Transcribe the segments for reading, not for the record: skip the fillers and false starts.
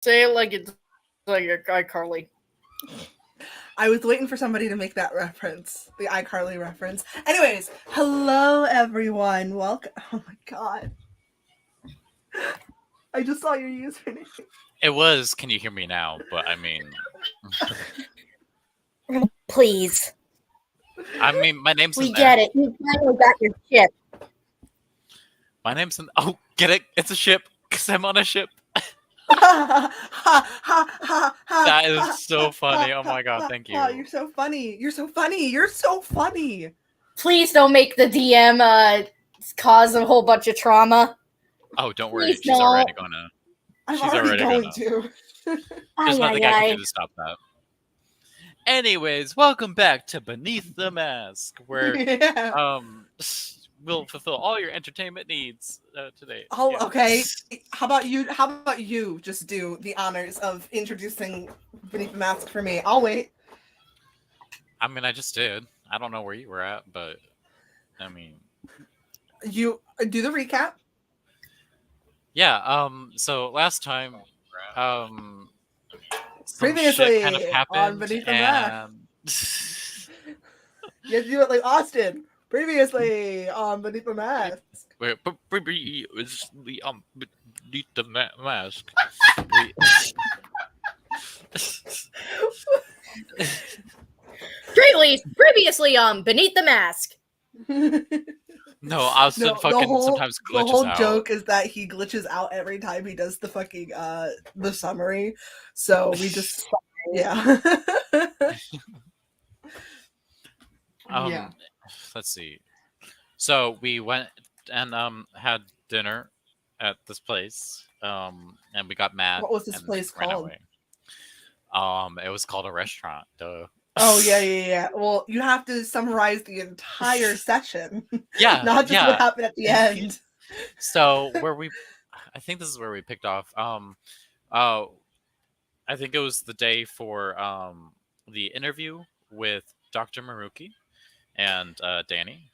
Say it like it's like iCarly. I was waiting for somebody to make that reference, the iCarly reference. Anyways, hello everyone. Welcome. Oh my god. I just saw your username. It was, can you hear me now? But I mean, Please. my name's We in get there. it. You finally got your ship. My name's in. Oh, get it? It's a ship. Cause I'm on a ship. That is so funny. Oh my god, thank you. You're so funny. You're so funny. You're so funny. Please don't make the DM cause a whole bunch of trauma. Oh, don't worry. Please She's don't. already gonna. I'm She's already going gonna. to. There's nothing I can do to stop that. Anyways, welcome back to Beneath the Mask, where Yeah. we'll fulfill all your entertainment needs today. Oh, Yeah. okay. How about you just do the honors of introducing Beneath the Mask for me? I'll wait. I mean, I just did. I don't know where you were at, but I mean, You do the recap. yeah. So last time, some Previously shit kind of on happened, Beneath the Mask. and You have to do it like Austin. Previously on Beneath the Mask. Previously Beneath the Mask. Previously Beneath the Mask. No, Austin fucking sometimes glitches The whole out. joke is that he glitches out every time he does the fucking the summary. So we just yeah. Yeah. Let's see. So we went and had dinner at this place. And we got mad. What was this and place ran called? away. It was called a restaurant. Duh. Oh yeah. Well, you have to summarize the entire session. Yeah, Not just what happened at the end. So I think this is where we picked off. I think it was the day for the interview with Dr. Maruki and Danny.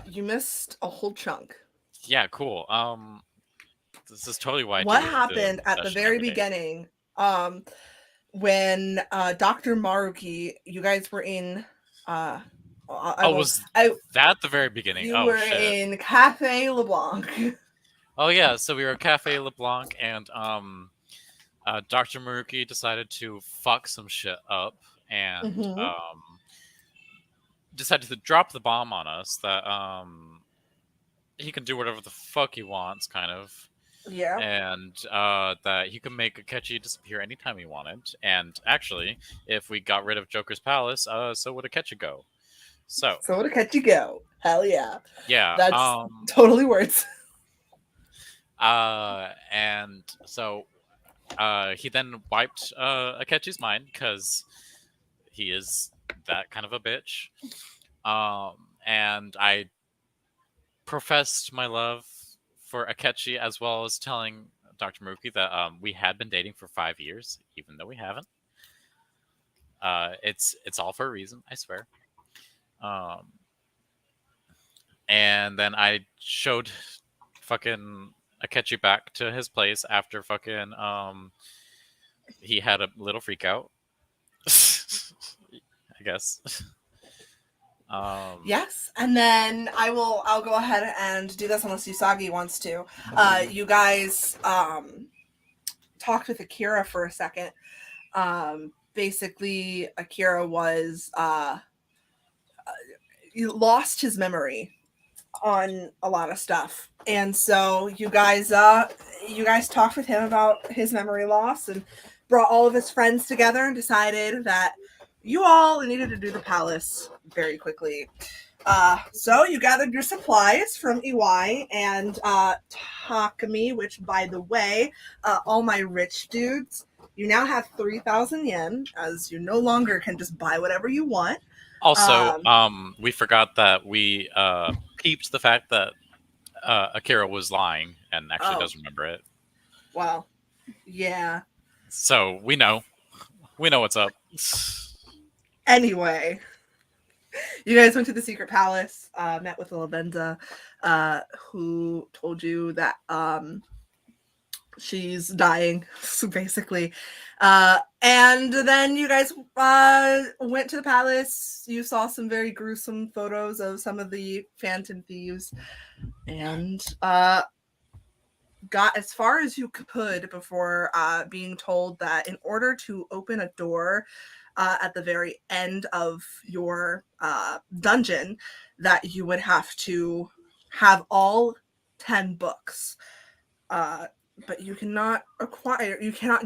You missed a whole chunk. Yeah, cool. This is totally why. What happened at the very beginning? When Dr. Maruki, you guys were in. Was that the very beginning? You were in Cafe LeBlanc. Oh yeah, so we were at Cafe LeBlanc, and Dr. Maruki decided to fuck some shit up, and decided to drop the bomb on us that he can do whatever the fuck he wants, kind of. Yeah. And that he could make Akechi disappear anytime he wanted. And actually, if we got rid of Joker's Palace, so would Akechi go. So would Akechi go. Hell yeah. Yeah. That's totally words. And so he then wiped Akechi's mind because he is that kind of a bitch. And I professed my love for Akechi, as well as telling Dr. Maruki that we had been dating for 5 years, even though we haven't. It's all for a reason, I swear. And then I showed fucking Akechi back to his place after fucking he had a little freak out. I guess. Yes, and then I'll go ahead and do this unless Usagi wants to. You guys talked with Akira for a second. Basically, Akira was he lost his memory on a lot of stuff, and so you guys talked with him about his memory loss and brought all of his friends together and decided that you all needed to do the palace very quickly. So you gathered your supplies from Iwai and Takami, which, by the way, all my rich dudes, you now have 3,000 yen, as you no longer can just buy whatever you want. Also, we forgot that we peeped the fact that Akira was lying and actually does remember it. Well, yeah. So we know what's up. Anyway, you guys went to the secret palace, met with Lavenza, who told you that she's dying, so basically. And then you guys went to the palace. You saw some very gruesome photos of some of the Phantom Thieves, and got as far as you could before being told that in order to open a door at the very end of your dungeon, that you would have to have all 10 books. But you cannot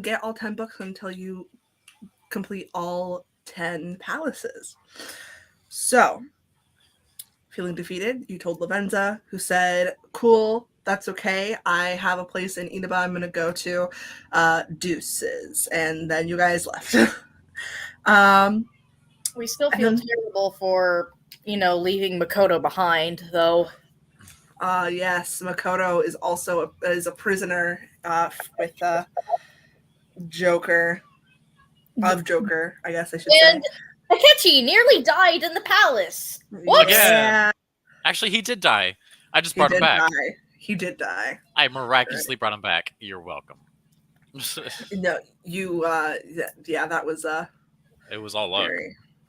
get all 10 books until you complete all 10 palaces. So, feeling defeated, you told Lavenza, who said, cool, that's okay. I have a place in Inaba I'm going to go to. Deuces. And then you guys left. We still feel terrible for, leaving Makoto behind, though. Yes, Makoto is also a prisoner with Joker. Of Joker, I guess I should and say. Akechi nearly died in the palace. Whoops! Yeah. Actually, he did die. I just brought him back. He did die. I miraculously brought him back. You're welcome. No, you, yeah, that was, it was all luck.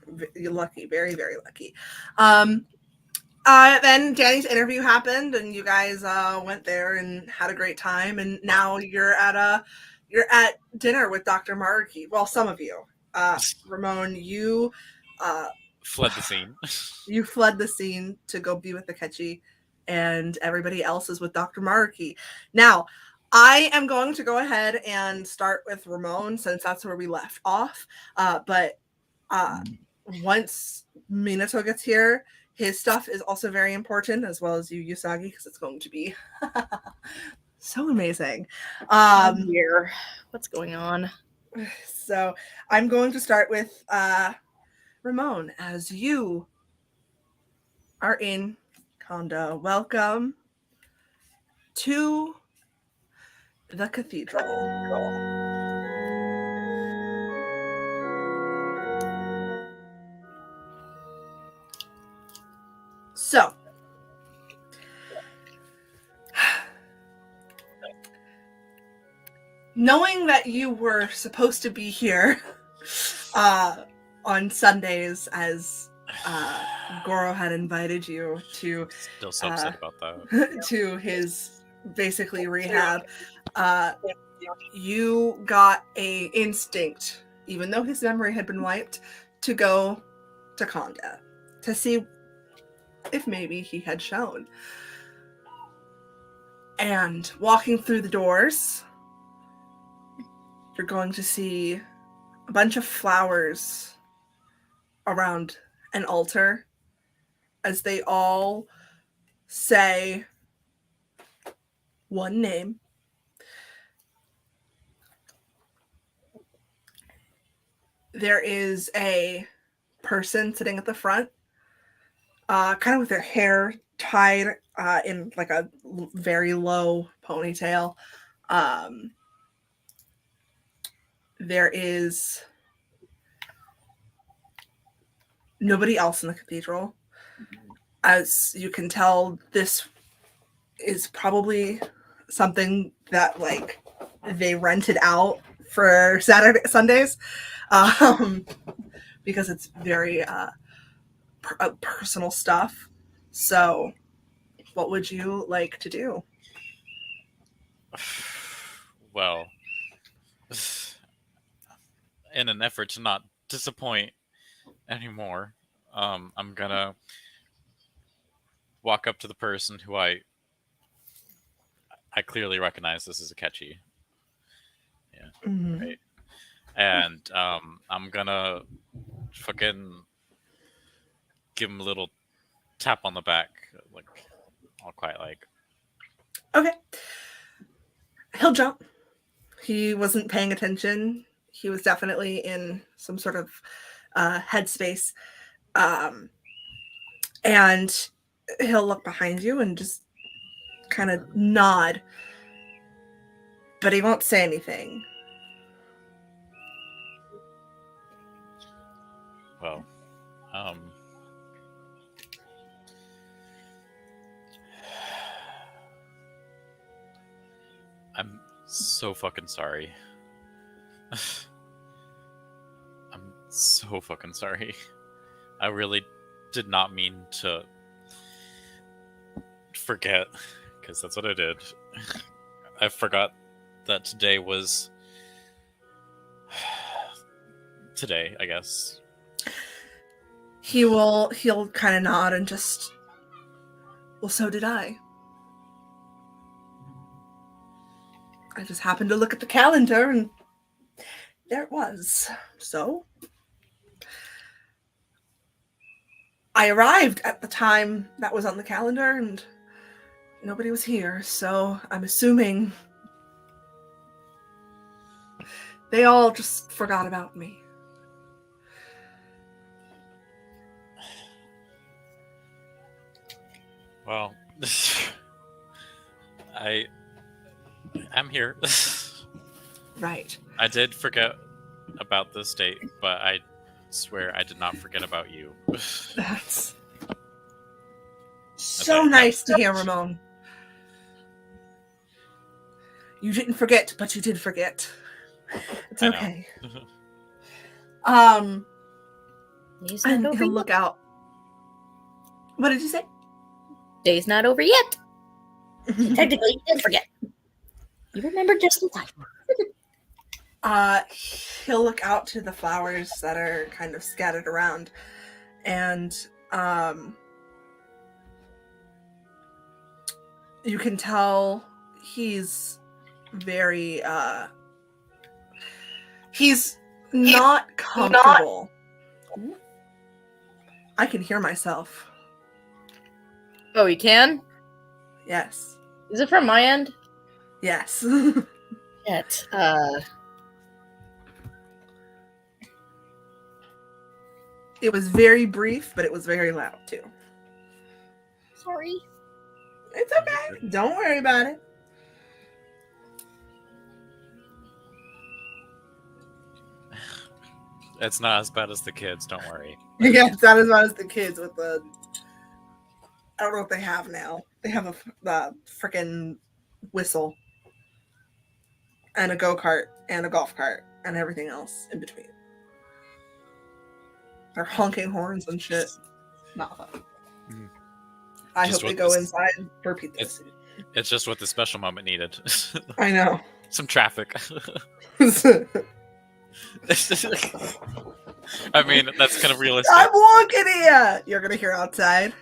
Very lucky. Very, very lucky. Then Danny's interview happened, and you guys went there and had a great time. And now you're at dinner with Dr. Maruki. Well, some of you. Ramon, you fled the scene. You fled the scene to go be with Akechi, and everybody else is with Dr. Maruki. Now, I am going to go ahead and start with Ramon since that's where we left off. But once Minato gets here, his stuff is also very important, as well as you, Usagi, because it's going to be so amazing. Here, what's going on? So I'm going to start with Ramon, as you are in Kondo. Welcome to the cathedral. So, knowing that you were supposed to be here on Sundays, as Goro had invited you to, still so upset about that, to his basically rehab, you got a instinct, even though his memory had been wiped, to go to Konda to see if maybe he had shown. And walking through the doors, you're going to see a bunch of flowers around an altar as they all say one name. There is a person sitting at the front, kind of with their hair tied in like a very low ponytail. There is nobody else in the cathedral. As you can tell, this is probably something that like they rented out for Sundays, because it's very personal stuff. So, what would you like to do? Well, in an effort to not disappoint anymore, I'm gonna walk up to the person who I clearly recognize. This is Akechi. Yeah, Mm-hmm. right. And I'm gonna fucking give him a little tap on the back, like all quiet, like. Okay. He'll jump. He wasn't paying attention. He was definitely in some sort of headspace. And he'll look behind you and just kind of nod. But he won't say anything. Well, I'm so fucking sorry. I'm so fucking sorry. I really did not mean to forget, because that's what I did. I forgot that today was today, I guess. He'll kind of nod and just, well, so did I. I just happened to look at the calendar and there it was. So I arrived at the time that was on the calendar and nobody was here, so I'm assuming they all just forgot about me. Well, I'm here. Right. I did forget about this date, but I swear I did not forget about you. That's so nice to hear, Ramon. You didn't forget, but you did forget. It's okay. Day's not And over he'll yet. look out. What did you say? Day's not over yet. Technically, you did forget. You remember just in time. He'll look out to the flowers that are kind of scattered around, and you can tell he's very he's not comfortable. I can hear myself. Oh, you can? Yes. Is it from my end? Yes. Yet. It was very brief, but it was very loud too. Sorry. It's okay. Don't worry about it. It's not as bad as the kids, don't worry. Yeah, it's not as bad as the kids with the. I don't know what they have now. They have the freaking whistle and a go-kart and a golf cart and everything else in between. They're honking horns and shit. Not fun. Mm-hmm. I Just hope they what go this- inside for pizza. It's just what the special moment needed. I know. Some traffic. I mean, that's kind of realistic. I'm walking here. You're gonna hear outside.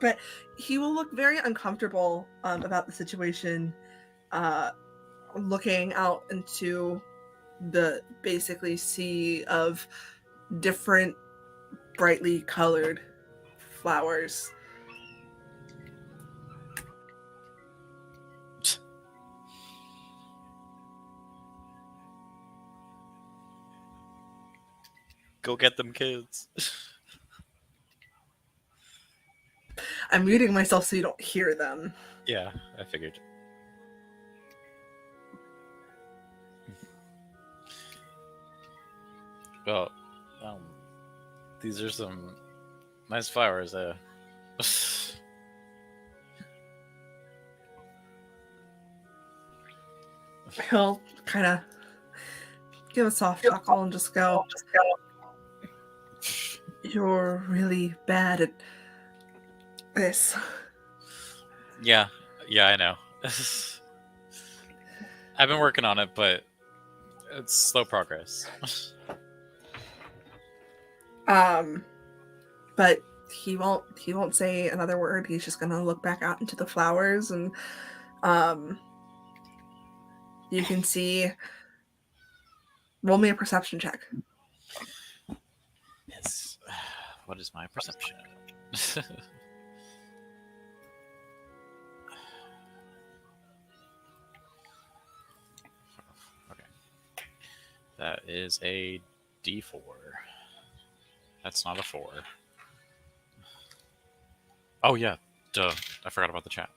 But he will look very uncomfortable about the situation, looking out into the basically sea of different brightly colored flowers. Go get them kids. I'm muting myself so you don't hear them. Yeah, I figured. Well, these are some nice flowers. He'll kind of give a soft chuckle and just go, "You're really bad at this." Yeah, I know. I've been working on it, but it's slow progress. But he won't say another word. He's just gonna look back out into the flowers, and you can see. Roll me a perception check. Yes. What is my perception? Okay. That is a D4. That's not a 4. Oh, yeah. Duh. I forgot about the chat.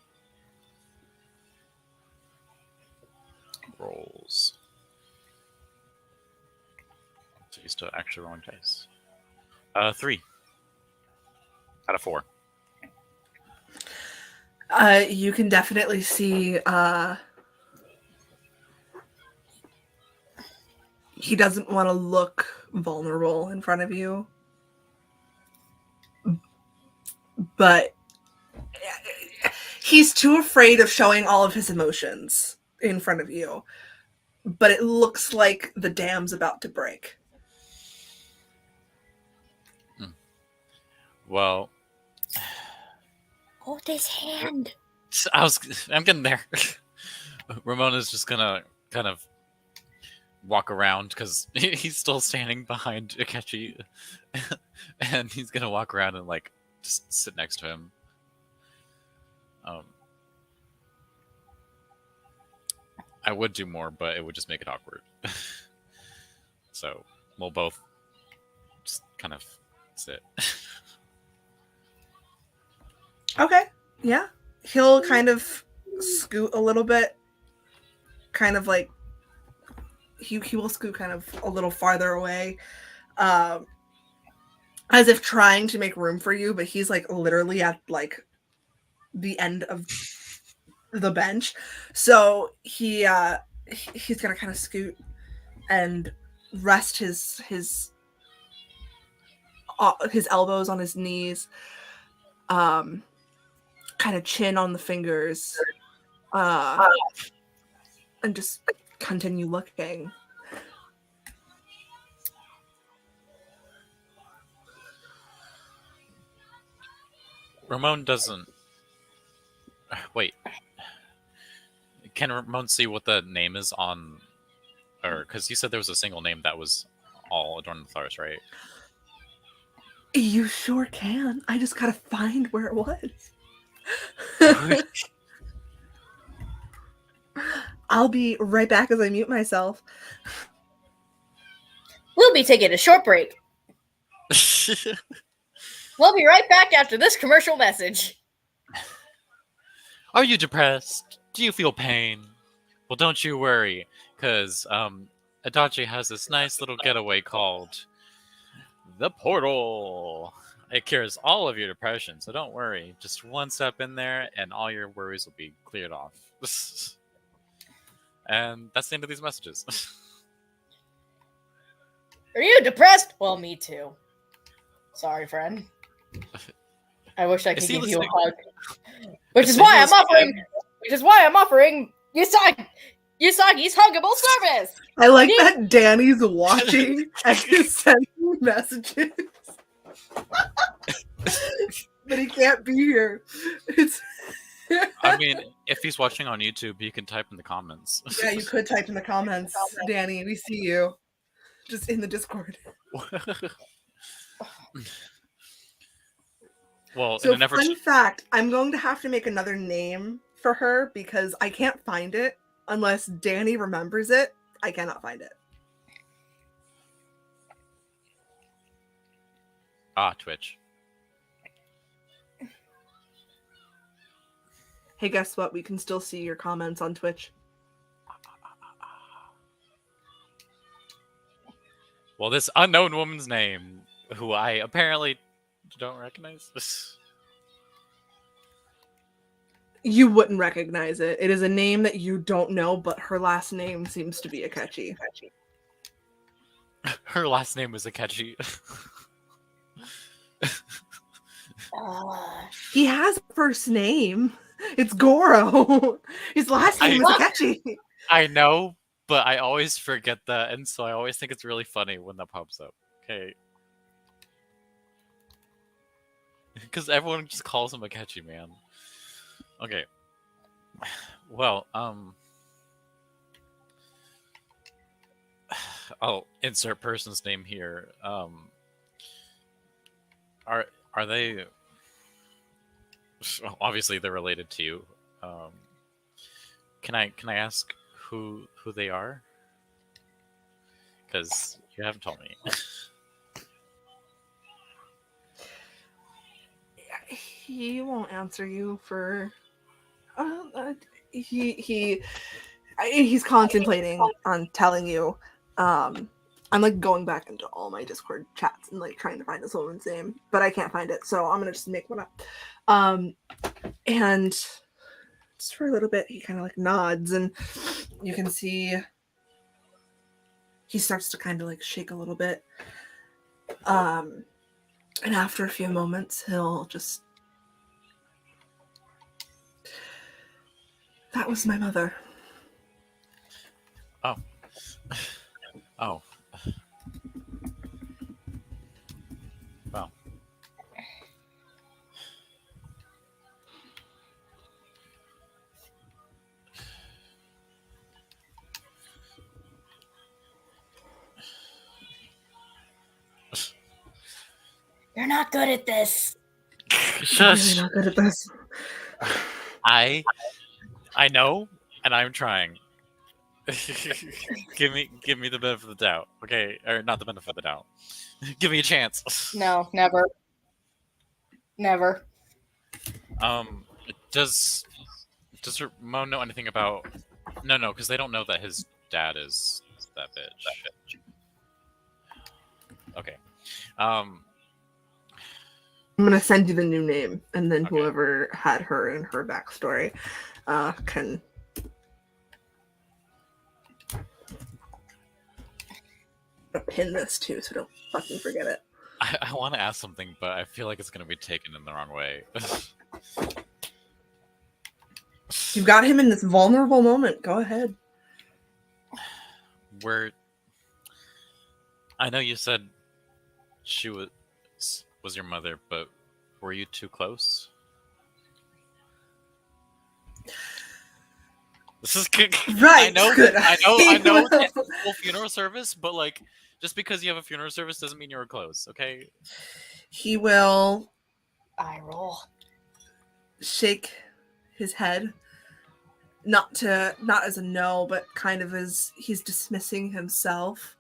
Rolls. So used to actually rolling dice. 3 out of 4. You can definitely see he doesn't want to look vulnerable in front of you. But he's too afraid of showing all of his emotions in front of you. But it looks like the dam's about to break. Well, Hold his hand. I'm getting there. Ramona's just gonna kind of walk around because he's still standing behind Akechi, and he's gonna walk around and like just sit next to him. I would do more, but it would just make it awkward. So we'll both just kind of sit. Okay. Yeah. He'll kind of scoot a little bit. Kind of like he will scoot kind of a little farther away. As if trying to make room for you, but he's like literally at like the end of the bench. So he's gonna kind of scoot and rest his elbows on his knees, kind of chin on the fingers, and just continue looking. Ramon doesn't. Wait. Can Ramon see what the name is on, or because you said there was a single name that was all adorned with flowers, right? You sure can. I just gotta find where it was. I'll be right back as I mute myself. We'll be taking a short break. We'll be right back after this commercial message. Are you depressed? Do you feel pain? Well, don't you worry, because Adachi has this nice little getaway called The Portal. It cures all of your depression, so don't worry. Just one step in there, and all your worries will be cleared off. And that's the end of these messages. Are you depressed? Well, me too. Sorry, friend. I wish I could give you a hug. Which is why I'm offering Usagi's huggable service. I like that Danny's watching and he's sending messages. But he can't be here. I mean, if he's watching on YouTube, he can type in the comments. Yeah, you could type in the comments, Danny. We see you. Just in the Discord. Well, so in an fun fact, I'm going to have to make another name for her because I can't find it unless Danny remembers it. I cannot find it. Twitch. Hey, guess what? We can still see your comments on Twitch. Well, this unknown woman's name, who I apparently don't recognize. You wouldn't recognize it. It is a name that you don't know, but her last name seems to be Akechi. Her last name is Akechi. He has a first name. It's Goro. His last name is Akechi. I know, but I always forget that, and so I always think it's really funny when that pops up. Okay. Because everyone just calls him Akechi, man. Okay. Well, I'll insert person's name here. Are they? Obviously, they're related to you. Can I ask who they are? Because you haven't told me. He won't answer you for. He's contemplating on telling you. I'm like going back into all my Discord chats and like trying to find this woman's name, but I can't find it, so I'm gonna just make one up. And just for a little bit, he kind of like nods, and you can see he starts to kind of like shake a little bit. And after a few moments, he'll just, that was my mother. Oh. Oh. Well. You're not good at this. I'm really not good at this. I know, and I'm trying. give me the benefit of the doubt, okay? Or not the benefit of the doubt. Give me a chance. No, never. Never. Does Ramon know anything about? No, because they don't know that his dad is that bitch. Okay. I'm gonna send you the new name, and then Okay. whoever had her in her backstory can. I'll pin this too, so don't fucking forget it. I want to ask something, but I feel like it's gonna be taken in the wrong way. You've got him in this vulnerable moment. Go ahead. I know you said she was your mother, but were you too close? This is good. Right. I know. Good. I know. It's a full funeral service, but like, just because you have a funeral service doesn't mean you were close. Okay. He will Eye roll. shake his head, not as a no, but kind of as he's dismissing himself,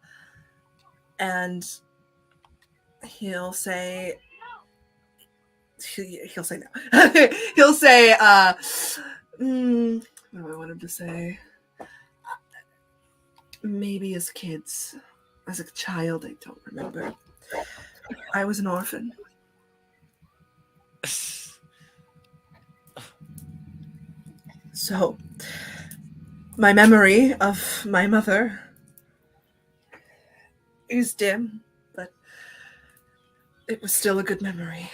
and he'll say no. He'll say, what do I want him to say? Maybe as kids. As a child, I don't remember. I was an orphan. So, my memory of my mother is dim, but it was still a good memory.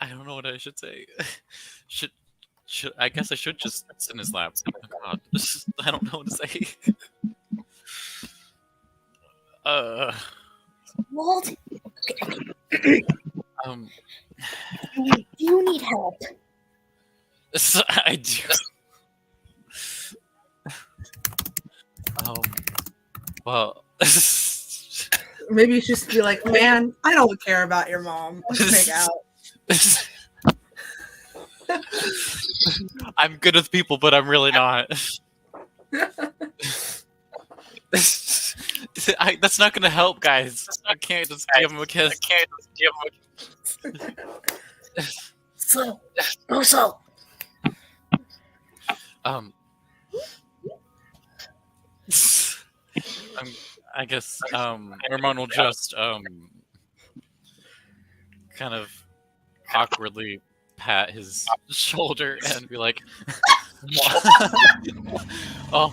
I don't know what I should say. Should I guess I should just sit in his lap. Oh God, I don't know what to say. Walt, you need help. I do. Well, Maybe you should just be like, man, I don't care about your mom. Let's make out. I'm good with people, but I'm really not. That's not gonna help, guys. I can't just give him a kiss. Slow. Go slow. I guess Ramon will just kind of awkwardly pat his shoulder and be like, "Oh,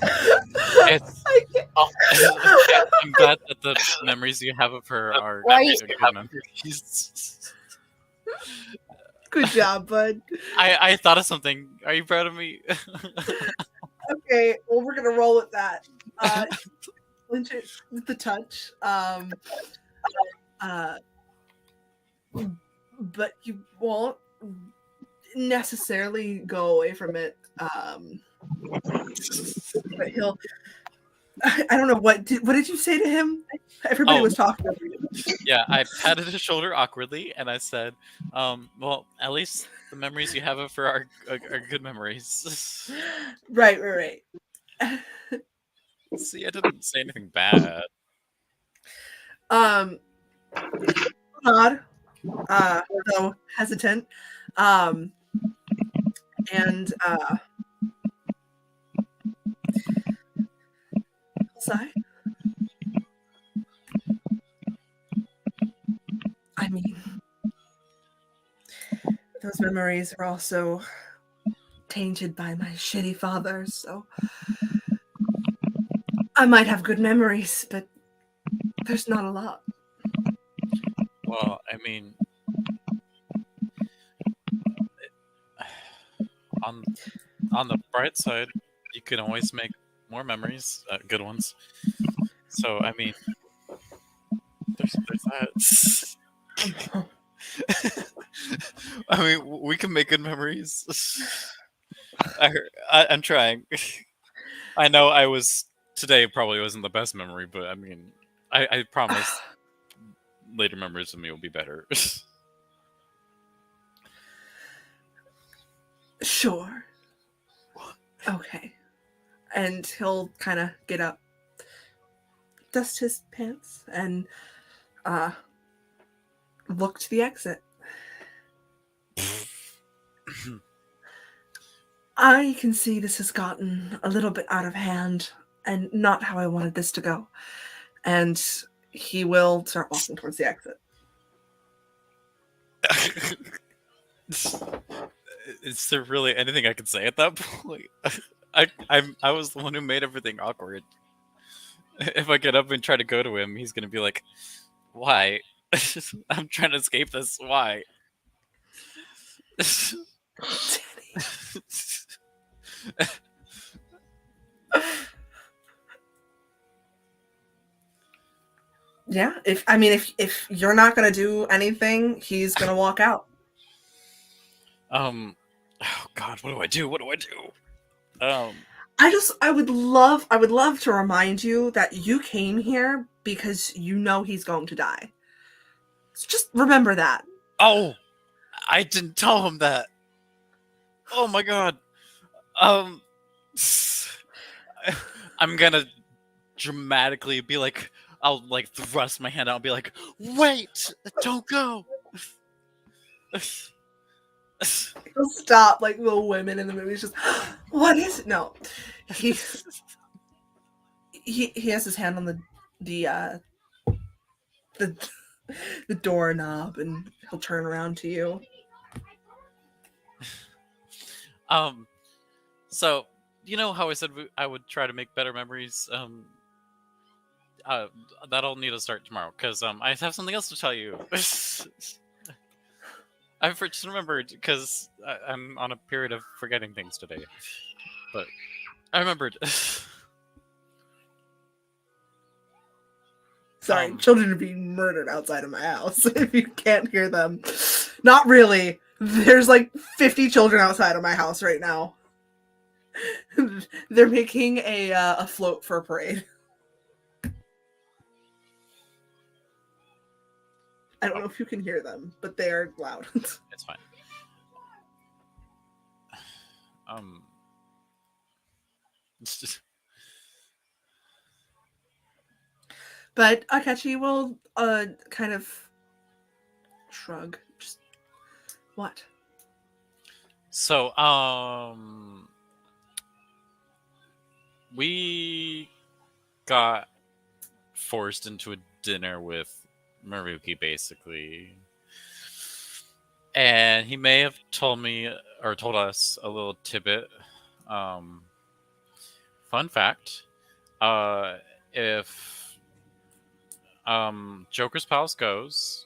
I'm glad that the memories you have of her are good memories." Good job, bud. I thought of something. Are you proud of me? Okay, well, we're gonna roll with that. Lynch it with the touch. But you won't necessarily go away from it. But he'll. I don't know what did you say to him? Everybody was talking. Yeah, I patted his shoulder awkwardly, and I said, "Well, at least the memories you have of her are good memories." Right. See, I didn't say anything bad. Odd, though hesitant, and sigh. I mean, those memories are also tainted by my shitty father, so I might have good memories, but there's not a lot. Well, I mean, on the bright side, you can always make more memories, good ones. So, I mean, there's that. I mean, we can make good memories. I'm trying. I know today probably wasn't the best memory, but I mean, I promise later memories of me will be better. Sure. Okay. And he'll kind of get up, dust his pants, and look to the exit. I can see this has gotten a little bit out of hand and not how I wanted this to go. And he will start walking towards the exit. Is there really anything I can say at that point? I was the one who made everything awkward. If I get up and try to go to him, he's gonna be like, "Why? I'm trying to escape this. Why?" Yeah, if you're not gonna do anything, he's gonna walk out. Oh God, what do I do? What do I do? I would love to remind you that you came here because you know he's going to die. So just remember that. Oh, I didn't tell him that. Oh my God. I'm gonna dramatically be like, I'll like thrust my hand out and be like, "Wait, don't go." He'll stop like little women in the movies. Just what is it? No, he has his hand on the the doorknob, and he'll turn around to you. So you know how I said I would try to make better memories. That'll need to start tomorrow because I have something else to tell you. I just remembered because I'm on a period of forgetting things today, but I remembered. Sorry, children are being murdered outside of my house. If you can't hear them, not really. There's like 50 children outside of my house right now. They're making a float for a parade. I don't know if you can hear them, but they are loud. It's fine. It's just... But Akechi will kind of shrug. Just what? So we got forced into a dinner with Maruki, basically. And he may have told me or told us a little tidbit. Fun fact: if Joker's Palace goes,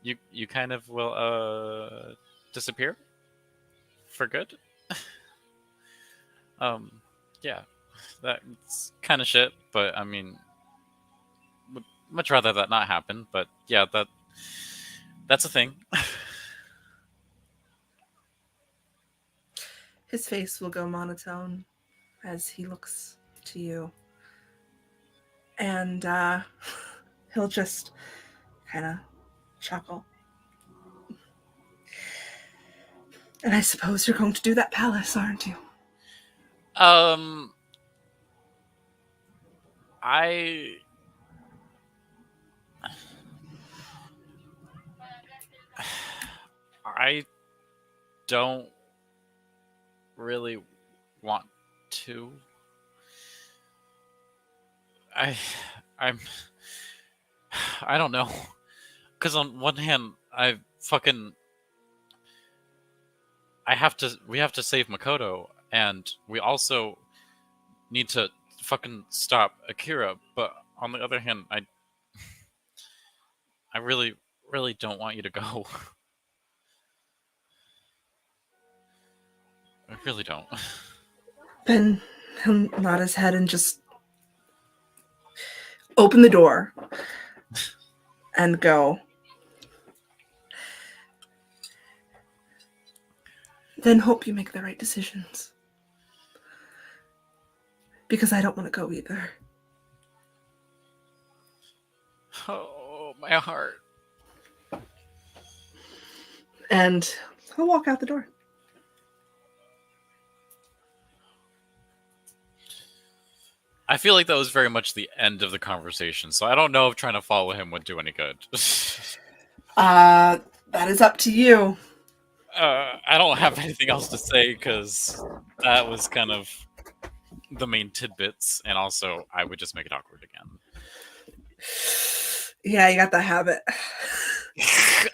you kind of will disappear for good. Yeah, that's kind of shit. But I mean, would much rather that not happen. But yeah, that's a thing. His face will go monotone as he looks to you. And he'll just kind of chuckle. And I suppose you're going to do that palace, aren't you? I don't really want to. I'm I don't know. Because on one hand, we have to save Makoto, and we also need to fucking stop Akira. But on the other hand, I really, really don't want you to go. I really don't. Then he'll nod his head and just open the door and go. Then hope you make the right decisions. Because I don't want to go either. Oh, my heart. And he'll walk out the door. I feel like that was very much the end of the conversation, so I don't know if trying to follow him would do any good. That is up to you. I don't have anything else to say because that was kind of the main tidbits, and also I would just make it awkward again. Yeah, you got that habit.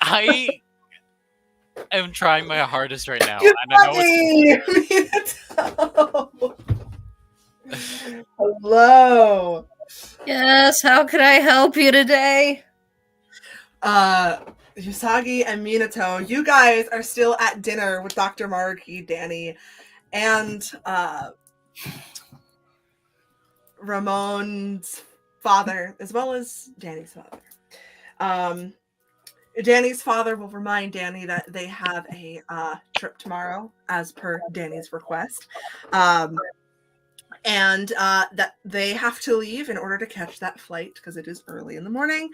I am trying my hardest right now. You And I know it's... Hello. Yes, how can I help you today? Usagi and Minato, you guys are still at dinner with Dr. Maruki, Danny, and Ramon's father, as well as Danny's father. Danny's father will remind Danny that they have a trip tomorrow, as per Danny's request. And that they have to leave in order to catch that flight because it is early in the morning.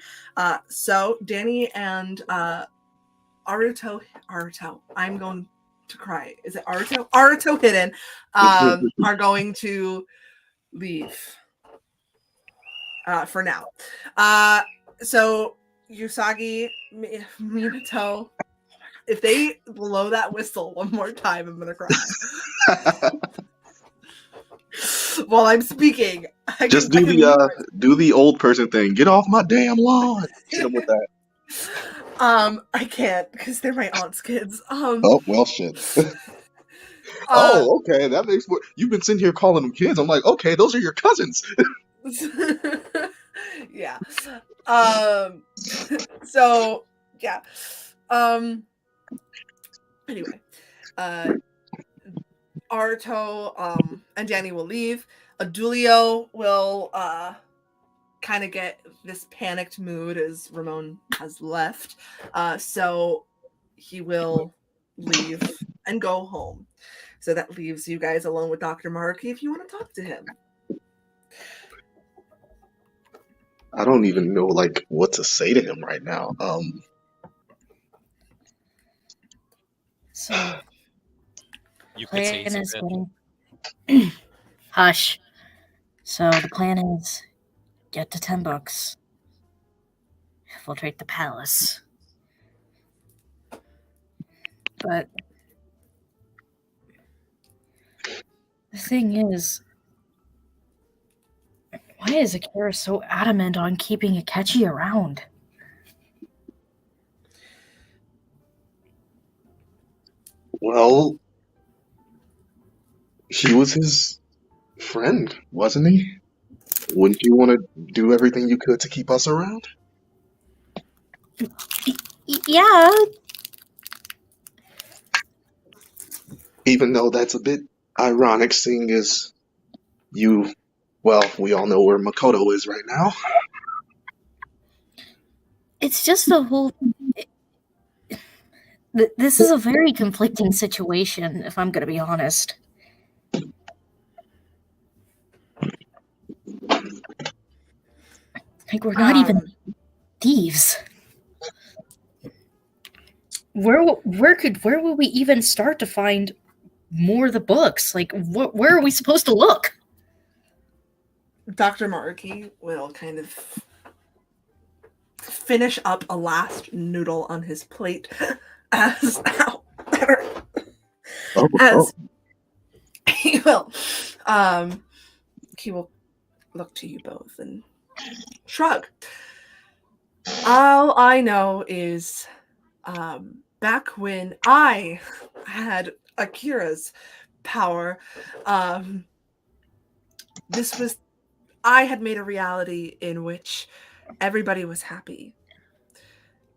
So Danny and Aruto, I'm going to cry. Is it Aruto? Aruto Hidden are going to leave for now. So Usagi, Minato, if they blow that whistle one more time, I'm gonna cry. While I'm speaking, Just do the old person thing. Get off my damn lawn. Hit them with that. I can't because they're my aunt's kids. Oh well, shit. Oh, okay, that makes more. You've been sitting here calling them kids. I'm like, okay, those are your cousins. Yeah. So yeah. Anyway, Aruto and Danny will leave. Adulio will kind of get this panicked mood as Ramon has left. So he will leave and go home. So that leaves you guys alone with Dr. Maruki if you want to talk to him. I don't even know what to say to him right now. So You could say plan is something. getting hush. So the plan is get to 10 books, infiltrate the palace. But the thing is, why is Akira so adamant on keeping Akechi around? Well, he was his friend, wasn't he? Wouldn't you want to do everything you could to keep us around? Yeah. Even though that's a bit ironic, seeing as we all know where Makoto is right now. It's just the whole... This is a very conflicting situation, if I'm going to be honest. We're not even thieves. Where would we even start to find more of the books? Where are we supposed to look? Dr. Maruki will kind of finish up a last noodle on his plate as he will look to you both and shrug. All I know is back when I had Akira's power, I had made a reality in which everybody was happy.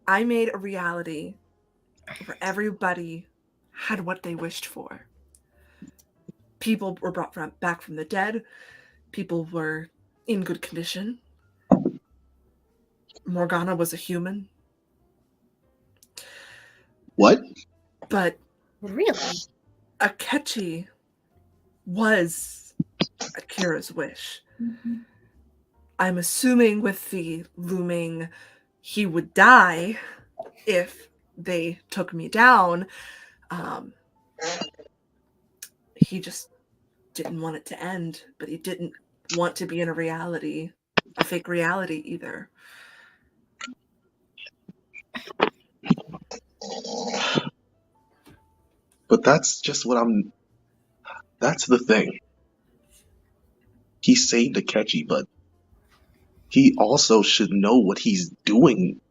I made a reality where everybody had what they wished for. People were brought back from the dead. People were in good condition. Morgana was a human. What? But Really? Akechi was Akira's wish. Mm-hmm. I'm assuming with the looming he would die if they took me down, he just didn't want it to end, but he didn't want to be in a fake reality either. But that's the thing. He saved Akechi, but he also should know what he's doing.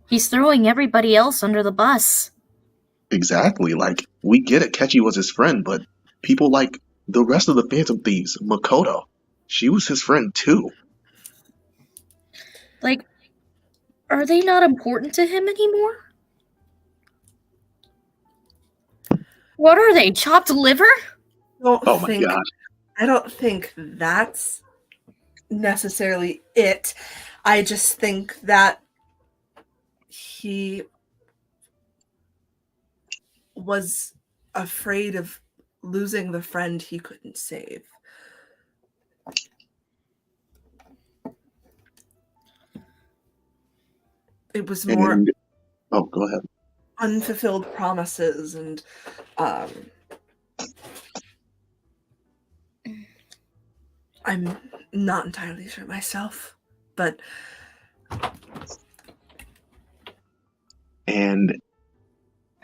He's throwing everybody else under the bus. Exactly. Like, we get Akechi was his friend, but people like the rest of the Phantom Thieves, Makoto, she was his friend too. Like, are they not important to him anymore? What are they, chopped liver? Oh my god. I don't think that's necessarily it. I just think that he was afraid of losing the friend he couldn't save. It was more go ahead. Unfulfilled promises and I'm not entirely sure myself, but and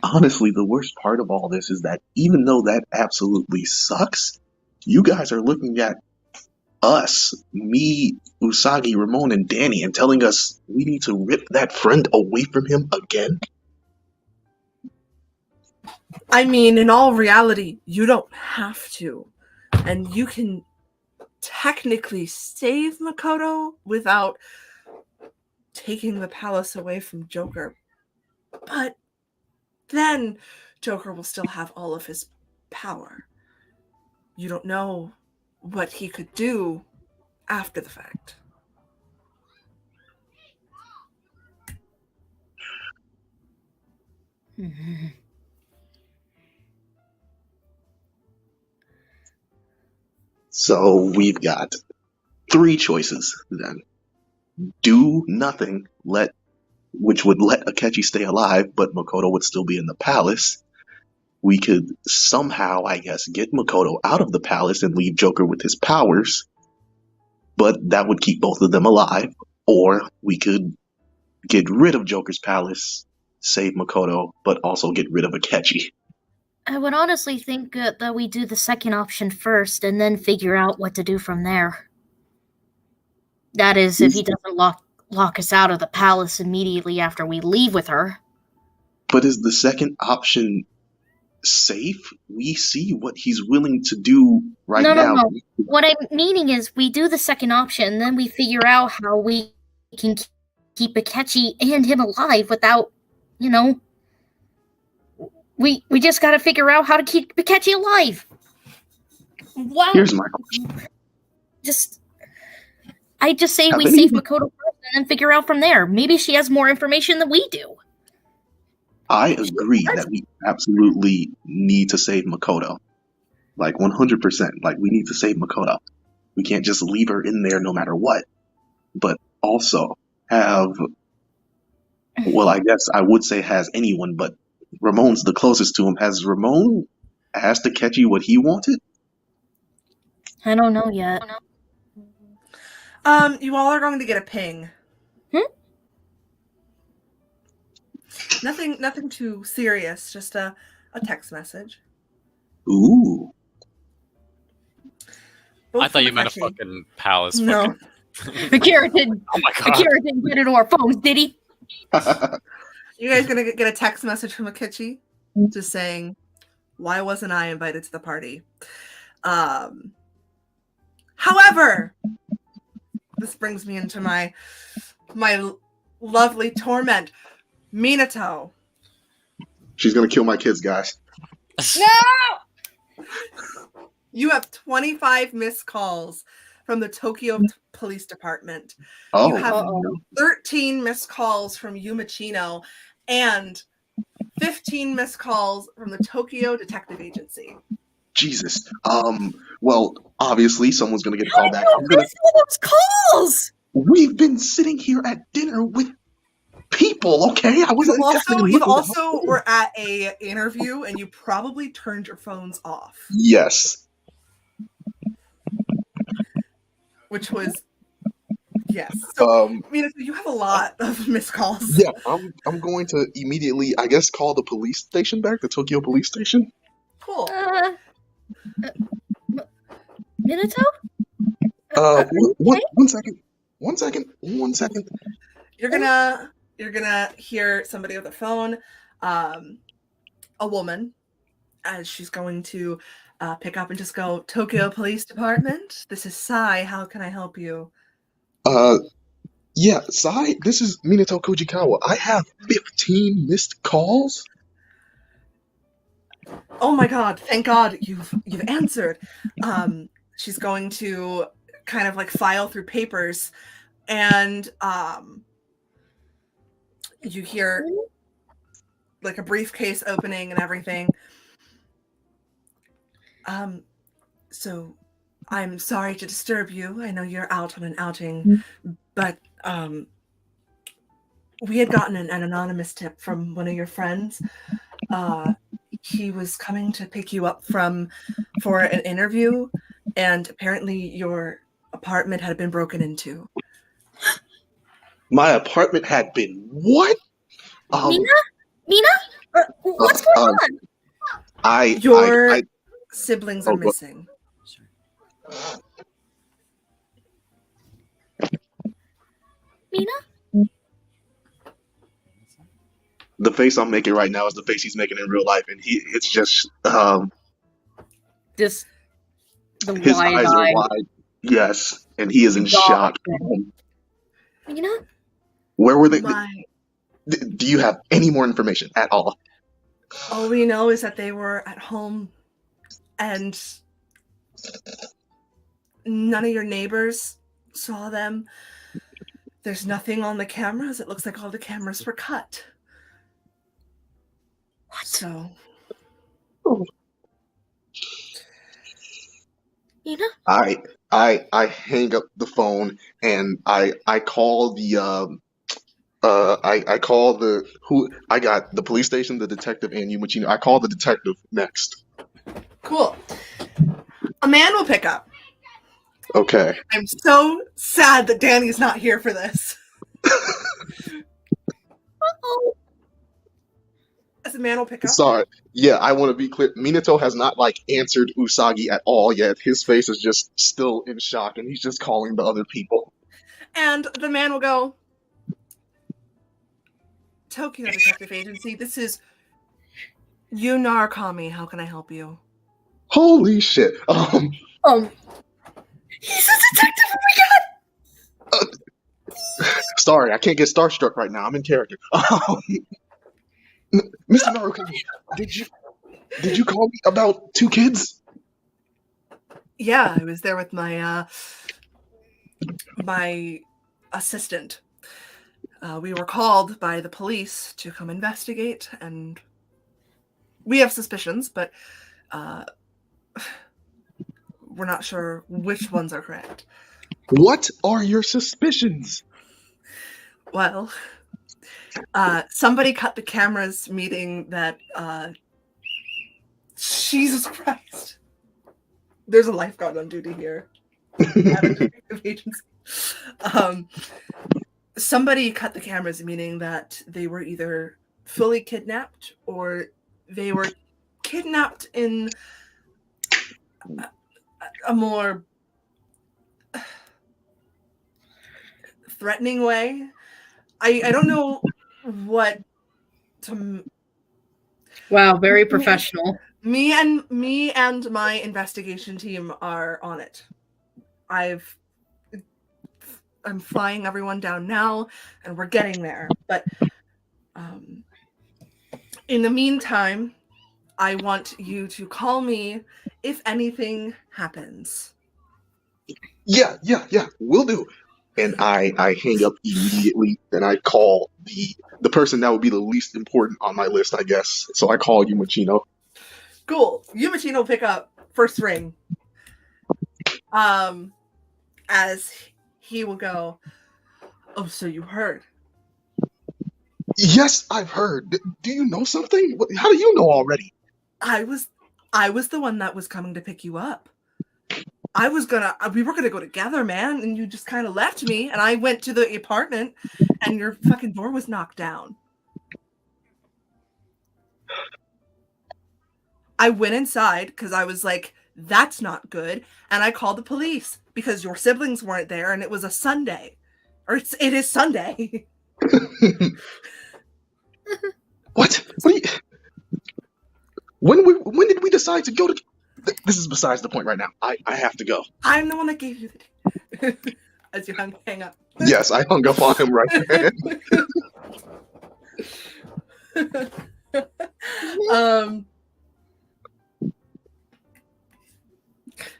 honestly, the worst part of all this is that even though that absolutely sucks, you guys are looking at us, me, Usagi, Ramon, and Danny, and telling us we need to rip that friend away from him again? I mean, in all reality, you don't have to. And you can technically save Makoto without taking the palace away from Joker. But then Joker will still have all of his power. You don't know what he could do after the fact. Mm-hmm. So we've got 3 choices then. Do nothing, which would let Akechi stay alive, but Makoto would still be in the palace. We could somehow, I guess, get Makoto out of the palace and leave Joker with his powers, but that would keep both of them alive. Or we could get rid of Joker's palace, save Makoto, but also get rid of Akechi. I would honestly think that we do the second option first and then figure out what to do from there. That is, if he doesn't lock us out of the palace immediately after we leave with her. But is the second option safe? We see what he's willing to do now. No. What I'm meaning is we do the second option, and then we figure out how we can keep Akechi and him alive without, we just got to figure out how to keep Akechi alive. Wow. Here's my question. I just say we save Makoto first and then figure out from there. Maybe she has more information than we do. I agree that we absolutely need to save Makoto. Like 100%. Like, we need to save Makoto. We can't just leave her in there no matter what. But also have, well, I guess I would say has anyone, but Ramon's the closest to him. Has Ramon asked Akechi what he wanted? I don't know yet. You all are going to get a ping. Nothing too serious, just a text message. Ooh. I thought you meant a fucking palace. No. Akira didn't Oh my god. Akira didn't get into our phones, did he? You guys gonna get a text message from Akechi just saying, "Why wasn't I invited to the party?" However, this brings me into my lovely torment. Minato. She's gonna kill my kids, guys. No! You have 25 missed calls from the Tokyo Police Department. Oh, You have 13 missed calls from Yumachino and 15 missed calls from the Tokyo Detective Agency. Jesus. Well, obviously someone's gonna get called back. How did you miss all those calls? We've been sitting here at dinner with people, okay? I wasn't You also were at a interview and you probably turned your phones off. Yes. Which was yes. So you have a lot of missed calls. Yeah, I'm going to immediately, I guess, call the police station back, the Tokyo police station. Cool. Minato? One second. You're gonna hear somebody on the phone, a woman, as she's going to pick up and just go, "Tokyo Police Department, this is Sai, how can I help you?" Yeah, Sai, this is Minato Kojikawa. I have 15 missed calls. Oh my god, thank god you've answered. She's going to kind of like file through papers, and you hear like a briefcase opening and everything. So I'm sorry to disturb you. I know you're out on an outing, but we had gotten an anonymous tip from one of your friends. He was coming to pick you up for an interview, and apparently your apartment had been broken into. My apartment had been what? Mina? What's going on? Your siblings are missing. Mina? The face I'm making right now is the face he's making in real life, and it's just Just the his eyes are wide. Yes, and he is in shock. Mina? Where were they? Do you have any more information at all? All we know is that they were at home, and none of your neighbors saw them. There's nothing on the cameras. It looks like all the cameras were cut. What? So, Mina? I hang up the phone and I call the I call I got the police station, the detective, and Yumachino. I call the detective next. cool. A man will pick up. Okay. I'm so sad that Danny's not here for this. Uh-oh. As a man will pick up. Sorry. Yeah, I want to be clear. Minato has not answered Usagi at all yet. His face is just still in shock, and he's just calling the other people. And the man will go, "Tokyo Detective Agency, this is Narukami. How can I help you?" Holy shit. He's a detective. Oh my god. Sorry, I can't get starstruck right now. I'm in character. Mr. Maruki, did you call me about 2 kids? Yeah, I was there with my my assistant. We were called by the police to come investigate, and we have suspicions, but we're not sure which ones are correct. What are your suspicions? Well, somebody cut the cameras, meaning that Jesus Christ, there's a lifeguard on duty here at a detective agency. Somebody cut the cameras, meaning that they were either fully kidnapped or they were kidnapped in a more threatening way. I don't know what to. Wow, very professional. Me and my investigation team are on it. I'm flying everyone down now, and we're getting there. But in the meantime, I want you to call me if anything happens. Yeah, will do. And I hang up immediately, and I call the person that would be the least important on my list, I guess. So I call Yumachino. Cool. Yumachino will pick up first ring. As he will go, oh, so you heard? Yes, I've heard. Do you know something? How do you know already? I was the one that was coming to pick you up. we were gonna go together, man, and you just kind of left me, and I went to the apartment, and your fucking door was knocked down. I went inside because I was like, that's not good, and I called the police because your siblings weren't there, and it was a Sunday, or it is Sunday. What? When did we decide to go to? This is besides the point right now. I have to go. I'm the one that gave you the as you hang up. Yes, I hung up on him right then.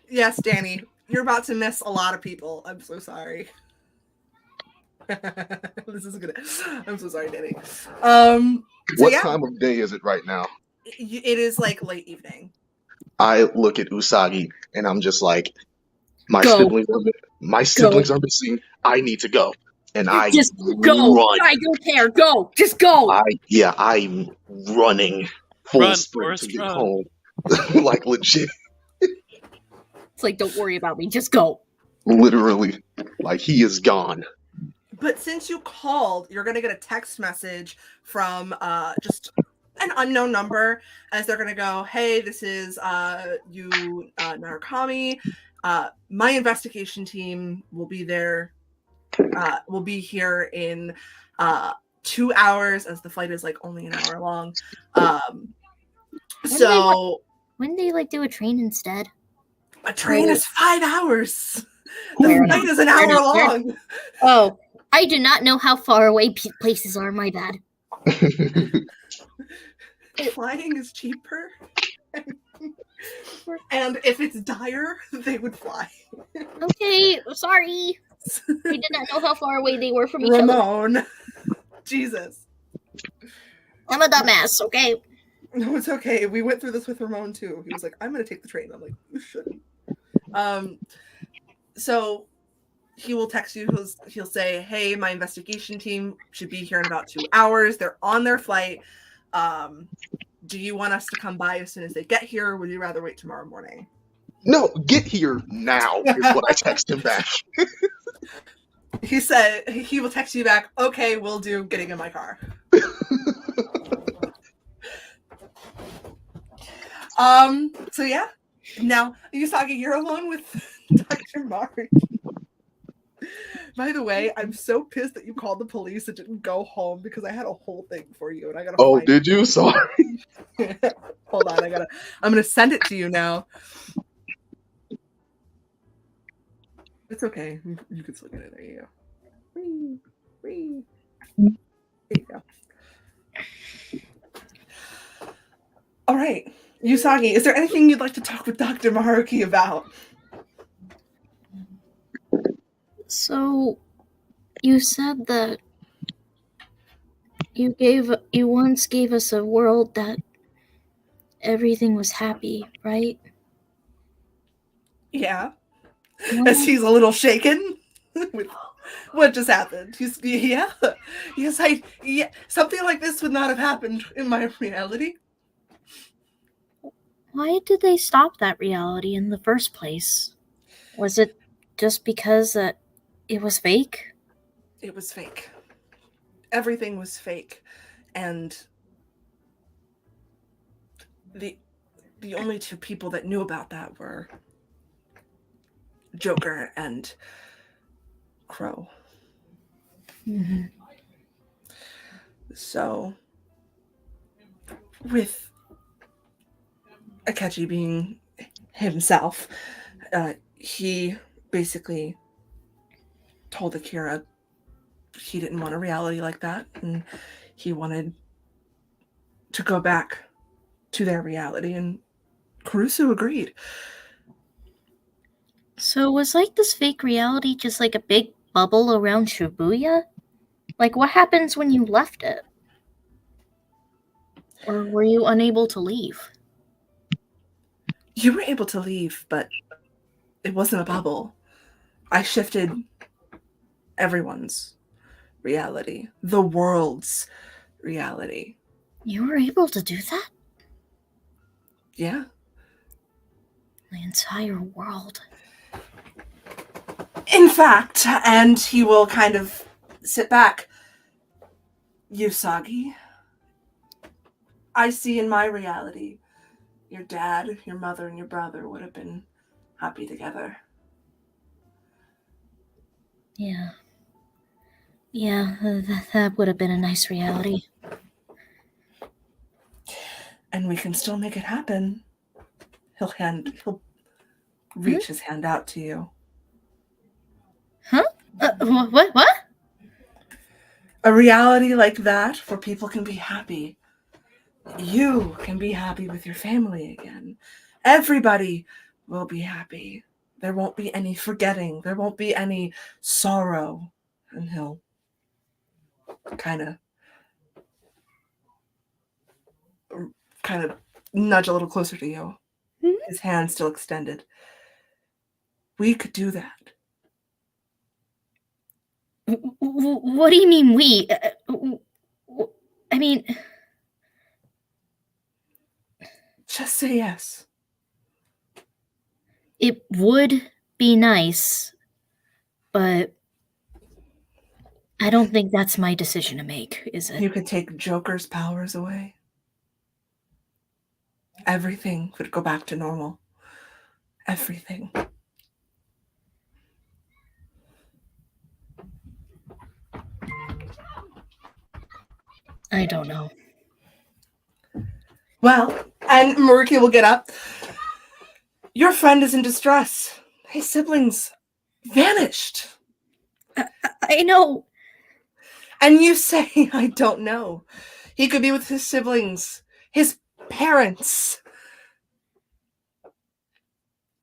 Yes, Danny, you're about to miss a lot of people. I'm so sorry. This is good. I'm so sorry, Danny. What time of day is it right now? It is like late evening. I look at Usagi and I'm just like, my siblings are missing. I need to go, and I just go. Run. I don't care. Go. Just go. I'm running full sprint to get home, like legit. It's like, don't worry about me. Just go. Literally, like he is gone. But since you called, you're gonna get a text message from just an unknown number, as they're gonna go, hey, this is you, Narukami. My investigation team will be there. Will be here in 2 hours, as the flight is like only an hour long. When they like do a train instead? A train is 5 hours. The flight is an hour long. Oh, I do not know how far away places are. My bad. Flying is cheaper. And if it's dire, they would fly. Okay, sorry. I did not know how far away they were from each other. Ramon. Jesus. I'm a dumbass, okay? No, it's okay. We went through this with Ramon too. He was like, I'm going to take the train. I'm like, you shouldn't. So he will text you. He'll say, hey, my investigation team should be here in about 2 hours. They're on their flight. Do you want us to come by as soon as they get here, or would you rather wait tomorrow morning? No, get here now is what I text him back. He said he will text you back, okay, will do, getting in my car. So yeah. Now, Usagi, you're alone with Dr. Maruki. By the way, I'm so pissed that you called the police and didn't go home, because I had a whole thing for you, and I gotta. Oh, did you? Sorry. Hold on, I'm gonna send it to you now. It's okay. You can still get it. There you go. There you go. All right, Usagi, is there anything you'd like to talk with Dr. Maruki about? So, you said that you once gave us a world that everything was happy, right? Yeah. As he's a little shaken with what just happened. Yes, something like this would not have happened in my reality. Why did they stop that reality in the first place? Was it just because that it was fake? It was fake. Everything was fake. And the only two people that knew about that were Joker and Crow. Mhm. So, with Akechi being himself, he basically told Akira he didn't want a reality like that, and he wanted to go back to their reality, and Kurusu agreed. So was like this fake reality just like a big bubble around Shibuya? Like what happens when you left it? Or were you unable to leave? You were able to leave, but it wasn't a bubble. I shifted everyone's reality, the world's reality. You were able to do that? Yeah. The entire world. In fact, and he will kind of sit back. Usagi, I see in my reality, your dad, your mother, and your brother would have been happy together. Yeah. Yeah, that would have been a nice reality. And we can still make it happen. He'll reach his hand out to you. Huh? What? A reality like that where people can be happy. You can be happy with your family again. Everybody will be happy. There won't be any forgetting. There won't be any sorrow. And he'll kind of nudge a little closer to you. Hmm? His hand still extended. We could do that. What do you mean we? I mean... Just say yes. It would be nice, but I don't think that's my decision to make, is it? You could take Joker's powers away. Everything would go back to normal. Everything. I don't know. Well, and Maruki will get up. Your friend is in distress. His siblings vanished. I know. And you say, I don't know. He could be with his siblings, his parents.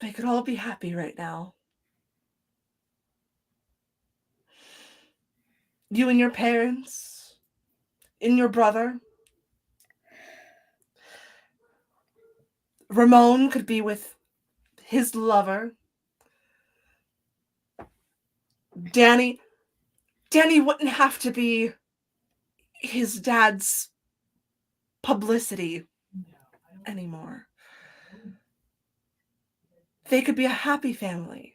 They could all be happy right now. You and your parents, and your brother. Ramon could be with his lover. Danny wouldn't have to be his dad's publicity anymore. They could be a happy family.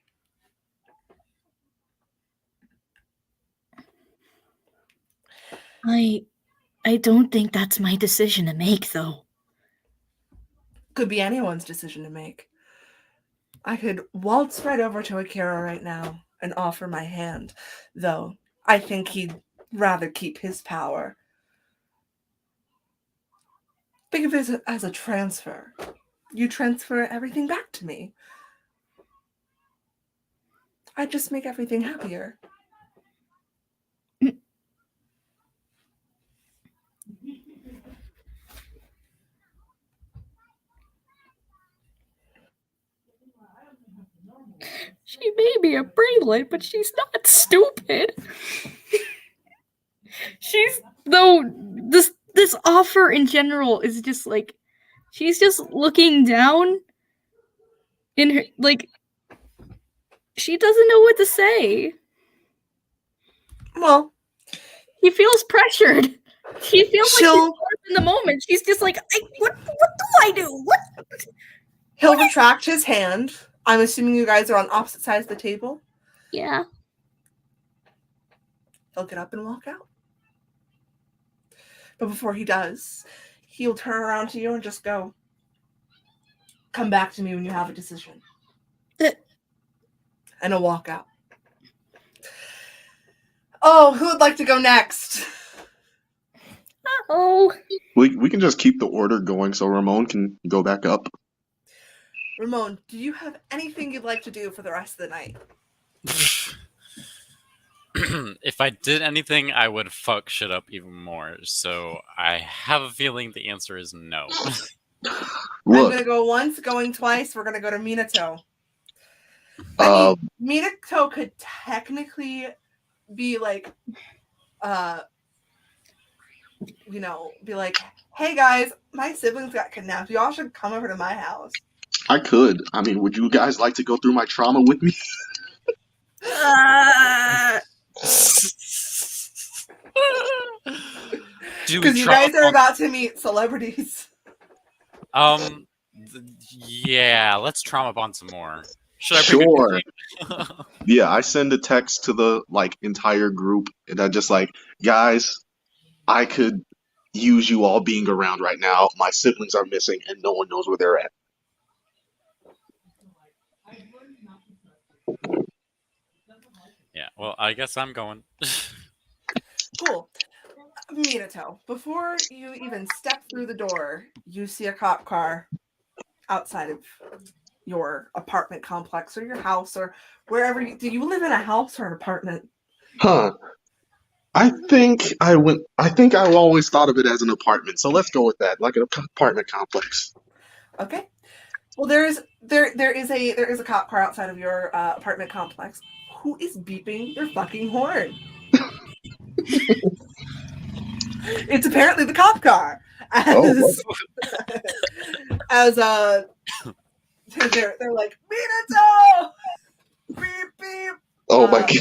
I don't think that's my decision to make, though. Could be anyone's decision to make. I could waltz right over to Akira right now and offer my hand, though I think he'd rather keep his power. Think of it as a transfer. You transfer everything back to me. I just make everything happier. She may be a brainlet, but she's not stupid. This offer in general is just like, she's just looking down in her, like, she doesn't know what to say. Well, He feels pressured. He feels like She'll- she's in the moment. She's just like, what do I do? What? he'll retract his hand. I'm assuming you guys are on opposite sides of the table. Yeah. He'll get up and walk out. But before he does, he'll turn around to you and just go, come back to me when you have a decision. And he'll walk out. Oh, who would like to go next? Oh, We can just keep the order going so Ramon can go back up. Ramon, do you have anything you'd like to do for the rest of the night? If I did anything, I would fuck shit up even more. So I have a feeling the answer is no. I'm Look, gonna go once, going twice. We're gonna go to Minato. I mean, Minato could technically be like, be like, hey guys, my siblings got kidnapped. Y'all should come over to my house. I could. I mean, would you guys like to go through my trauma with me? Because you guys are about to meet celebrities. Yeah, let's trauma bond some more. Should I Sure. Yeah, I send a text to the entire group, and I just guys, I could use you all being around right now. My siblings are missing, and no one knows where they're at. Yeah, well, I guess I'm going. Cool. Minato, before you even step through the door, you see a cop car outside of your apartment complex or your house or wherever. Do you live in a house or an apartment? Huh. I think I've always thought of it as an apartment, so let's go with that, like an apartment complex. Okay. Well, there is a cop car outside of your apartment complex. Who is beeping their fucking horn? It's apparently the cop car. They're like, Minato! Beep beep. Oh my god.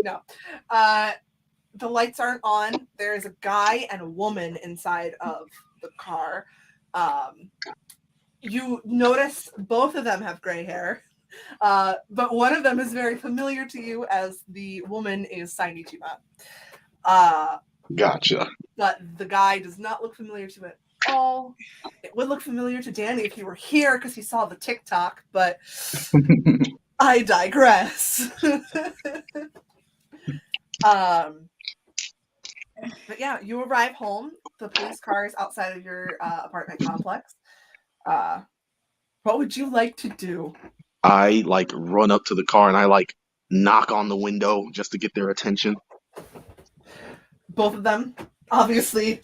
No. The lights aren't on. There is a guy and a woman inside of the car. You notice both of them have gray hair. But one of them is very familiar to you as the woman is Niijima. Gotcha. But the guy does not look familiar to it at all. It would look familiar to Danny if he were here because he saw the TikTok, but I digress. But yeah, you arrive home. The police car is outside of your apartment complex. What would you like to do? I run up to the car and I knock on the window just to get their attention. Both of them obviously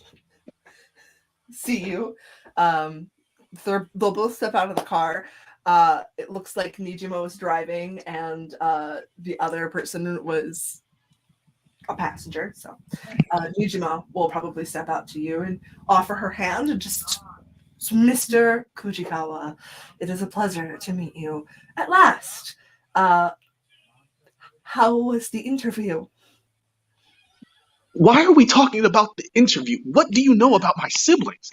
see you. They'll both step out of the car. It looks like Niijima was driving and the other person was a passenger. So Niijima will probably step out to you and offer her hand and just, Mr. Kujikawa, it is a pleasure to meet you at last. How was the interview? Why are we talking about the interview? What do you know about my siblings?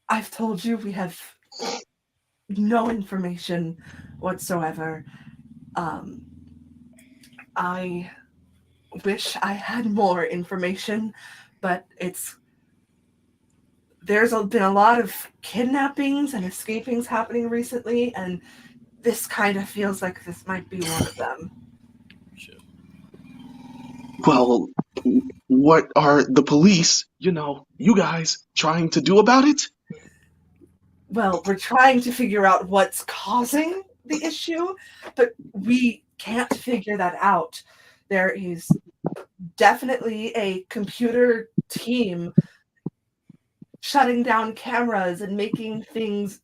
I've told you we have no information whatsoever. I wish I had more information, but there's been a lot of kidnappings and escapings happening recently, and this kind of feels like this might be one of them. Well, what are the police, you guys, trying to do about it? Well, we're trying to figure out what's causing the issue, but we can't figure that out. There is definitely a computer team shutting down cameras and making things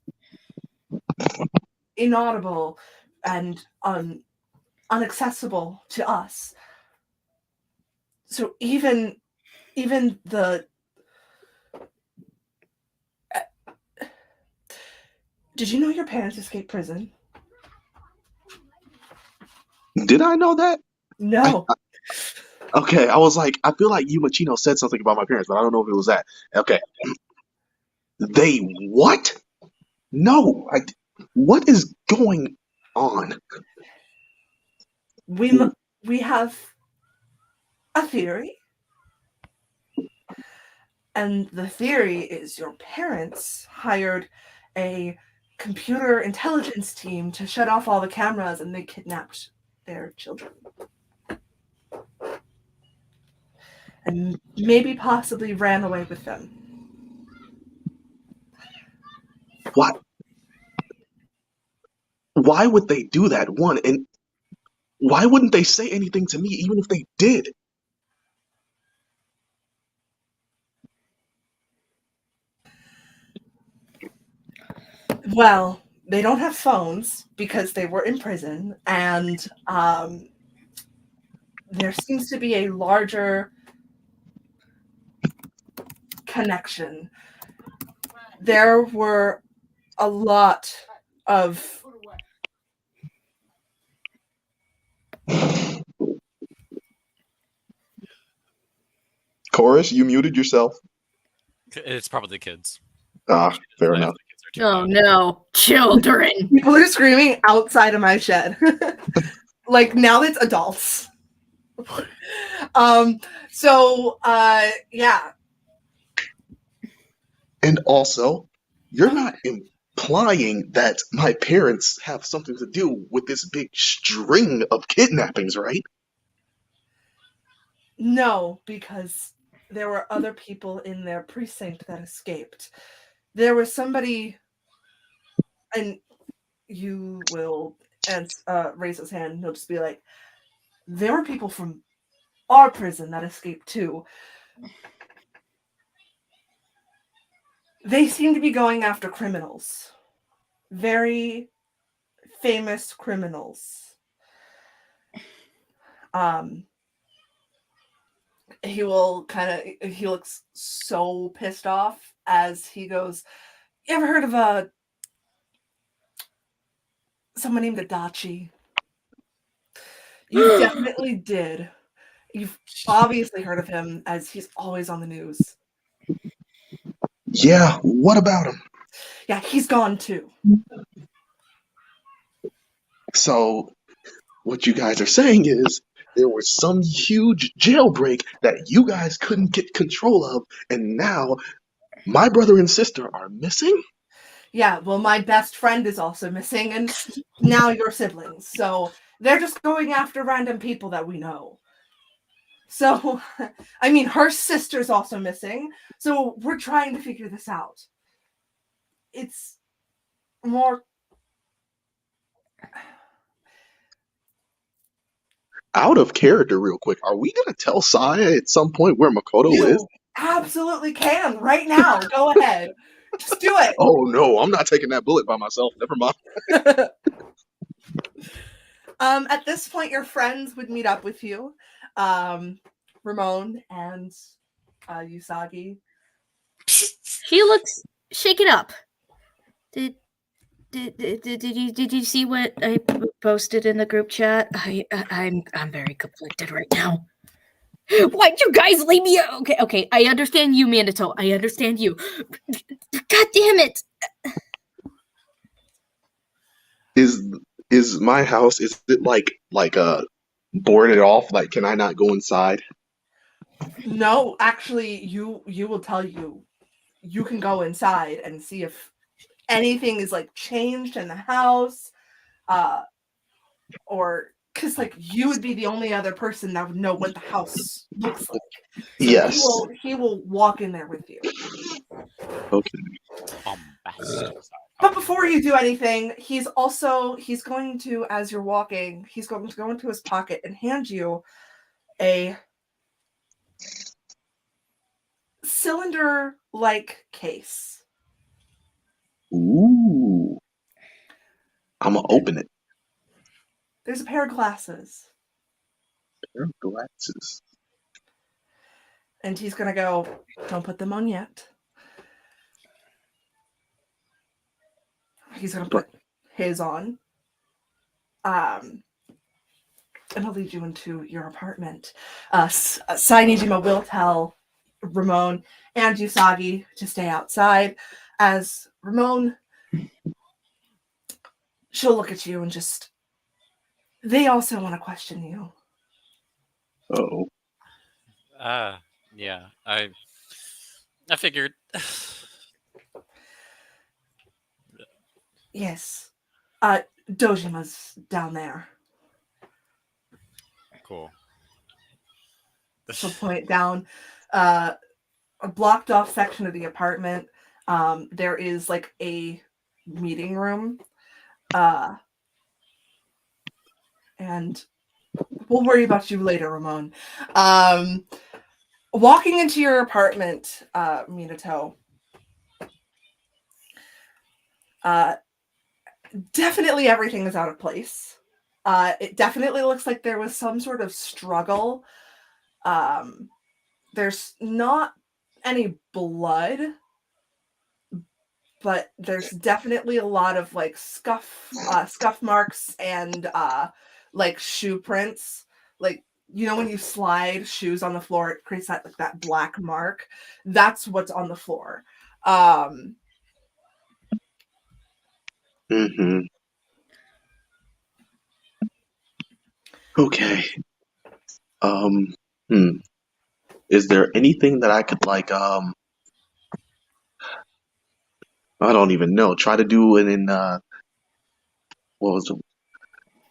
inaudible and unaccessible to us. So even the did you know your parents escaped prison? Did I know that? No. Okay, I was like, I feel like you, Machino, said something about my parents, but I don't know if it was that. Okay. They what? No. What is going on? We have a theory. And the theory is your parents hired a computer intelligence team to shut off all the cameras and they kidnapped their children. and maybe possibly ran away with them. What? Why would they do that? One, and why wouldn't they say anything to me even if they did? Well, they don't have phones because they were in prison, and there seems to be a larger connection. There were a lot of Chorus, you muted yourself. It's probably the kids. Fair enough. The kids are too Oh loud. no, children! people are screaming outside of my shed. Like now it's adults. Yeah. And also, you're not implying that my parents have something to do with this big string of kidnappings, right? No, because there were other people in their precinct that escaped. There was somebody, and you will raise his hand, and he'll just be like, there were people from our prison that escaped too. They seem to be going after criminals. Very famous criminals. He looks so pissed off as he goes, you ever heard of someone named Adachi? You definitely did. You've obviously heard of him as he's always on the news. Yeah, what about him? Yeah, he's gone too. So, what you guys are saying is there was some huge jailbreak that you guys couldn't get control of, and now my brother and sister are missing? Yeah, well, my best friend is also missing, and now your siblings. So they're just going after random people that we know. So, I mean, her sister's also missing. So we're trying to figure this out. It's more... Out of character, real quick, are we gonna tell Saya at some point where Makoto You is? absolutely can right now. Go ahead. Just do it. Oh no, I'm not taking that bullet by myself. Never mind. At this point, your friends would meet up with you. Ramon and Usagi. She looks shaken up. Did you see what I posted in the group chat? I'm very conflicted right now. Why'd you guys leave me? Okay. I understand you, Minato. I understand you. God damn it! Is my house, is it like boarded off? Like, can I not go inside? No, actually, you will tell you. You can go inside and see if anything is like changed in the house, or because like you would be the only other person that would know what the house looks like. So Yes. he will walk in there with you. Okay. But before you do anything, he's going to, as you're walking, he's going to go into his pocket and hand you a cylinder-like case. Ooh. I'm gonna open it. There's a pair of glasses. Pair of glasses. And he's going to go, don't put them on yet. He's going to put his on. And he'll lead you into your apartment. Sai Niijima will tell Ramon and Usagi to stay outside. As Ramon, she'll look at you and just... They also want to question you. Uh-oh. Yeah. I figured. Yes. Dojima's down there. Cool. she'll point down a blocked off section of the apartment. There is like a meeting room. And we'll worry about you later, Ramon. Walking into your apartment, Minato. Definitely everything is out of place. It definitely looks like there was some sort of struggle. There's not any blood, but there's definitely a lot of like scuff marks and like shoe prints. Like, you know, when you slide shoes on the floor, it creates that like that black mark. That's what's on the floor. Okay. Is there anything that I could like I don't even know. Try to do it in what was it?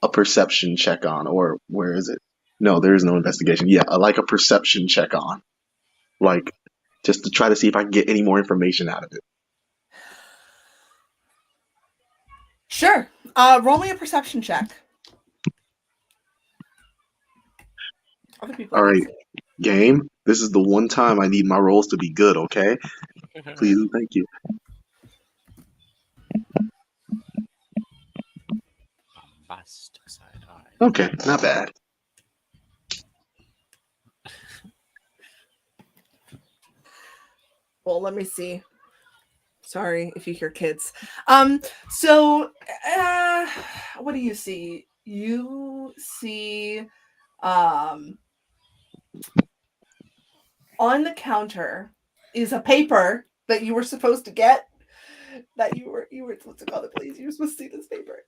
A perception check on, or where is it? No, there is no investigation. Yeah, like a perception check on. Like just to try to see if I can get any more information out of it. Sure. Roll me a perception check. Other people. All right, game. This is the one time I need my rolls to be good, okay? Please and thank you. Bombastic side eye. Okay, not bad. Well, let me see. Sorry if you hear kids. So what do you see? You see on the counter is a paper that you were supposed to get. That you were supposed to call the police. You were supposed to see this paper.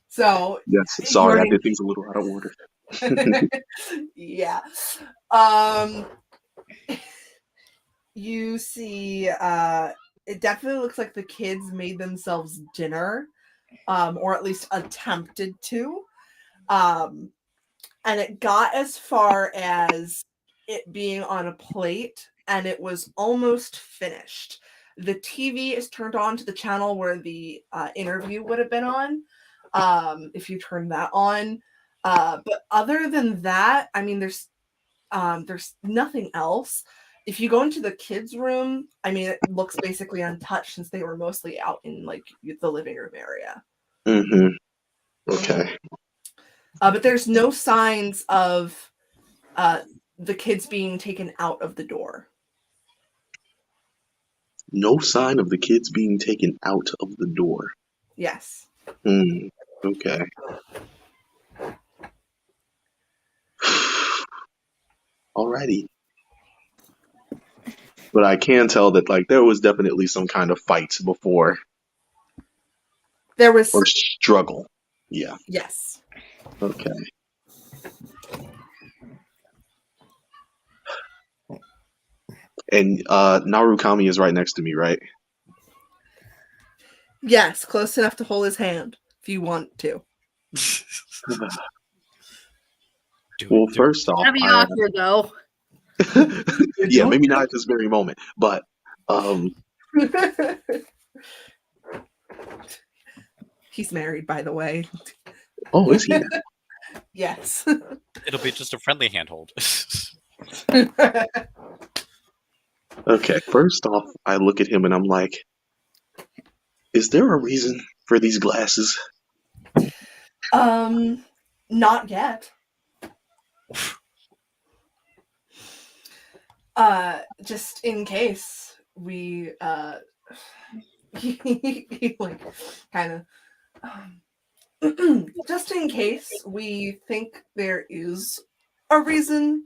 So yes, sorry, I did things a little out of order. Yeah. You see it definitely looks like the kids made themselves dinner, or at least attempted to. And it got as far as it being on a plate, and it was almost finished. The TV is turned on to the channel where the interview would have been on, if you turn that on. But other than that, I mean, there's nothing else. If you go into the kids' room, I mean, it looks basically untouched since they were mostly out in like the living room area. Okay. But there's no signs of the kids being taken out of the door. No sign of the kids being taken out of the door. Yes. Okay. Alrighty. But I can tell that like there was definitely some kind of fight before. There was or struggle. Yeah. Yes. Okay. And Narukami is right next to me, right? Yes, close enough to hold his hand if you want to. Well, first off, That'd be awkward though. Yeah, maybe not at this very moment, but he's married, by the way. Oh, is he? Yes. It'll be just a friendly handhold. Okay, first off, I look at him and I'm like, is there a reason for these glasses? Not yet. Just in case we he like kind of just in case we think there is a reason,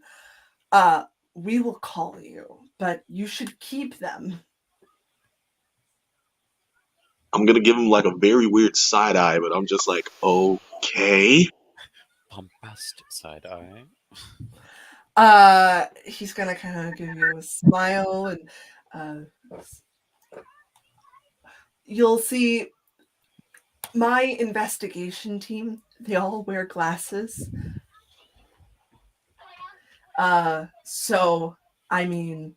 we will call you, but you should keep them. I'm gonna give him like a very weird side eye, but I'm just like, okay. Bombastic side eye. He's gonna kind of give you a smile, and you'll see my investigation team. They all wear glasses. So, I mean,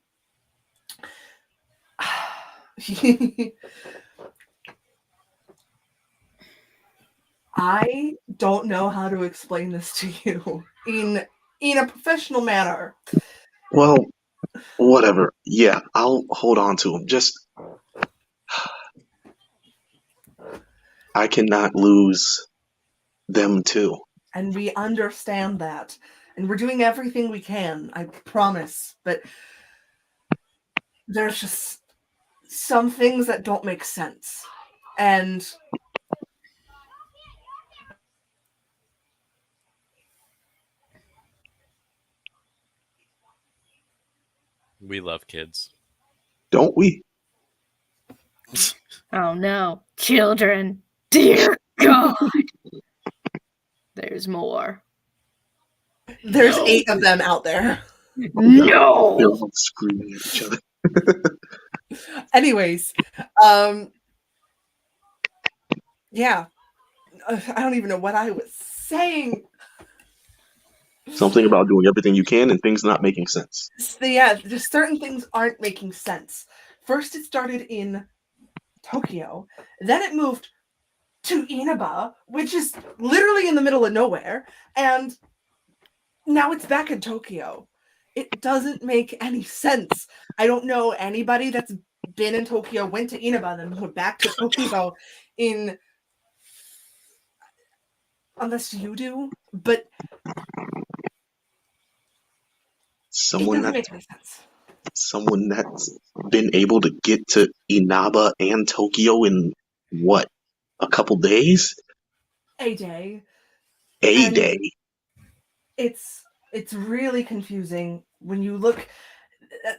I don't know how to explain this to you in a professional manner. Well, whatever. Yeah, I'll hold on to him. Just, I cannot lose them too. And we understand that. And we're doing everything we can, I promise. But there's just some things that don't make sense. And We love kids. Don't we? Oh no, children! Dear God, there's more. there's 8 of them out there. They're No. all screaming at each other. Anyways, yeah. I don't even know what I was saying. Something about doing everything you can and things not making sense. So yeah, just certain things aren't making sense. First, it started in Tokyo. Then it moved to Inaba, which is literally in the middle of nowhere. And now it's back in Tokyo. It doesn't make any sense. I don't know anybody that's been in Tokyo, went to Inaba, then went back to Tokyo in... Unless you do. But Someone it doesn't that's make any sense. someone that's been able to get to Inaba and Tokyo in what, a couple days? A day. A And day. It's really confusing when you look.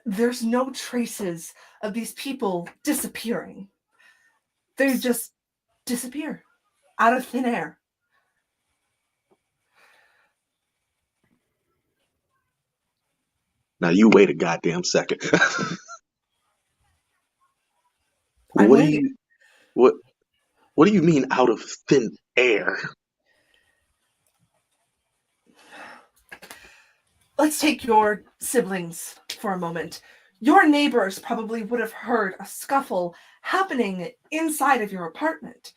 There's no traces of these people disappearing. They just disappear out of thin air. Now you wait a goddamn second. I'm What do waiting. you what do you mean out of thin air? Let's take your siblings for a moment. Your neighbors probably would have heard a scuffle happening inside of your apartment.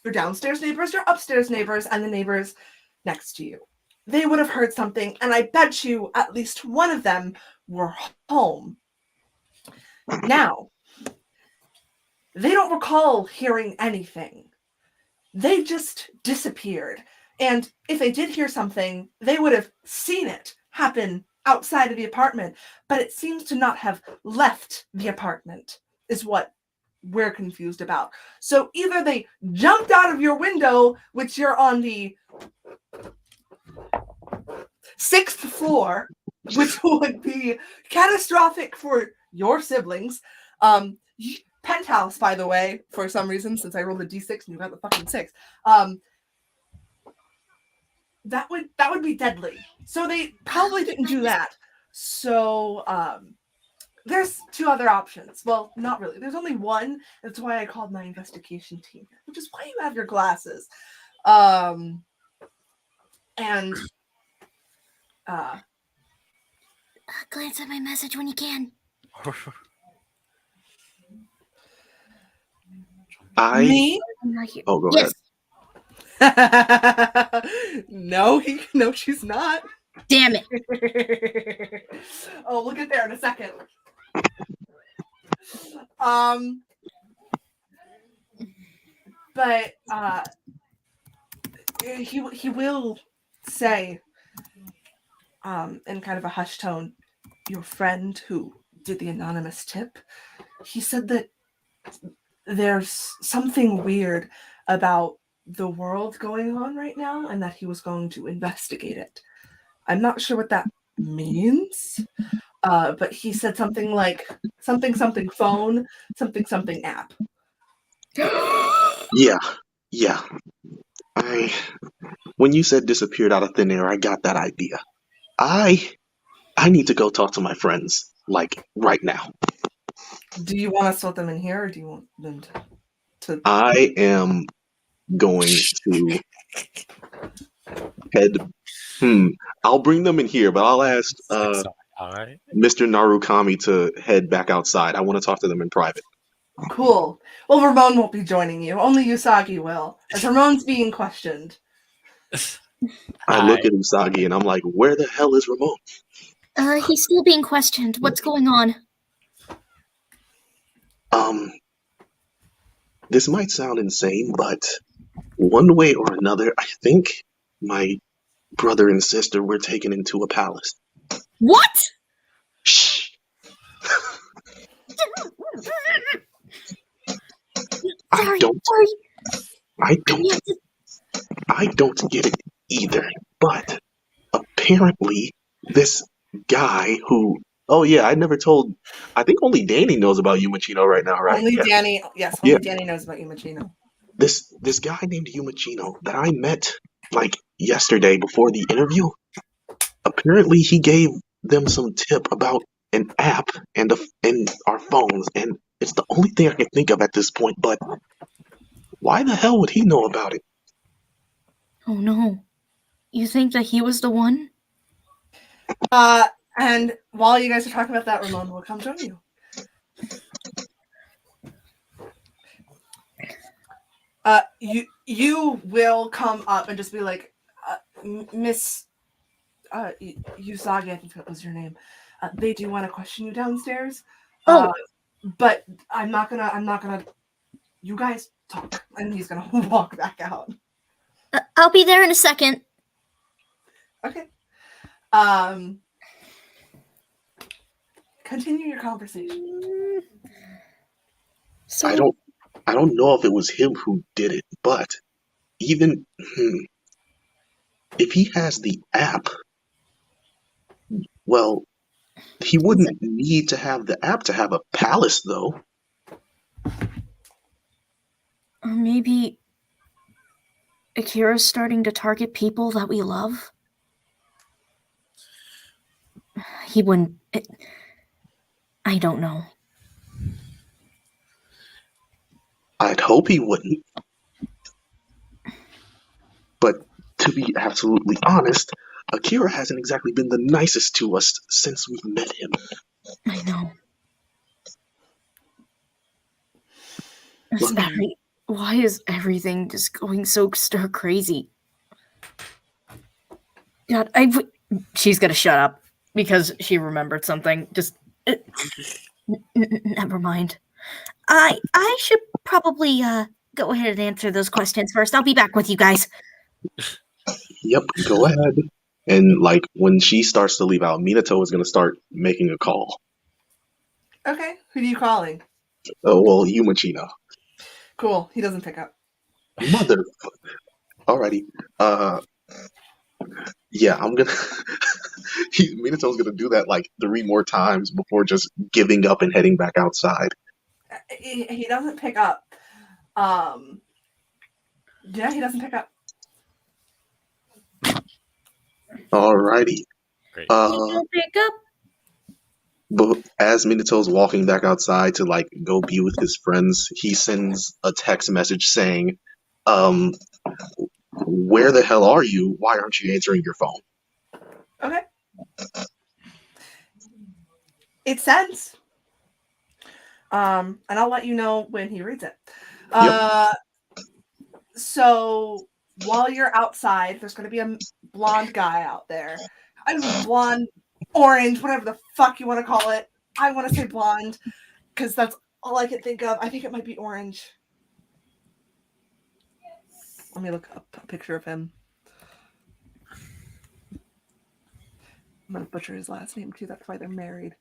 Your downstairs neighbors, your upstairs neighbors, and the neighbors next to you. They would have heard something, and I bet you at least one of them were home. Now, they don't recall hearing anything. They just disappeared. And if they did hear something, they would have seen it happen outside of the apartment. But it seems to not have left the apartment, is what we're confused about. So either they jumped out of your window, which you're on the 6th floor, which would be catastrophic for your siblings. Penthouse, by the way, for some reason, since I rolled a d6 and you got the fucking 6. That would be deadly. So they probably didn't do that. So there's 2 other options. Well, not really. There's only one. That's why I called my investigation team, which is why you have your glasses. And glance at my message when you can. me? I'm not here. Oh, go Yes. ahead. No, she's not. Damn it. Oh, we'll get there in a second. But he will say, in kind of a hushed tone, your friend who did the anonymous tip, he said that there's something weird about the world going on right now and that he was going to investigate it. I'm not sure what that means, but he said something like something phone, something app. Yeah. When you said disappeared out of thin air, I got that idea. I need to go talk to my friends, like, right now. Do you want us to let them in here, or do you want them to... I am going to Head. I'll bring them in here, but I'll ask All right. Mr. Narukami to head back outside. I want to talk to them in private. Cool. Well, Ramon won't be joining you. Only Usagi will, as Ramon's being questioned. I look at Usagi and I'm like, where the hell is Ramon? He's still being questioned. What's going on? This might sound insane, but one way or another, I think my brother and sister were taken into a palace. What? Shh. I don't get it either. But apparently, this guy who, I never told. I think only Danny knows about Yumachino right now, right? Only Danny. Yes, only Danny knows about Yumachino. This guy named Yumachino that I met like yesterday before the interview. Apparently, he gave them some tip about an app and our phones, and it's the only thing I can think of at this point. But why the hell would he know about it? Oh no! You think that he was the one? And while you guys are talking about that, Ramon will come join you. You will come up and just be like, Miss Usagi, I think that was your name. They do want to question you downstairs. But I'm not gonna. You guys talk, and he's gonna walk back out. I'll be there in a second. Okay. Continue your conversation. So I don't know if it was him who did it, but even if he has the app, well, he wouldn't need to have the app to have a palace, though. Or maybe Akira's starting to target people that we love? He wouldn't... I don't know. I'd hope he wouldn't. But to be absolutely honest, Akira hasn't exactly been the nicest to us since we met him. I know. Look, why is everything just going so stir crazy? God, she's gonna shut up because she remembered something. Just never mind. I should probably go ahead and answer those questions first. I'll be back with you guys. Yep, go ahead. And like when she starts to leave out, Minato is gonna start making a call. Okay, who are you calling? Oh well, Yumachino. Cool. He doesn't pick up. Mother. Alrighty. Yeah, I'm gonna. Minato's gonna do that like 3 more times before just giving up and heading back outside. He doesn't pick up. Yeah, he doesn't pick up. Alrighty. Great. Don't pick up. But as Minato's walking back outside to like go be with his friends, he sends a text message saying, where the hell are you? Why aren't you answering your phone? Okay. It sends. And I'll let you know when he reads it. Yep. So while you're outside, there's going to be a blonde guy out there. I don't know, blonde, orange, whatever the fuck you want to call it. I want to say blonde because that's all I can think of. I think it might be orange. Let me look up a picture of him. I'm going to butcher his last name too. That's why they're married.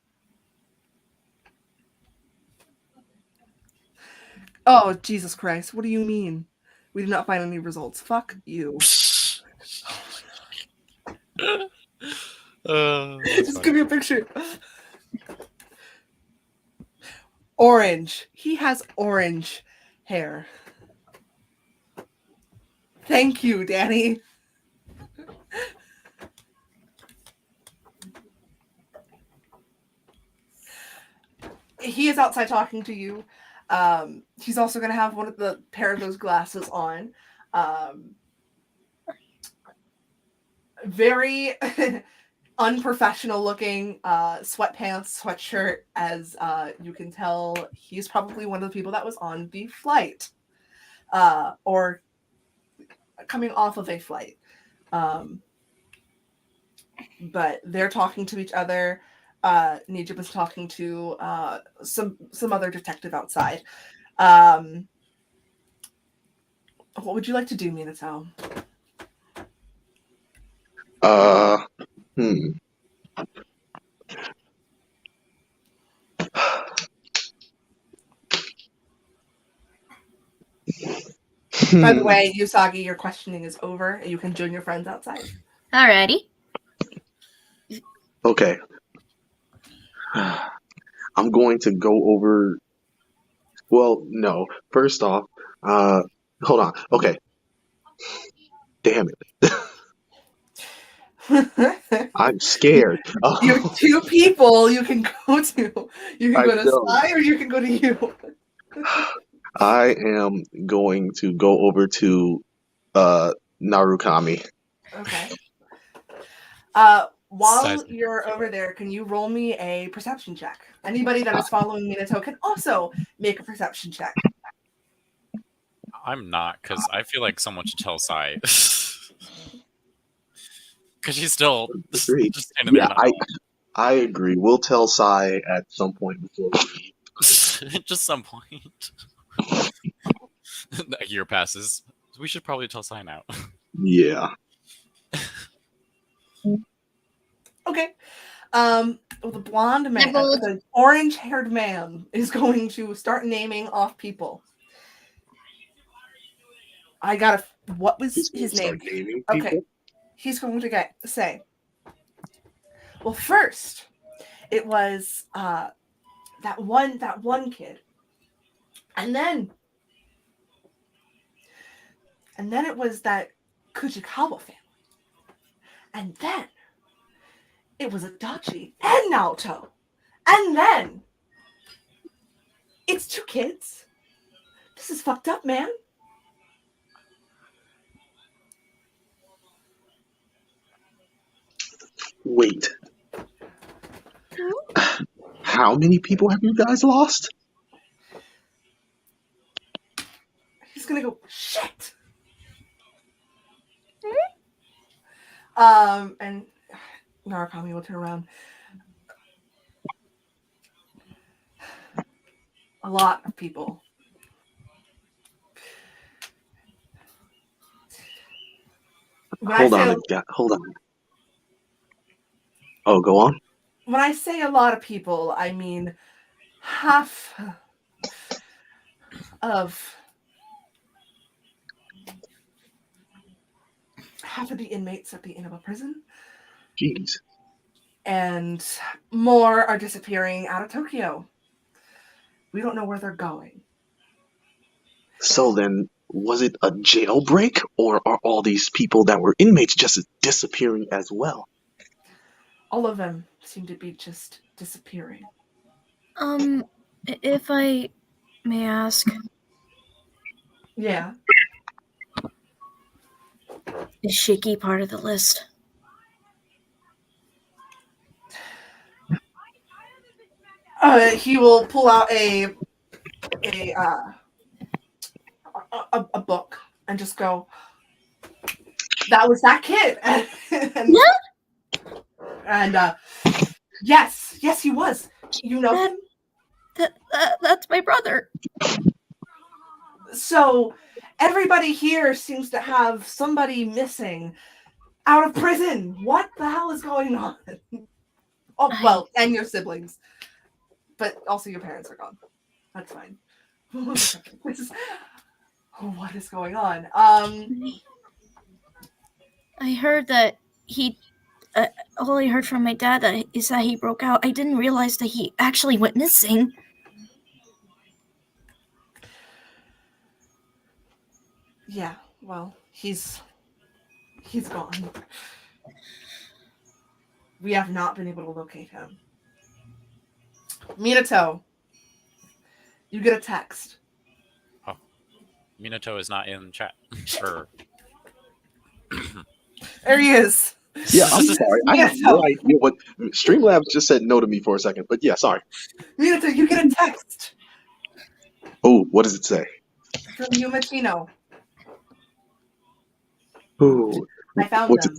Oh, Jesus Christ. What do you mean? We did not find any results. Fuck you. Just give me a picture. Orange. He has orange hair. Thank you, Danny. He is outside talking to you. He's also going to have one of the pair of those glasses on. very unprofessional looking sweatpants, sweatshirt, as you can tell he's probably one of the people that was on the flight or coming off of a flight. But they're talking to each other. Niijima's talking to some other detective outside. What would you like to do, Minato? By the way, Usagi, your questioning is over. You can join your friends outside. Alrighty. Okay. I'm going to go over. Well, no. First off, hold on. Okay. Damn it. I'm scared. You have two people you can go to. You can go to know. Sai or you can go to you. I am going to go over to Narukami. Okay. While you're over there, can you roll me a perception check? Anybody that is following Minato can also make a perception check. I'm not, because I feel like someone should tell Sai. Because she's still just standing there. I agree. We'll tell Sai at some point before we leave. Just some point. A year passes. We should probably tell Sai now. Yeah. Okay. The blonde man, the orange-haired man, is going to start naming off people. I gotta. What was his name? Okay. He's going to say. Well, first, it was that one kid, and then it was that Kujikawa family, and then it was Adachi and Naoto, and then it's 2 kids. This is fucked up, man. Wait. How many people have you guys lost? He's gonna go, shit. And Narukami will turn around. A lot of people. Hold on. Oh, go on. When I say a lot of people, I mean half of the inmates at the Inaba prison. Jeez. And more are disappearing out of Tokyo. We don't know where they're going. So then, was it a jailbreak, or are all these people that were inmates just disappearing as well? All of them seem to be just disappearing. If I may ask. Yeah. Is Shiki part of the list? He will pull out a book and just go, that was that kid. And yes, he was. You know him? That's my brother. So everybody here seems to have somebody missing out of prison. What the hell is going on? Oh, well, and your siblings. But also your parents are gone. That's fine. What is going on? I heard that all I heard from my dad is that he broke out. I didn't realize that he actually went missing. Yeah, well, he's gone. We have not been able to locate him. Minato, you get a text. Oh, Minato is not in chat. There he is. Yeah, I'm sorry. I have no Minato. idea what Streamlabs just said no to me for a second, but yeah, sorry. Minato, you get a text Oh, what does it say? from Yumatino. Ooh, I found what's it?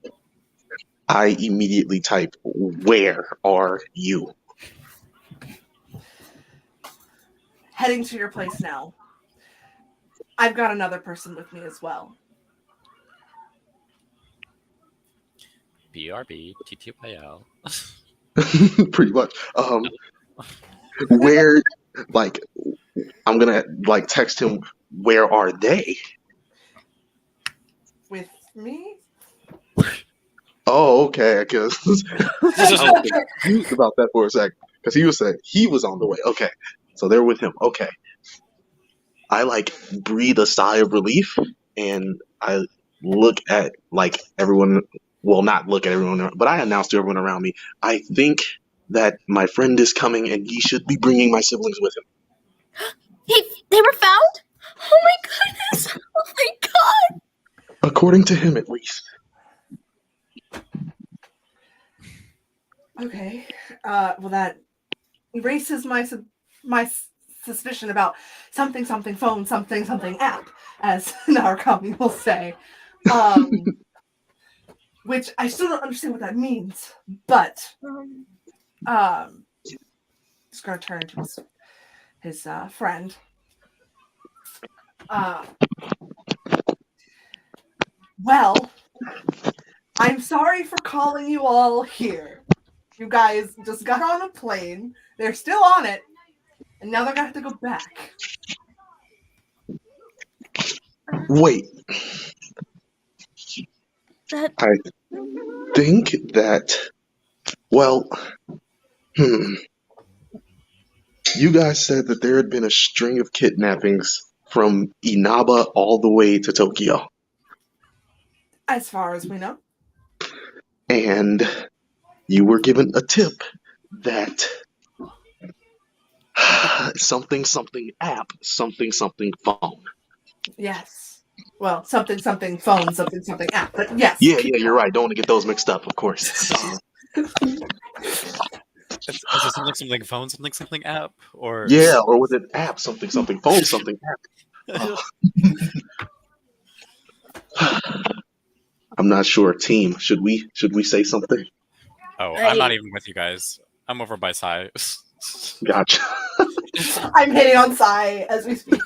them. I immediately type, "Where are you?" Heading to your place now. I've got another person with me as well. BRB, TTYL. Pretty much. Where, like, I'm gonna like text him. Where are they? With me? Oh, okay. Because I was confused about that for a second. Because he was saying he was on the way. Okay, so they're with him. Okay. I like breathe a sigh of relief, and I look at like everyone. Well, not look at everyone, but I announce to everyone around me. I think that my friend is coming, and he should be bringing my siblings with him. They were found? Oh my goodness! Oh my god! According to him, at least. Okay. Well, that erases my suspicion about something phone, something app, as Narukami will say. Which I still don't understand what that means, but he's gonna turn to his friend. Well, I'm sorry for calling you all here. You guys just got on a plane. They're still on it, and now they're gonna have to go back. Wait. That I think that. Well. You guys said that there had been a string of kidnappings from Inaba all the way to Tokyo. As far as we know. And you were given a tip that something app, something phone. Yes. Well, something phone, something app. But yes. Yeah, you're right. Don't want to get those mixed up, of course. Is it something phone, something app, or Yeah, or was it app, something phone, something app? I'm not sure. Team, should we say something? Oh, I'm not even with you guys. I'm over by Sai. Gotcha. I'm hitting on Sai as we speak.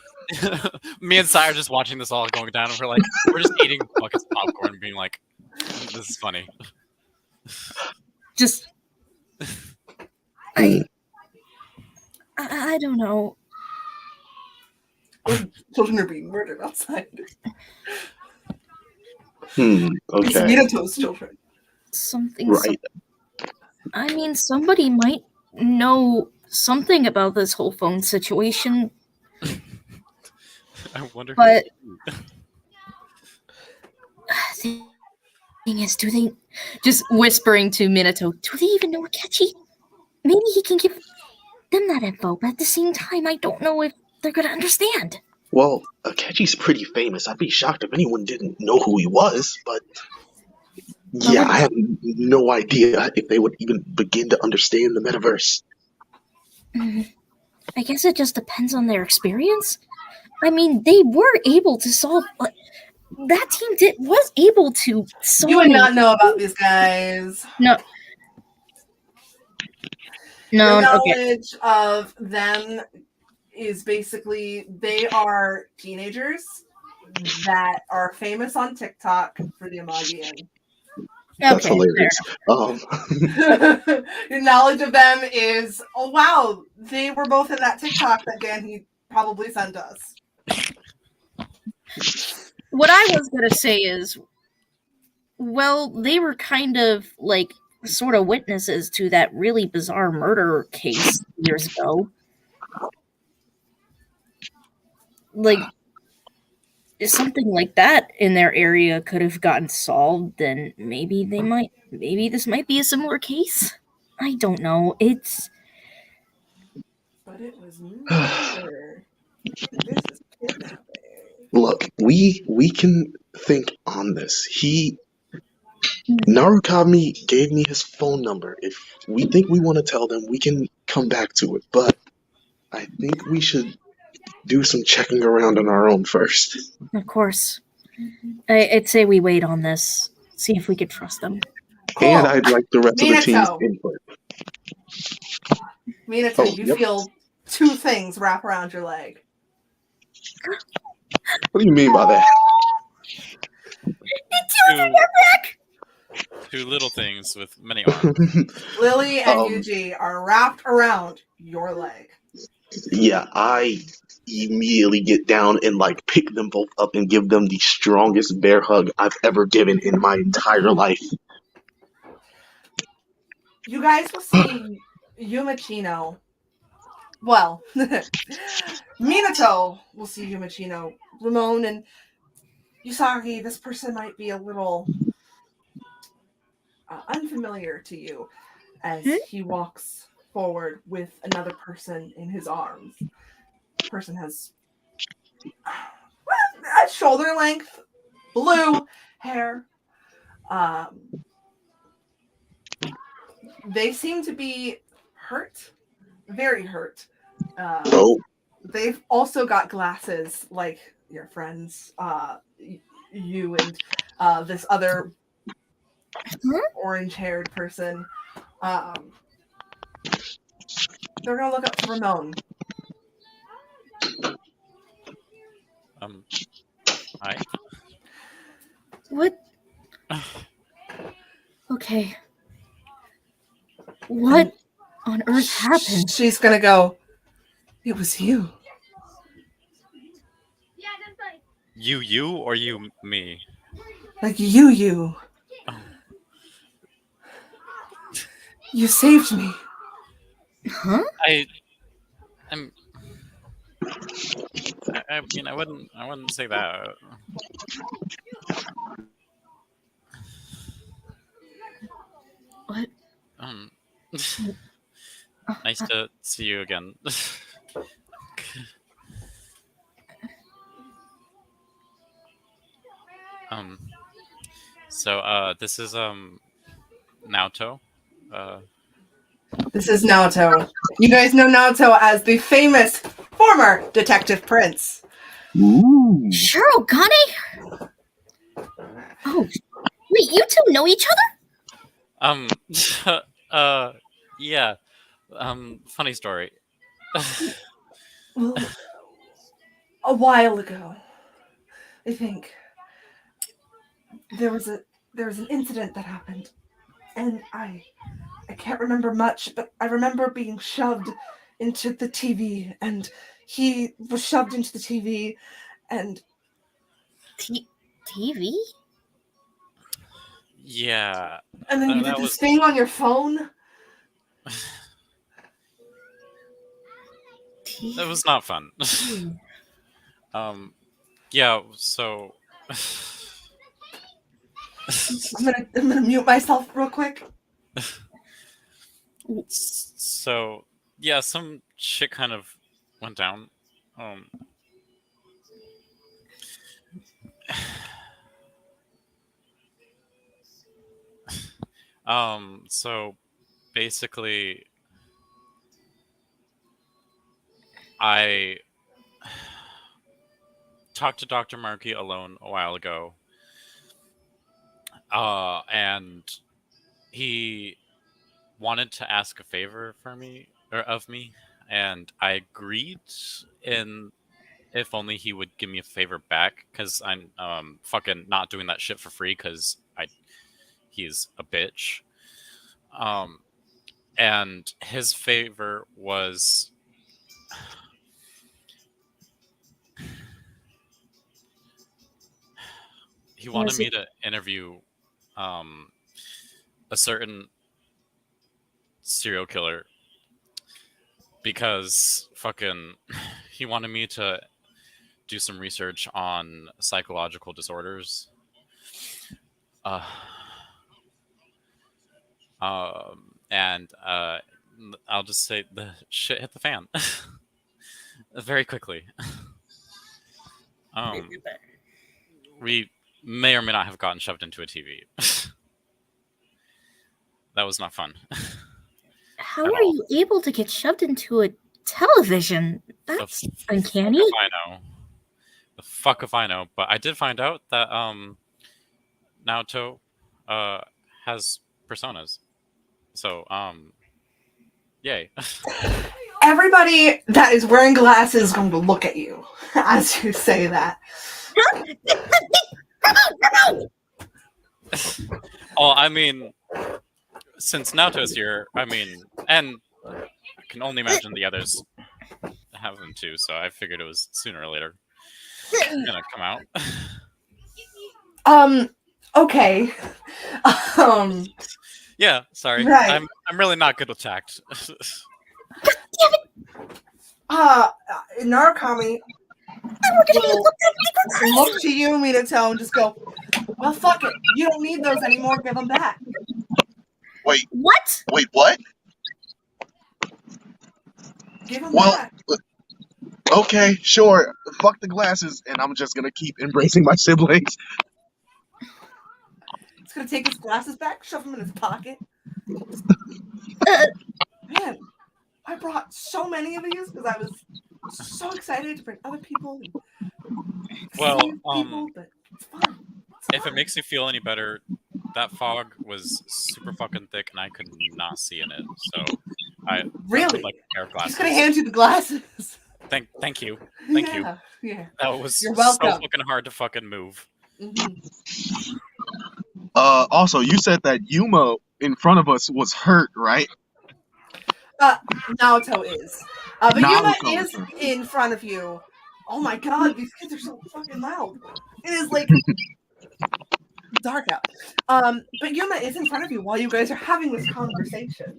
Me and Sai are just watching this all going down, and we're just eating buckets of popcorn and being like, "This is funny." just I don't know. Children are being murdered outside. Okay. It's Minato's children. Something. Right. I mean, somebody might know something about this whole phone situation. I wonder. But the thing is, do they just whispering to Minato? Do they even know Akechi? Maybe he can give them that info, but at the same time, I don't know if they're gonna understand. Well, Akechi's pretty famous. I'd be shocked if anyone didn't know who he was, but yeah, I have no idea if they would even begin to understand the metaverse. I guess it just depends on their experience. I mean, they were able to solve. That team was able to solve. You would not know about these guys. No. Your knowledge of them is basically they are teenagers that are famous on TikTok for the Amagian. That's hilarious. Your knowledge of them is, oh wow, they were both in that TikTok that Ganhi probably sent us. What I was gonna say is, well, they were kind of like sort of witnesses to that really bizarre murder case years ago. Like, if something like that in their area could have gotten solved, then maybe this might be a similar case. I don't know. But it was murder. This is kidnapping. Look, we can think on this. Narukami gave me his phone number. If we think we want to tell them, we can come back to it. But I think we should do some checking around on our own first. Of course. I'd say we wait on this. See if we could trust them. Cool. And I'd like the rest of the team's Minato. input. Minato, Oh, you yep. feel two things wrap around your leg. What do you mean by that? Two little things with many arms. Lily and Yuji are wrapped around your leg. Yeah, I immediately get down and like pick them both up and give them the strongest bear hug I've ever given in my entire life. You guys will see Yumachino. Well, Minato will see Yumachino. Ramon and Usagi, this person might be a little unfamiliar to you as he walks forward with another person in his arms. The person has at shoulder length blue hair. They seem to be hurt, very hurt. They've also got glasses like your friends, you and this other orange-haired person. They're gonna look up to Ramon. Hi. What? Okay. What on earth happened? She's gonna go, it was you. You or you me? Like you. Oh. You saved me. Huh? I mean, I wouldn't say that. What? Nice to see you again. So this is Naoto. This is Naoto. You guys know Naoto as the famous former Detective Prince. Ooh. Sure, Ogane? Oh, wait, you two know each other? Yeah. Funny story. Well, a while ago, I think there was an incident that happened, and I can't remember much, but I remember being shoved into the TV, and he was shoved into the TV, and TV? Yeah. And then you did this thing on your phone. That was not fun. Yeah, so I'm gonna mute myself real quick. So yeah, some shit kind of went down. So basically I talked to Dr. Maruki alone a while ago. And he wanted to ask a favor of me, and I agreed in if only he would give me a favor back, because I'm fucking not doing that shit for free because he's a bitch. And his favor was he wanted me to interview a certain serial killer because fucking he wanted me to do some research on psychological disorders. And I'll just say the shit hit the fan very quickly. We may or may not have gotten shoved into a TV. That was not fun. How At are all. you able to get shoved into a television? That's uncanny. Fuck if I know. The fuck if I know. But I did find out that Naoto has personas. So yay. Everybody that is wearing glasses is going to look at you as you say that. Oh, I mean, since Naoto's here, I mean, and I can only imagine the others have them too, so I figured it was sooner or later gonna come out. Okay. Yeah, sorry. Right. I'm really not good with tact. Narukami will look to you, Minato, and just go, well, fuck it. You don't need those anymore. Give them back. Wait, What? what? Give them Well, back. okay, sure. Fuck the glasses, and I'm just gonna keep embracing my siblings. He's going to take his glasses back, shove them in his pocket. Man, I brought so many of these because I was so excited to bring other people. Well, people, but it's fun. if it makes you feel any better, that fog was super fucking thick, and I could not see in it. So I Really? like a pair of He's glasses. going to hand you the glasses. Thank you. Yeah. That was You're so welcome. fucking hard to fucking move. Mm-hmm. Also, you said that Yuma in front of us was hurt, right? Naoto is. But Yuma Naruto is in front of you. Oh my god, these kids are so fucking loud. It is like dark out. But Yuma is in front of you while you guys are having this conversation.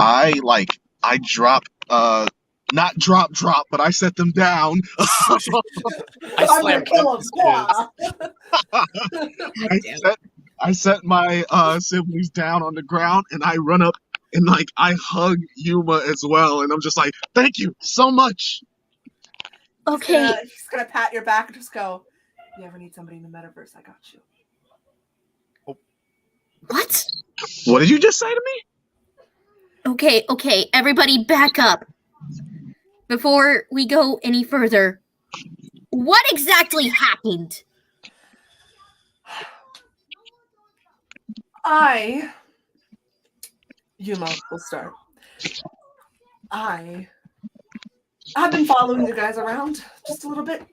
I drop, not drop, but I set them down. I'm gonna slammed kill him. I set my siblings down on the ground, and I run up and I hug Yuma as well, and I'm just like, thank you so much. Okay. He's gonna pat your back and just go, you ever need somebody in the metaverse, I got you. What? What did you just say to me? Okay, everybody back up. Before we go any further, what exactly happened? Yuma will start. I've been following you guys around just a little bit.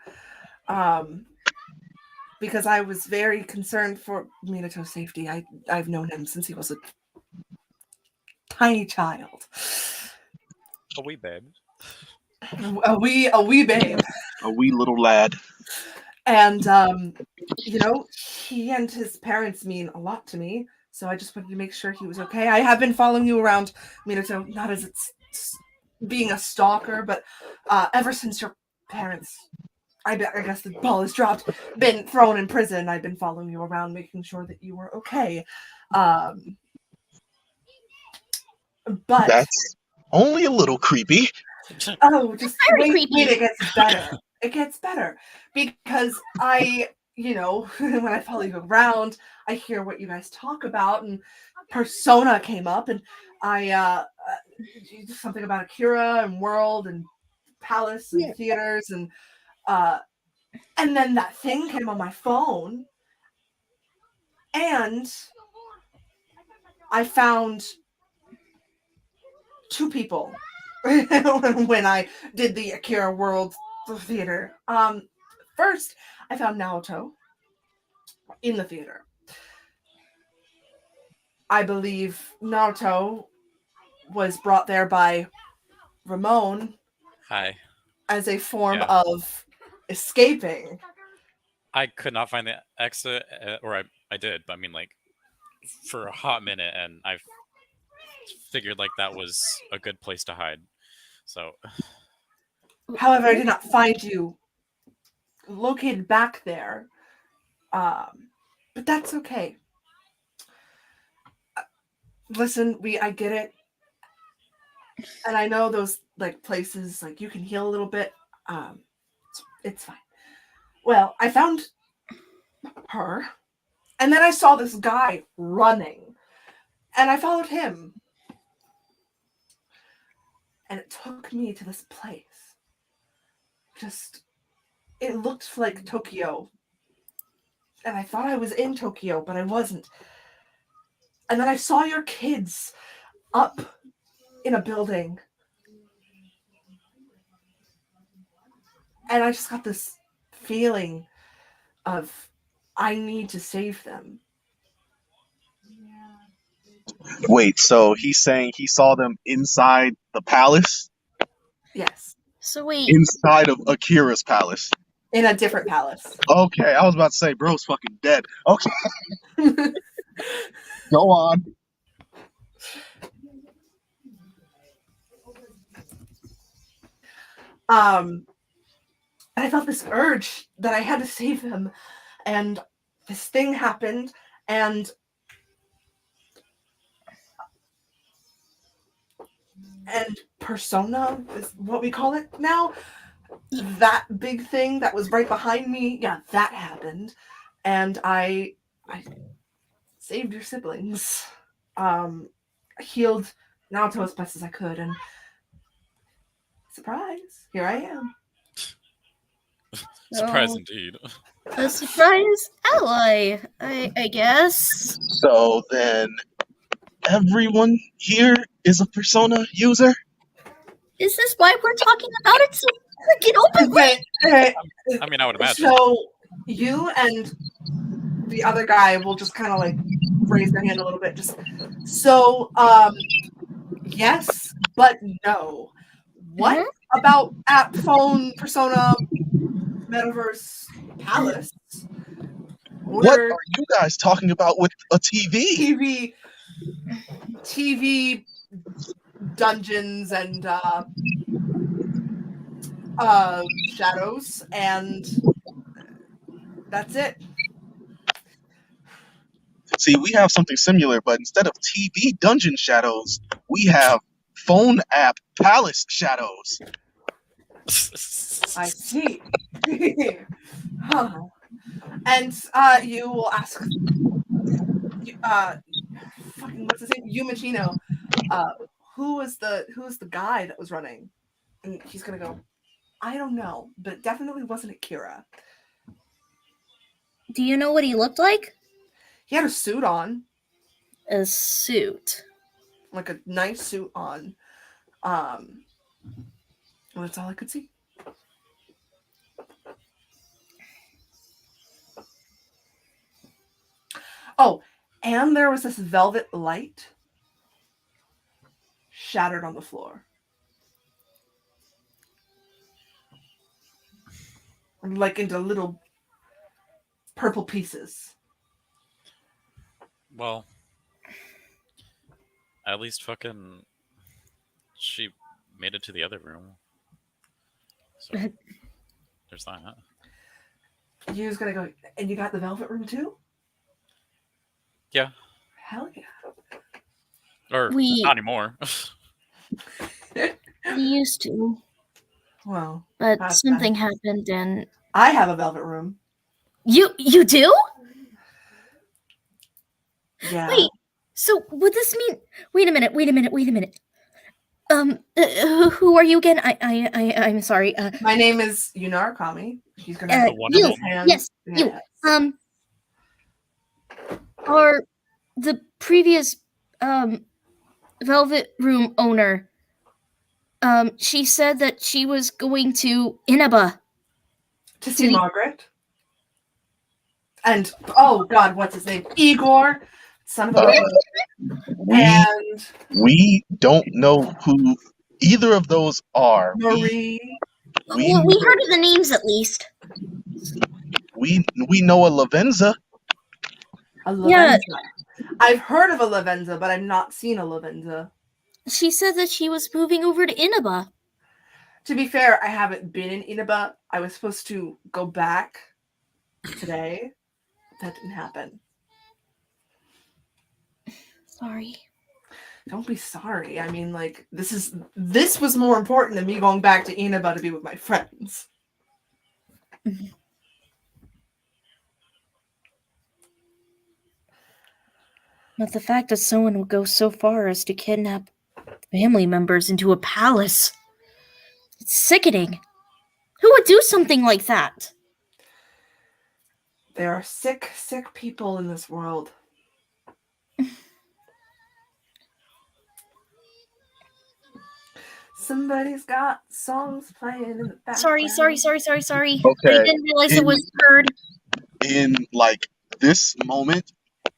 Because I was very concerned for Minato's safety. I've known him since he was a tiny child. A wee babe. A wee babe. A wee little lad. And he and his parents mean a lot to me. So I just wanted to make sure he was okay. I have been following you around, Minato, not as it's being a stalker, but ever since your parents, I guess the ball has dropped, been thrown in prison, I've been following you around, making sure that you were okay. But that's only a little creepy. Oh, just wait, creepy. it gets better. It gets better because when I follow you around, I hear what you guys talk about, and Persona came up, and I something about Akira and World and Palace and theaters, and then that thing came on my phone, and I found two people when I did the Akira World theater. First, I found Naoto in the theater. I believe Naoto was brought there by Ramon. Hi. As a form of escaping. I could not find the exit, or I did, but I mean, for a hot minute, and I figured that was a good place to hide. So, however, I did not find you located back there, but that's okay. Listen, I get it, and I know those places you can heal a little bit. It's fine. Well, I found her. And then I saw this guy running. And I followed him. And it took me to this place. It looked like Tokyo. And I thought I was in Tokyo, but I wasn't. And then I saw your kids up in a building. And I just got this feeling of, I need to save them. Wait, so he's saying he saw them inside the palace? Yes. So wait. Inside of Akira's palace. In a different palace. Okay, I was about to say, bro's fucking dead. Okay. Go on. I felt this urge that I had to save him, and this thing happened, and persona is what we call it now. That big thing that was right behind me, yeah, that happened, and I saved your siblings. Healed Naoto as best as I could, and surprise, here I am. Surprise indeed. A surprise ally, I guess. So then, everyone here is a Persona user? Is this why we're talking about it so freaking openly? I mean, I would imagine. So you and the other guy will just kind of like raise their hand a little bit. Yes, but no. What about app, phone, Persona, Metaverse, Palace? What are you guys talking about with a TV? TV dungeons and shadows, and that's it. See, we have something similar, but instead of TV dungeon shadows, we have phone app palace shadows. I see. Huh. And you will ask, fucking what's his name, Yumachino, who was the guy that was running? And he's gonna go, I don't know, but it definitely wasn't Akira. Do you know what he looked like? He had a suit on. A suit. Like a nice suit on. That's all I could see. Oh, and there was this velvet light shattered on the floor. Like into little purple pieces. Well, at least fucking she made it to the other room. So there's that. You was gonna go, and you got the velvet room too? Yeah. Hell yeah. Or not anymore. We used to. Well, but something happened and I have a velvet room. You do? Yeah. Wait, so would this mean wait a minute. Who are you again? I'm sorry. My name is Yunar Kami. She's gonna have you. Yes, you. Are the previous Velvet Room owner, she said that she was going to Inaba. To see Margaret. And, oh God, what's his name? Igor, son of a bitch. We don't know who either of those are. Marie. We heard of the names at least. We know a Lavenza. A Lavenza. Yeah. I've heard of a Lavenza, but I've not seen a Lavenza. She said that she was moving over to Inaba. To be fair, I haven't been in Inaba. I was supposed to go back today. That didn't happen. Sorry. Don't be sorry. I mean, like, this was more important than me going back to Inaba to be with my friends. But the fact that someone would go so far as to kidnap family members into a palace, it's sickening. Who would do something like that? There are sick people in this world. Somebody's got songs playing in the background. Sorry. Okay. I didn't realize it was heard. In like this moment,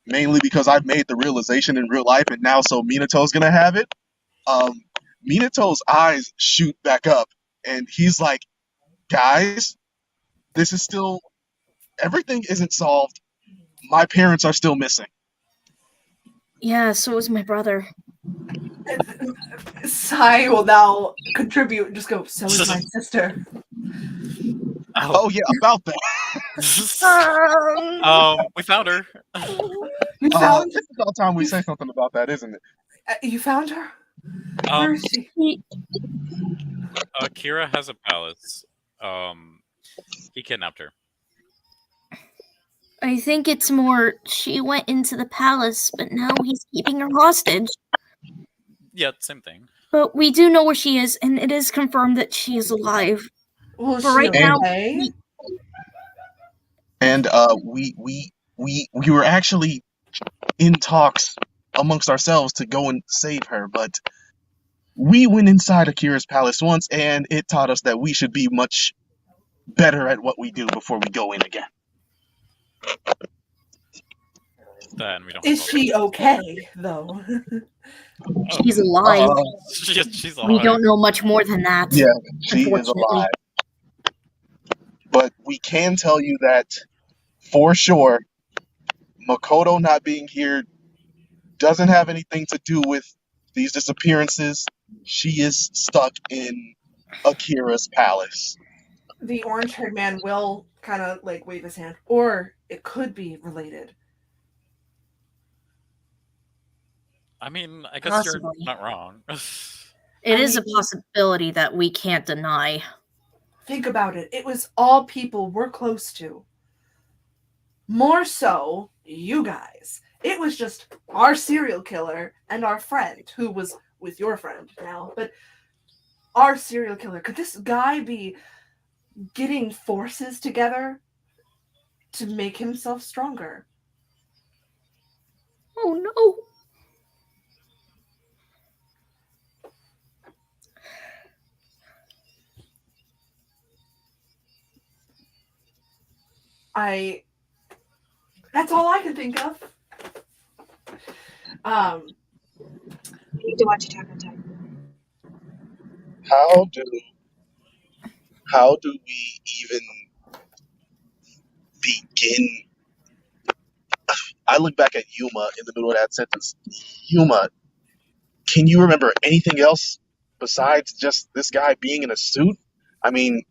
mainly because I've made the realization in real life, and now so Minato's gonna have it. Minato's eyes shoot back up, and he's like, "Guys, this is still everything isn't solved. My parents are still missing." Yeah, so was my brother. Sai will now contribute and just go, so is my sister. Oh yeah, about that. We found her. You found This is all time we say something about that, isn't it? You found her? Where is she? Kira has a palace. He kidnapped her. I think it's more she went into the palace, but now he's keeping her hostage. Yeah, same thing. But we do know where she is, and it is confirmed that she is alive. Well, But right now, And we were actually in talks amongst ourselves to go and save her, but we went inside Akira's palace once, and it taught us that we should be much better at what we do before we go in again. Then we don't. is she okay though? she's alive. She's alive. We don't know much more than that. Yeah, she is Unfortunately. alive. But we can tell you that for sure, Makoto not being here doesn't have anything to do with these disappearances. She is stuck in Akira's palace. The orange-haired man will kind of like wave his hand, or it could be related. I mean, I guess Possibly. you're not wrong. It is a possibility that we can't deny. Think about it. It was all people we're close to. More so, you guys. It was just our serial killer and our friend, who was with your friend now, but our serial killer. Could this guy be getting forces together to make himself stronger? Oh no. That's all I can think of. You do watch Attack on Titan. How do we even begin? I look back at Yuma in the middle of that sentence. Yuma, can you remember anything else besides just this guy being in a suit? I mean,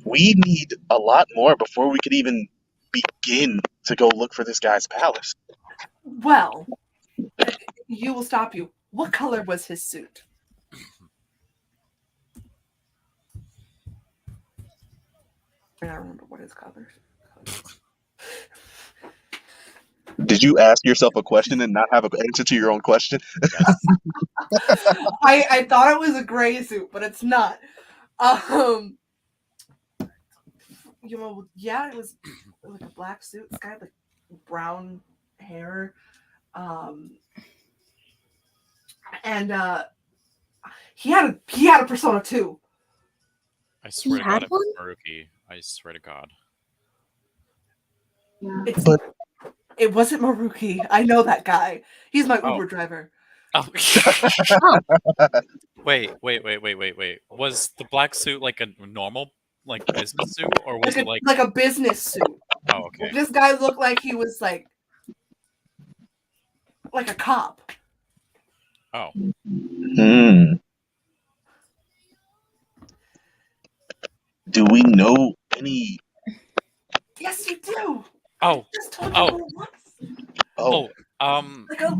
we need a lot more before we could even begin to go look for this guy's palace. Well, you will stop you. What color was his suit? I don't remember what his color. Did you ask yourself a question and not have an answer to your own question? I thought it was a gray suit, but it's not. You know, yeah, it was like a black suit. This guy had like brown hair, and he had a persona too. I swear to had God, it was one? Maruki. I swear to God. Yeah. It wasn't Maruki. I know that guy. He's my Oh. Uber driver. Oh. Wait. Was the black suit like a normal like business suit, or was it Like a business suit. Oh, okay. This guy looked like he was like a cop. Oh, Do we know any? Yes, you do. oh, Just told you who it was.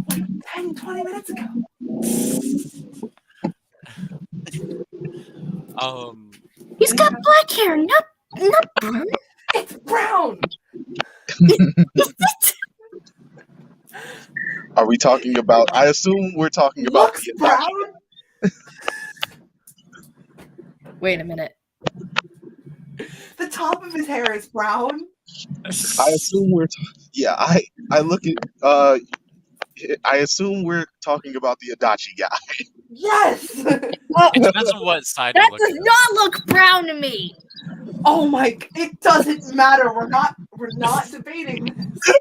Like 10, 20 minutes ago. He's got black hair, not brown. It's brown. Are we talking about? I assume we're talking about Looks the brown. Adachi. Wait a minute. The top of his hair is brown. I assume we're. Yeah, I look at. I assume we're talking about the Adachi guy. Yes. It depends on what side you're That looking does at. not look brown to me. Oh my! It doesn't matter. We're not debating this.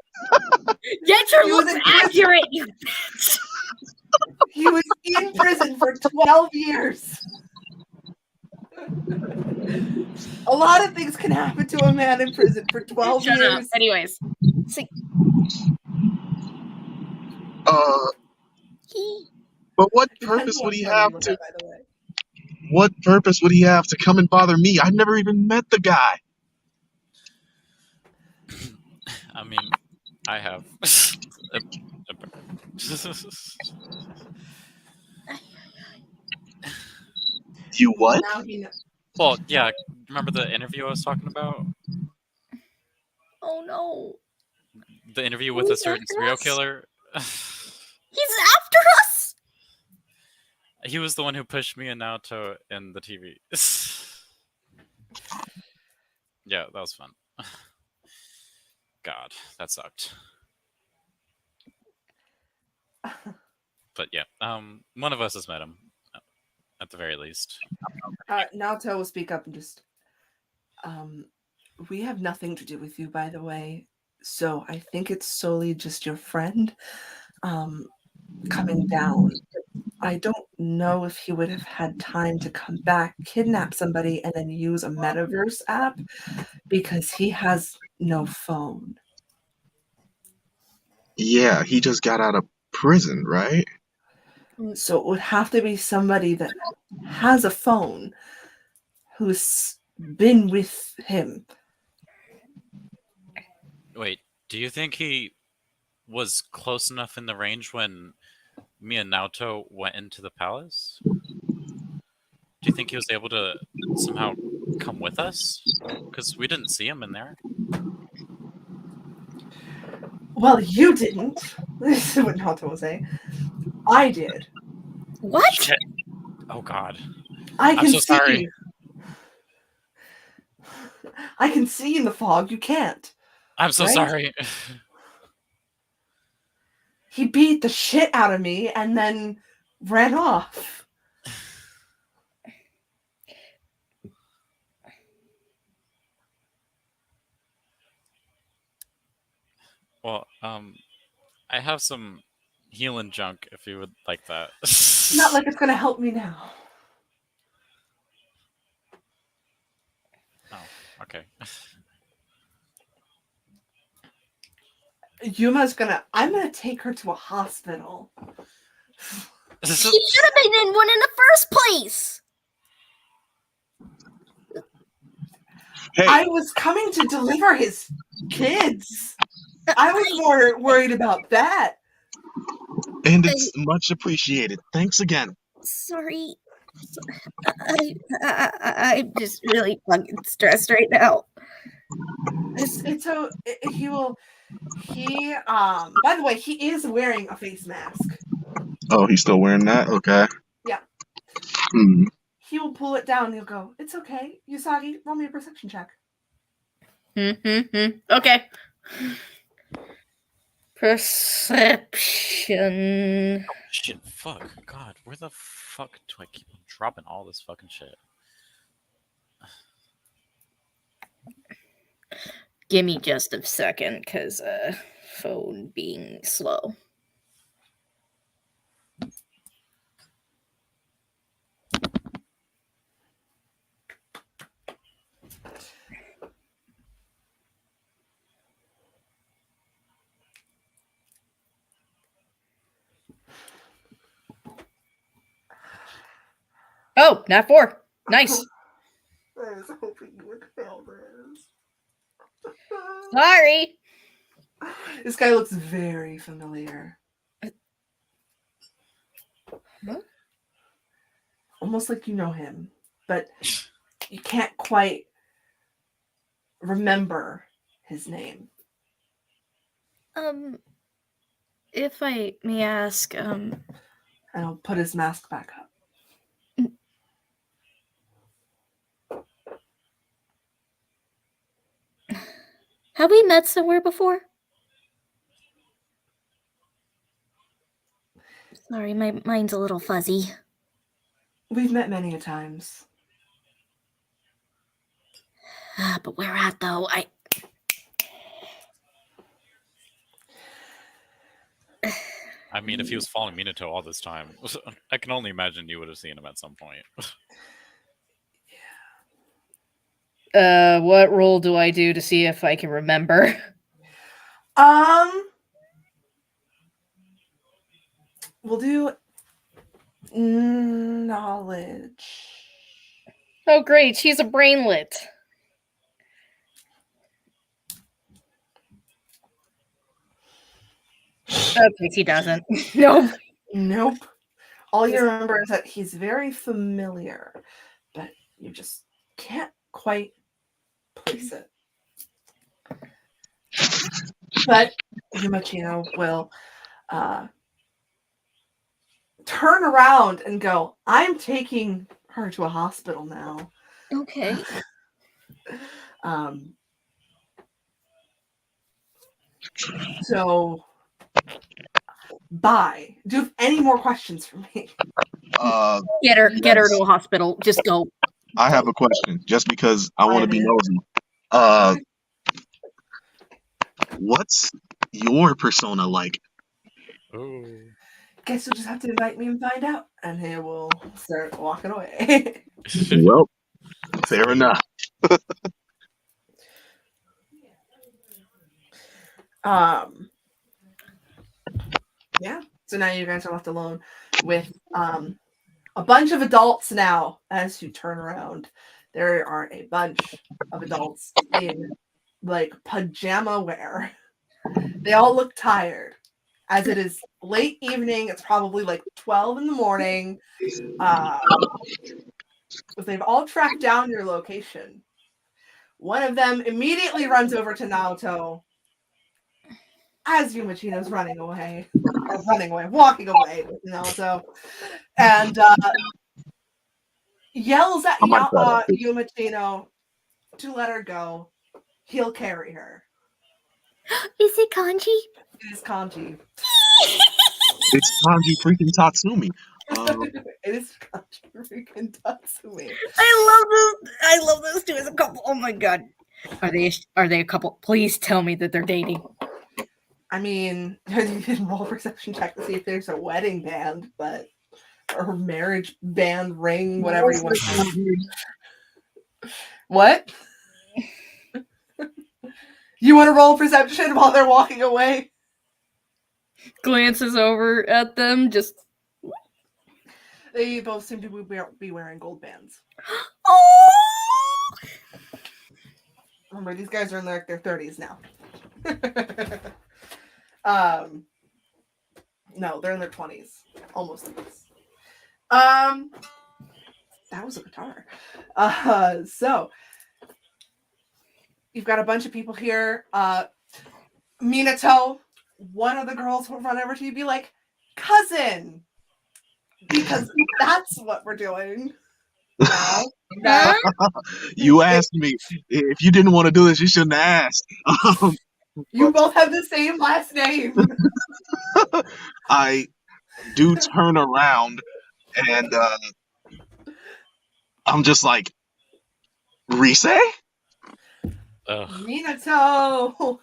Get your He was looks in prison. accurate, you bitch. He was in prison for 12 years. A lot of things can happen to a man in prison for 12 Shut years. up. Anyways, see, But what Depends purpose on would what he side you have look to? at, by the way. What purpose would he have to come and bother me? I never even met the guy. I mean, I have. You what? Now he knows. Well, yeah. Remember the interview I was talking about? oh no, The interview with a Who's certain after serial us? killer. he's after us. He was the one who pushed me and Naoto in the TV. Yeah, that was fun. God, that sucked. But yeah, one of us has met him, at the very least. Naoto will speak up and just, we have nothing to do with you, by the way. So I think it's solely just your friend coming down. I don't know if he would have had time to come back, kidnap somebody, and then use a metaverse app because he has no phone. Yeah, he just got out of prison, right? So it would have to be somebody that has a phone who's been with him. Wait, do you think he was close enough in the range when me and Naoto went into the palace? Do you think he was able to somehow come with us? Because we didn't see him in there. Well, you didn't. This is what Naoto will say. I did. What? Shit. Oh God. I can I'm so see. sorry. I can see in the fog. You can't. I'm so Right? sorry. He beat the shit out of me and then ran off. Well, I have some healing junk if you would like that. Not like it's gonna help me now. Oh, okay. I'm gonna take her to a hospital. He should have been in one in the first place. Hey, I was coming to deliver his kids. I was more worried about that. and it's much appreciated. Thanks again. Sorry. I'm just really fucking stressed right now. By the way, he is wearing a face mask. Oh, he's still wearing that? Okay. Yeah. Hmm. He will pull it down and he'll go, "It's okay. Usagi, roll me a perception check." Okay. Perception. Oh, shit, fuck. God, where the fuck do I keep on dropping all this fucking shit? Give me just a second, because phone being slow. Oh, not 4. Nice. I was hoping you would fail this. Sorry. This guy looks very familiar. Huh? Almost like you know him, but you can't quite remember his name. If I may ask, And he'll put his mask back up. have we met somewhere before? Sorry, my mind's a little fuzzy. We've met many a times. But where at, though? I mean, if he was following Minato all this time, I can only imagine you would have seen him at some point. What roll do I do to see if I can remember? We'll do knowledge. Oh, great. She's a brainlet. Okay, he doesn't. Nope. Nope. All you remember is that he's very familiar, but you just can't quite place it. But Yumachino will turn around and go, I'm taking her to a hospital now. Okay. So, bye. Do you have any more questions for me? Get her to a hospital. Just go. I have a question, just because I want to be nosy. What's your persona like? Ooh. Guess you'll just have to invite me and find out. And he will start walking away. Well, fair enough. Yeah. So now you guys are left alone with a bunch of adults now. As you turn around, there are a bunch of adults in like pajama wear. They all look tired. As it is late evening, it's probably like 12 in the morning. They've all tracked down your location. One of them immediately runs over to Naoto as Yumachino's walking away with Naoto, and yells at Yumachino to let her go. He'll carry her. Is it Kanji? It is Kanji. It's Kanji freaking Tatsumi. It is Kanji freaking Tatsumi. I love those two as a couple. Oh my god. Are they a couple? Please tell me that they're dating. I mean, you can roll a perception check to see if there's a wedding band, or marriage band, ring, whatever you want to do. What? You want to roll perception while they're walking away? Glances over at them, just. They both seem to be wearing gold bands. Oh! Remember, these guys are in their 30s now. No, they're in their 20s. Almost 30s. That was a guitar. So you've got a bunch of people here. Minato, one of the girls will run over to you and be like, cousin, because that's what we're doing. No. You asked me. If you didn't want to do this, you shouldn't have asked. You both have the same last name. I do turn around and I'm just like, Rise? Minato.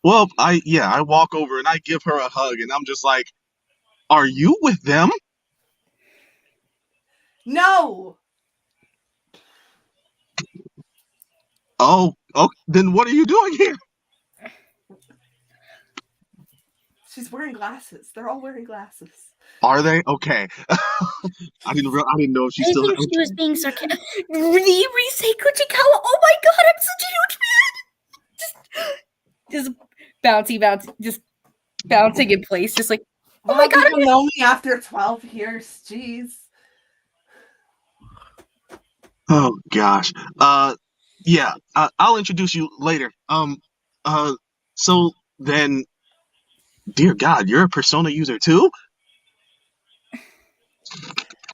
Well, I walk over and I give her a hug and I'm just like, are you with them? No. Oh, then what are you doing here? She's wearing glasses. They're all wearing glasses. Are they? Okay. I didn't know if she still. I think she was being sarcastic. Rise Kuchikawa. Oh my god, I'm such a huge fan. Just bouncy, just bouncing in place, just like, oh my god, you know me after 12 years. Jeez. Oh gosh. Yeah. I'll introduce you later. So then, Dear God, you're a Persona user too?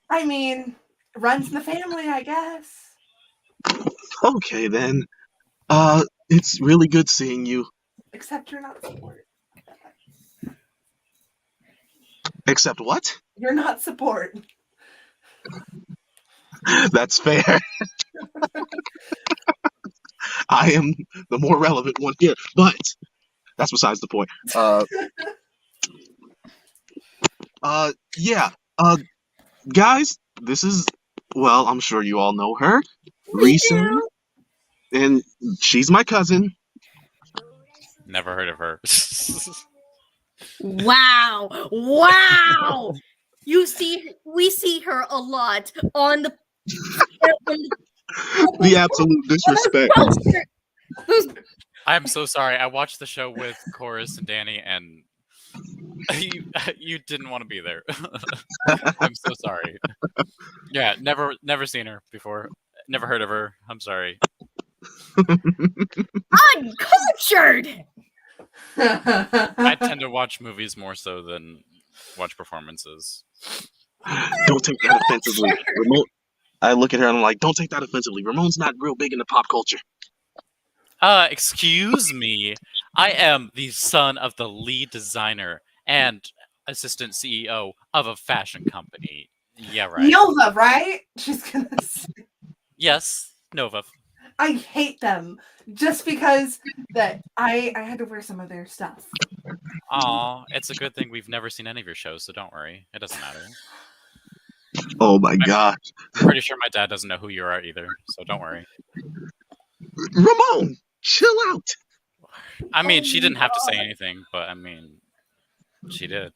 I mean, runs in the family, I guess. Okay then. It's really good seeing you. Except you're not support. Except what? You're not support. That's fair. I am the more relevant one here, but that's besides the point. Yeah. Guys, this is, well, I'm sure you all know her. Risa, and she's my cousin. Never heard of her. Wow! Wow! We see her a lot on the The absolute disrespect. I'm so sorry. I watched the show with Chorus and Danny, and you didn't want to be there. I'm so sorry. Yeah, never seen her before. Never heard of her. I'm sorry. Uncultured! I tend to watch movies more so than watch performances. Don't take that offensively. Ramon, I look at her and I'm like, don't take that offensively. Ramon's not real big into pop culture. Excuse me. I am the son of the lead designer and assistant CEO of a fashion company. Yeah, right. Nova, right? She's gonna say. Yes, Nova. I hate them just because that I had to wear some of their stuff. Aw, it's a good thing we've never seen any of your shows, so don't worry. It doesn't matter. Oh my gosh. I'm pretty sure my dad doesn't know who you are either, so don't worry. Ramon, chill out. I mean, she didn't have to say anything, but I mean, she did.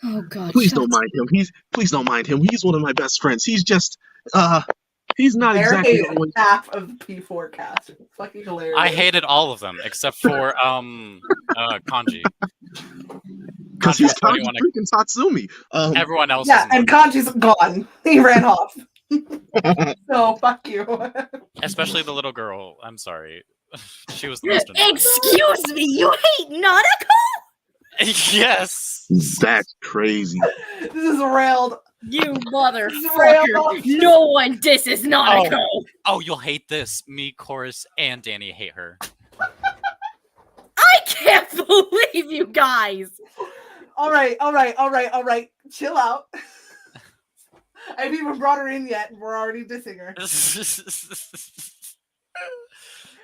Oh God! Please don't mind him. Please don't mind him. He's one of my best friends. He's just he's not They're exactly hated always... half of the P4 cast. It's fucking hilarious. I hated all of them except for Kanji. Because he's Kanji freaking Tatsumi. Everyone else. Yeah, and Kanji's gone. He ran off. So fuck you. Especially the little girl. I'm sorry. She was the most annoying. Excuse me, you hate Nanako? Yes. That's crazy. This is railed. You motherfucker! No one disses Nanako. Oh, you'll hate this. Me, Chorus, and Danny hate her. I can't believe you guys. All right. Chill out. I haven't even brought her in yet, and we're already dissing her.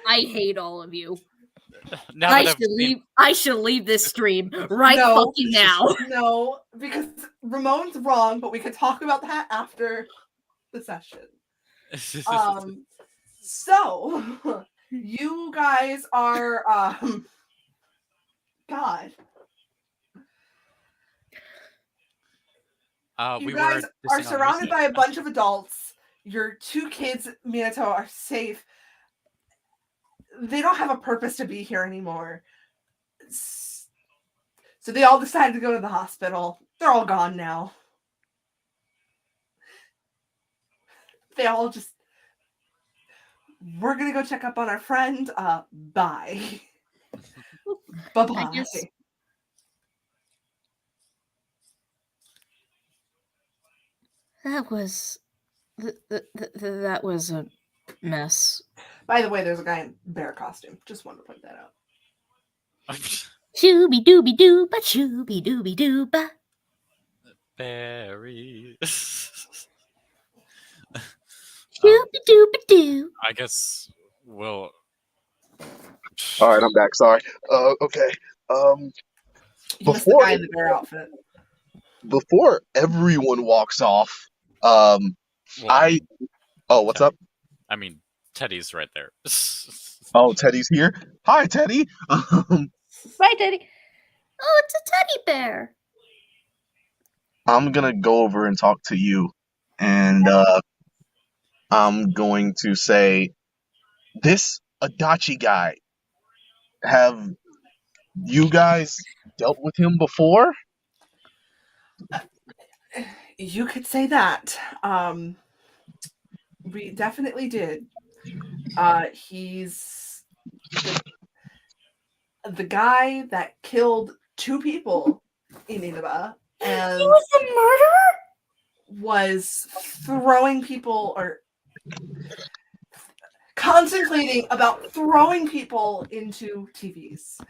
I hate all of you. I should leave this stream fucking now. No, because Ramon's wrong, but we could talk about that after the session. So you guys are God. You guys are surrounded by a bunch of adults. Your two kids, Minato, are safe. They don't have a purpose to be here anymore. So they all decided to go to the hospital. They're all gone now. They all just... We're going to go check up on our friend. Bye. Bye-bye. That was a mess. By the way, there's a guy in bear costume. Just wanted to point that out. Shooby dooby doo, but shooby dooby doo, ba. Berry. Shooby dooby doo. I guess we'll. All right, I'm back. Sorry. Okay. You missed the guy in the bear outfit. Before everyone walks off, what's up? I mean, Teddy's right there. Oh, Teddy's here. Hi, Teddy. Bye, Teddy. Oh, it's a teddy bear. I'm gonna go over and talk to you, and I'm going to say, this Adachi guy, have you guys dealt with him before? You could say that. We definitely did. He's the guy that killed 2 people in Inaba and He was a murderer? was throwing people or contemplating about throwing people into TVs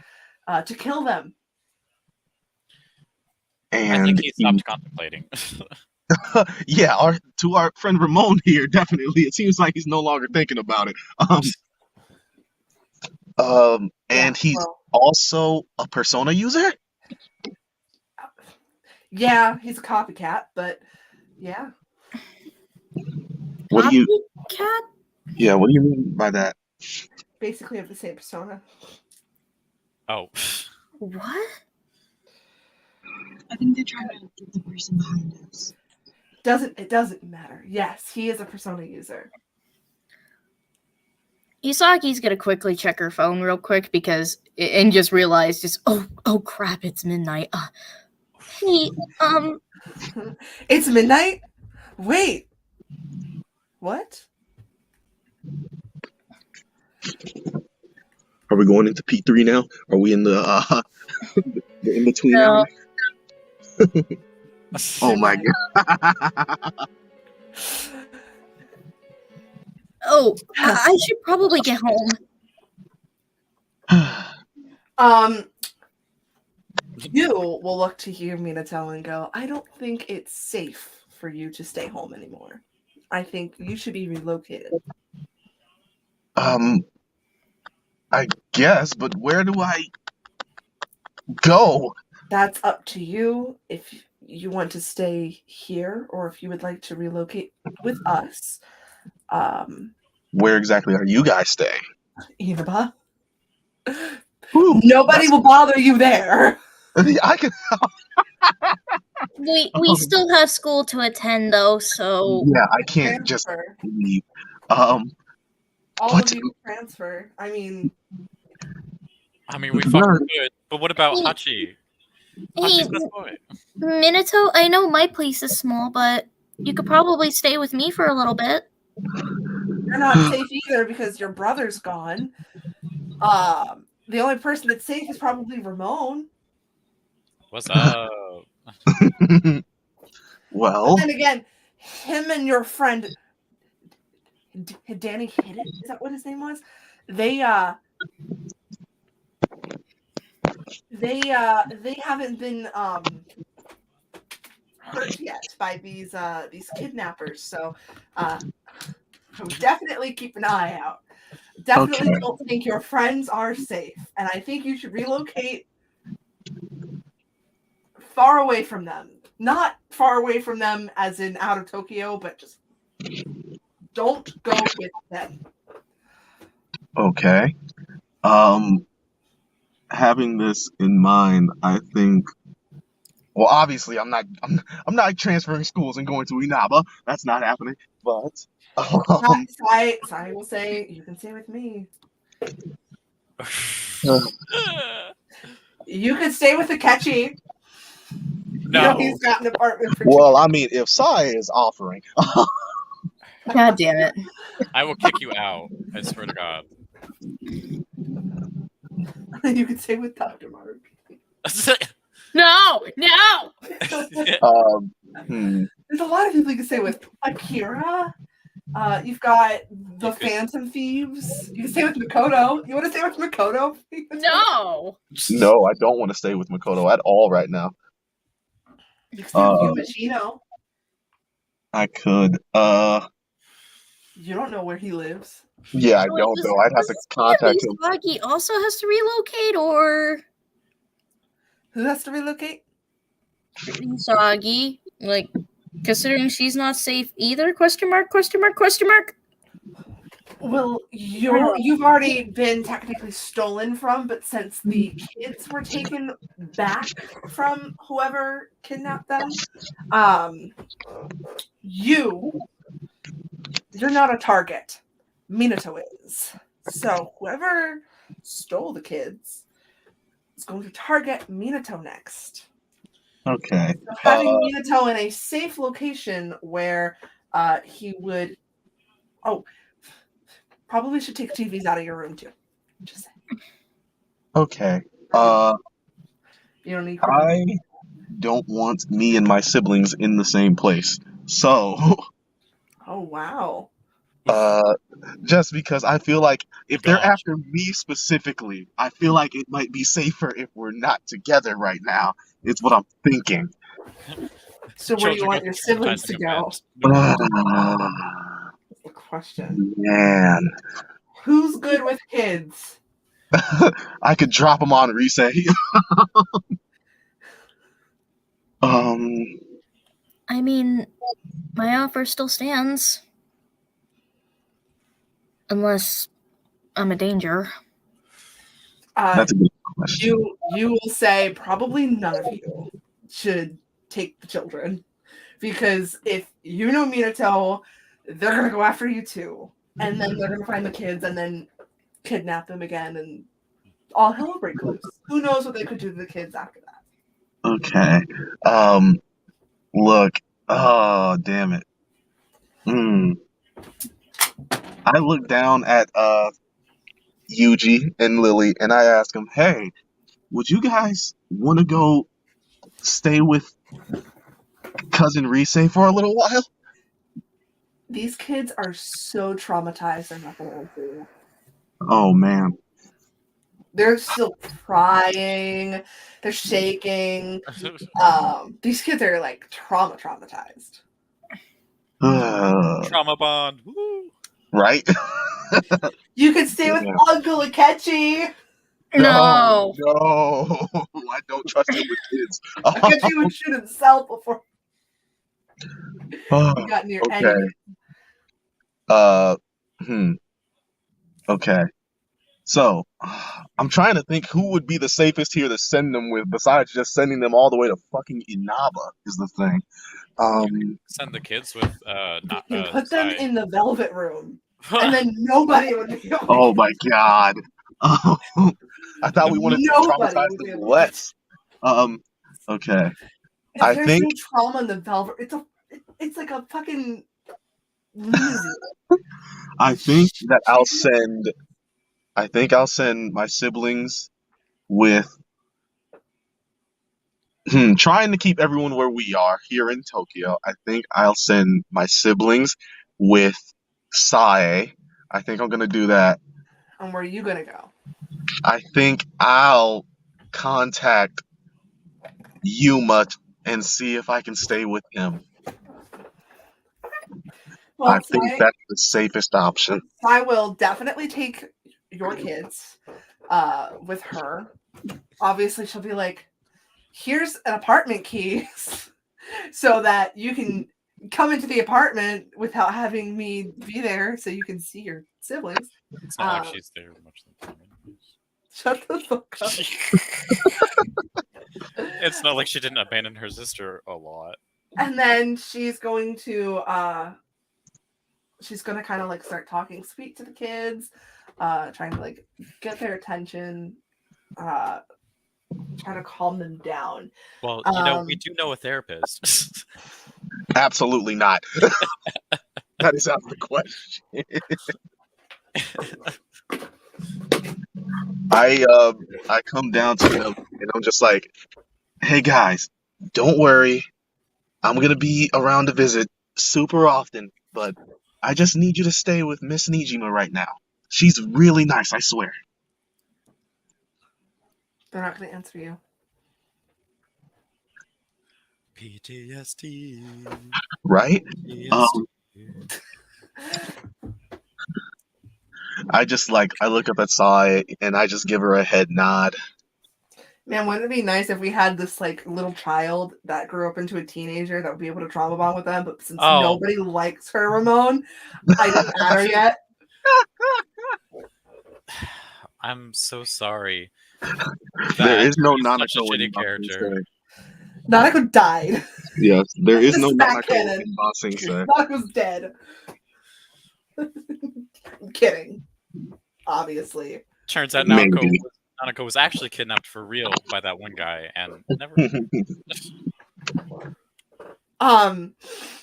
to kill them. I And think he stopped contemplating. yeah, to our friend Ramon here, definitely. It seems like he's no longer thinking about it. And he's well, also a Persona user? yeah, he's a copycat, but yeah. What do you Copycat? Yeah, what do you mean by that? Basically have the same persona. Oh. What? I think they're trying to get the person behind us. It doesn't matter. Yes, he is a persona user. Isagi's gonna quickly check her phone real quick and just realize oh crap, it's midnight. Hey, It's midnight? Wait. What? Are we going into P3 now? Are we in the in between No. hours? Oh my god. Oh, I should probably get home. You will look to you, Minato, and go, I don't think it's safe for you to stay home anymore. I think you should be relocated. I guess, but where do I go? That's up to you if you want to stay here or if you would like to relocate with us. Where exactly are you guys staying? Inaba. Whew, Nobody will bother you there. I can. We still have school to attend though, so Yeah, I can't just Transfer. leave. All What? of you transfer. I mean, we fucking could. But what about Hey. Hachi? hey, Hachi's best boy. Minato, I know my place is small, but you could probably stay with me for a little bit. you're not safe either because your brother's gone. The only person that's safe is probably Ramon. What's up? Well, But then again, him and your friend Danny Hidden, is that what his name was? They haven't been hurt yet by these kidnappers, so definitely keep an eye out. Definitely Okay. don't think your friends are safe, and I think you should relocate far away from them. Not far away from them as in out of Tokyo, but just don't go with them. okay. Having this in mind, I think. Well, obviously, I'm not transferring schools and going to Inaba. That's not happening. But I will say you can stay with me. You could stay with Akechi. No. You know, he's got an apartment for well, I mean, if Sai is offering, God damn it. I will kick you out. I swear to God. you could stay with Dr. Maruki. No! There's a lot of people you can stay with. Akira. You've got the Phantom Thieves. You can stay with Makoto. You want to stay with Makoto? No! No, I don't want to stay with Makoto at all right now. You can stay with Yumashino. I could. You don't know where he lives. Yeah, I don't know. I'd have to contact him. Isagi also has to relocate, or Who has to relocate? Isagi? Like, considering she's not safe either? Question mark? Well, you've already been technically stolen from, but since the kids were taken back from whoever kidnapped them, you're not a target. Minato is. So whoever stole the kids is going to target Minato next. Okay. So having Minato in a safe location where he would... Oh, probably should take TVs out of your room too. Just saying. Okay. You don't need I don't want me and my siblings in the same place. So, Oh wow. just because I feel like if they're Gosh. after me specifically, I feel like it might be safer if we're not together right now. It's what I'm thinking. So where do you Children want go your through siblings to go? Ah, That's the question. man. Who's good with kids? I could drop them on reset. I mean, my offer still stands. Unless I'm a danger. That's a good question. You will say probably none of you should take the children, because if you know Minato, they're gonna go after you too, and then they're gonna find the kids and then kidnap them again, and all hell will break loose. Who knows what they could do to the kids after that? Okay. Look. Oh, damn it. I look down at Yuji and Lily, and I ask them, "Hey, would you guys want to go stay with cousin Rise for a little while?" These kids are so traumatized. They're not gonna answer you. Oh man. They're still crying. They're shaking. These kids are like traumatized. Trauma bond. Woo. Right? You could stay with Yeah. Uncle Akechi. No. No, I don't trust him with kids. Akechi would shoot himself before Oh, he got near okay. anything. Okay. So, I'm trying to think who would be the safest here to send them with, besides just sending them all the way to fucking Inaba, is the thing. Send the kids with You put them Sai. in the velvet room, and then nobody would be able to Oh my god. I thought we wanted to Nobody traumatize would be them able to less. Okay. If I there's think no trauma in the velvet, it's like a fucking museum. I think that I'll send my siblings with trying to keep everyone where we are here in Tokyo. I think I'll send my siblings with Sae. I think I'm gonna do that. And where are you gonna go? I think I'll contact Yuma and see if I can stay with him. Well, I think that's the safest option. I will definitely take your kids with her. Obviously, she'll be like, here's an apartment key so that you can come into the apartment without having me be there so you can see your siblings. It's not like she's there much of the time. Shut the fuck up. It's not like she didn't abandon her sister a lot. And then she's going to kind of like start talking sweet to the kids, trying to like get their attention, try to calm them down. Well, we do know a therapist. Absolutely not. That is out of the question. I come down to them and I'm just like, "Hey guys, don't worry. I'm gonna be around to visit super often, but I just need you to stay with Miss Niijima right now. She's really nice, I swear." They're not going to answer you. PTSD. Right? PTSD. I look up at Sai and I just give her a head nod. Man, wouldn't it be nice if we had this like little child that grew up into a teenager that would be able to trauma bond with them? But since nobody likes her, Ramon, I didn't add her yet. I'm so sorry. There is no Nanako Nanako in character. Nanako died. Yes, there is no Not Nanako canon. in Ba Sing Se. Nanako's dead. I'm kidding. Obviously. Turns out Nanako was actually kidnapped for real by that one guy and never.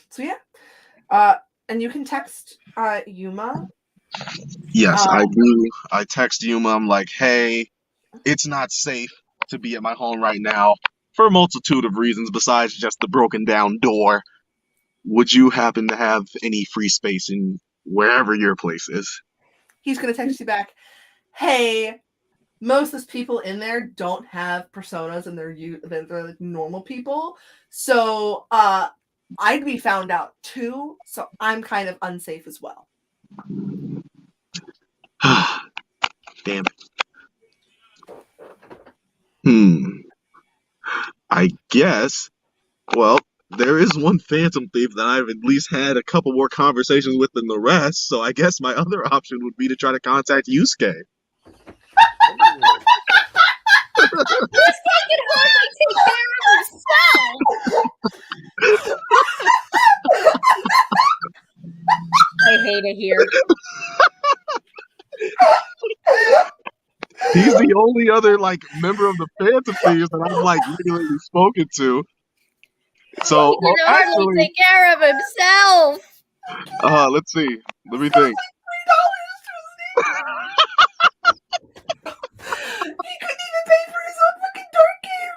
So yeah. And you can text Yuma. Yes, I do. I text Yuma. I'm like, "Hey, it's not safe to be at my home right now for a multitude of reasons besides just the broken down door. Would you happen to have any free space in wherever your place is? He's going to text you back, hey, most of those people in there don't have personas and they're like normal people. So I'd be found out too. So I'm kind of unsafe as well. Damn it. I guess, well, there is one Phantom Thief that I've at least had a couple more conversations with than the rest, so I guess my other option would be to try to contact Yusuke. This guy can hardly take care of himself. I hate it here. He's the only other member of the Phantom Thieves that I've regularly spoken to. So He can hardly take care of himself. Let's see. Let me think. He couldn't even pay for his own fucking dark game.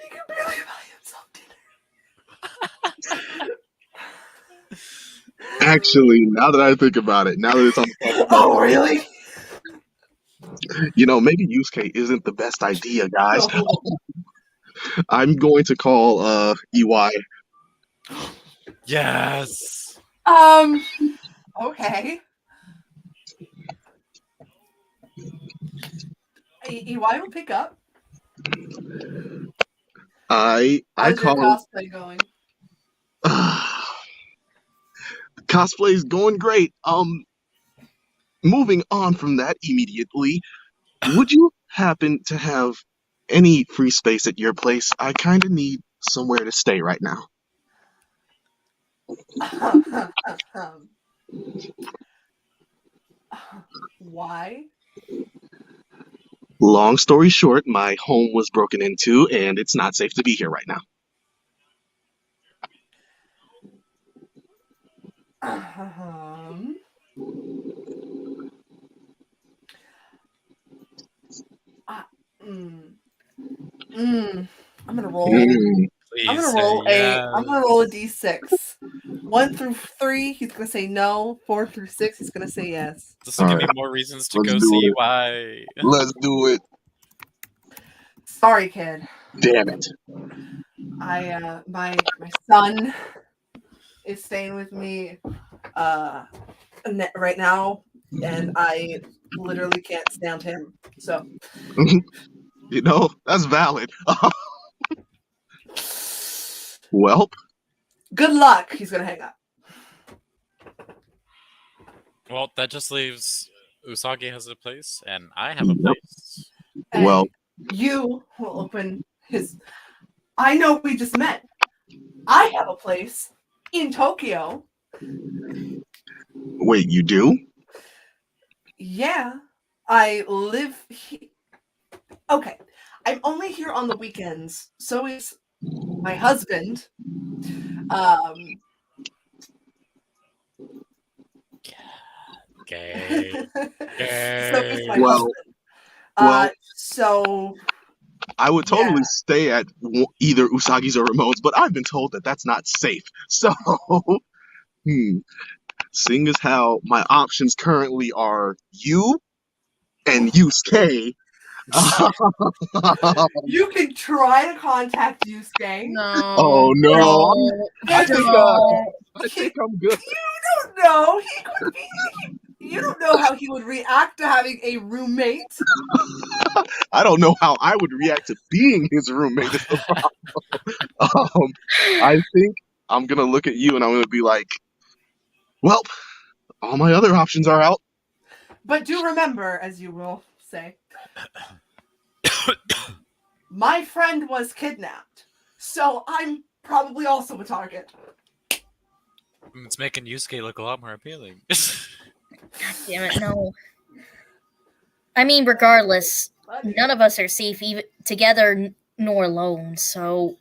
He could barely buy himself dinner. Actually, now that I think about it, now that it's on the public, oh really? Maybe Yusuke isn't the best idea, guys. No. I'm going to call EY. Yes. Okay. EY will pick up. I How's call your cosplay going? Cosplay is going great. Moving on from that immediately, would you happen to have any free space at your place? I kind of need somewhere to stay right now. Why? Long story short, my home was broken into, and it's not safe to be here right now. I'm gonna roll. Please I'm gonna say roll yes. I'm gonna roll a d6. 1 through 3, he's gonna say no. 4 through 6, he's gonna say yes. This will give me Alright. more reasons to Let's go do see it. why. Let's do it. Sorry, kid. Damn it. My son is staying with me right now, and I literally can't stand him. So That's valid. Well, good luck. He's gonna hang up. Well, that just leaves Usagi has a place, and I have a Yep. place. And well, you will open his. I know we just met. I have a place in Tokyo. wait, you do? Yeah, I live here. Okay, I'm only here on the weekends. So is my husband. Okay. So is my Well, husband. well, So I would totally yeah. stay at either Usagi's or Ramon's, but I've been told that that's not safe. So, seeing as how my options currently are you and Yusuke, You can try to contact Yusuke. No. oh no, I think I'm good. You don't know. He could be. You don't know how he would react to having a roommate. I don't know how I would react to being his roommate. Is the problem. I think I'm gonna look at you and I'm gonna be like, well, all my other options are out. But do remember, as you will say, my friend was kidnapped. So I'm probably also a target. It's making Yusuke look a lot more appealing. God damn it, no. I mean, regardless, none of us are safe even together nor alone, so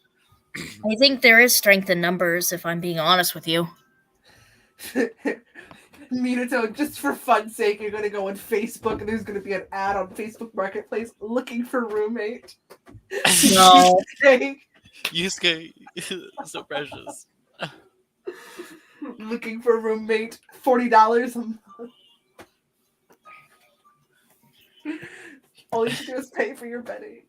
I think there is strength in numbers, if I'm being honest with you. Minato, just for fun's sake, you're gonna go on Facebook and there's gonna be an ad on Facebook Marketplace looking for roommate. No. Yusuke, so precious. Looking for roommate, $40 a month. All you have to do is pay for your bedding.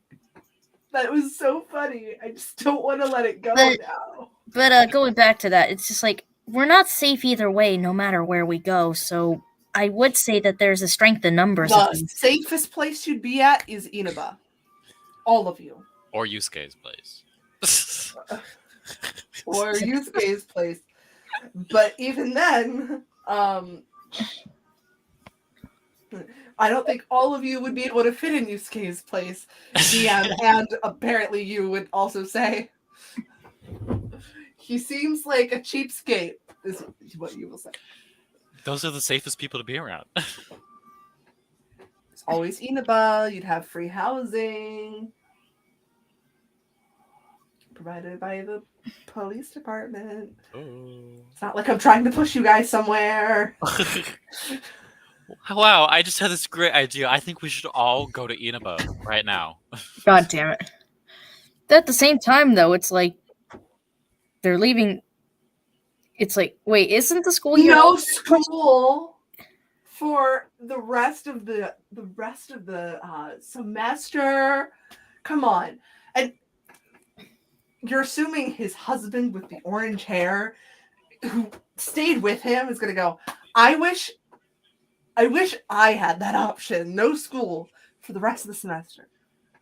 That was so funny. I just don't want to let it go now. But going back to that, it's just like, we're not safe either way, no matter where we go. So I would say that there's a strength in numbers. The safest place you'd be at is Inaba. All of you. Or Yusuke's place. Or Yusuke's place. But even then, I don't think all of you would be able to fit in Yusuke's place. DM, and apparently you would also say, he seems like a cheapskate, is what you will say. Those are the safest people to be around. It's always Inaba. You'd have free housing. Provided by the police department. Oh. It's not like I'm trying to push you guys somewhere. Wow, I just had this great idea. I think we should all go to Inaba right now. God damn it. At the same time, though, it's like they're leaving. It's like, wait, isn't the school year? No school for the rest of the semester. Come on, and you're assuming his husband with the orange hair, who stayed with him, is gonna go, I wish I had that option. No school for the rest of the semester.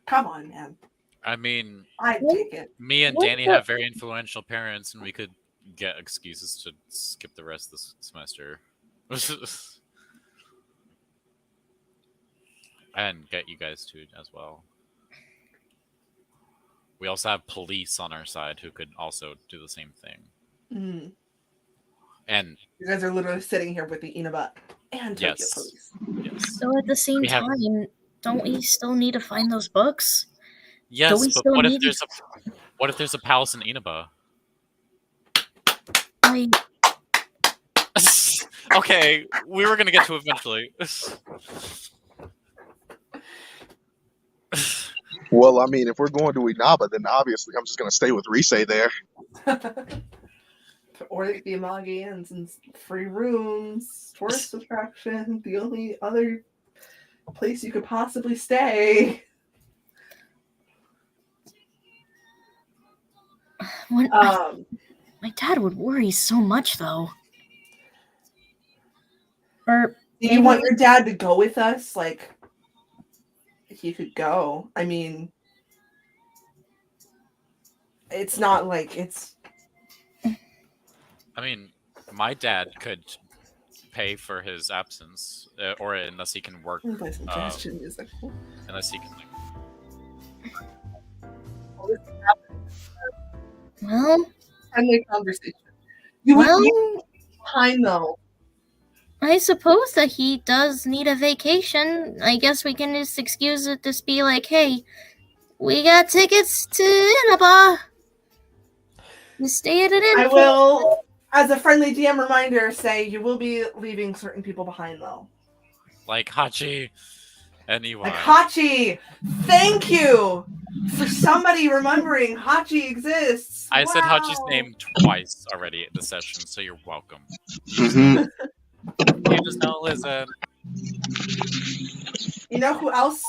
Come on, man. I mean, I'd take it. Me and Danny have very influential parents, and we could get excuses to skip the rest of this semester. And get you guys to as well. We also have police on our side who could also do the same thing. Mm. And you guys are literally sitting here with the Inaba and Tokyo police. Yes. So at the same time, don't we still need to find those books? Yes, but what if there's a palace in Inaba? Okay, we were gonna get to eventually. Well, I mean, if we're going to Inaba, then obviously I'm just going to stay with Risei there. Or the Amagians and free rooms, tourist attraction, the only other place you could possibly stay. My dad would worry so much, though. Or do you want your dad to go with us? Like, he could go. I mean, it's not like it's. I mean, my dad could pay for his absence, or unless he can work. Unless he can. Well, friendly conversation. You would behind though. I suppose that he does need a vacation. I guess we can just excuse it, just be like, hey, we got tickets to Inaba. You stay at an inn. I will, as a friendly DM reminder, say you will be leaving certain people behind though. Like Hachi and Iwai. Like Hachi! Thank you for somebody remembering Hachi exists. I said Hachi's name twice already at the session, so you're welcome. Mm-hmm. You just don't listen. You know who else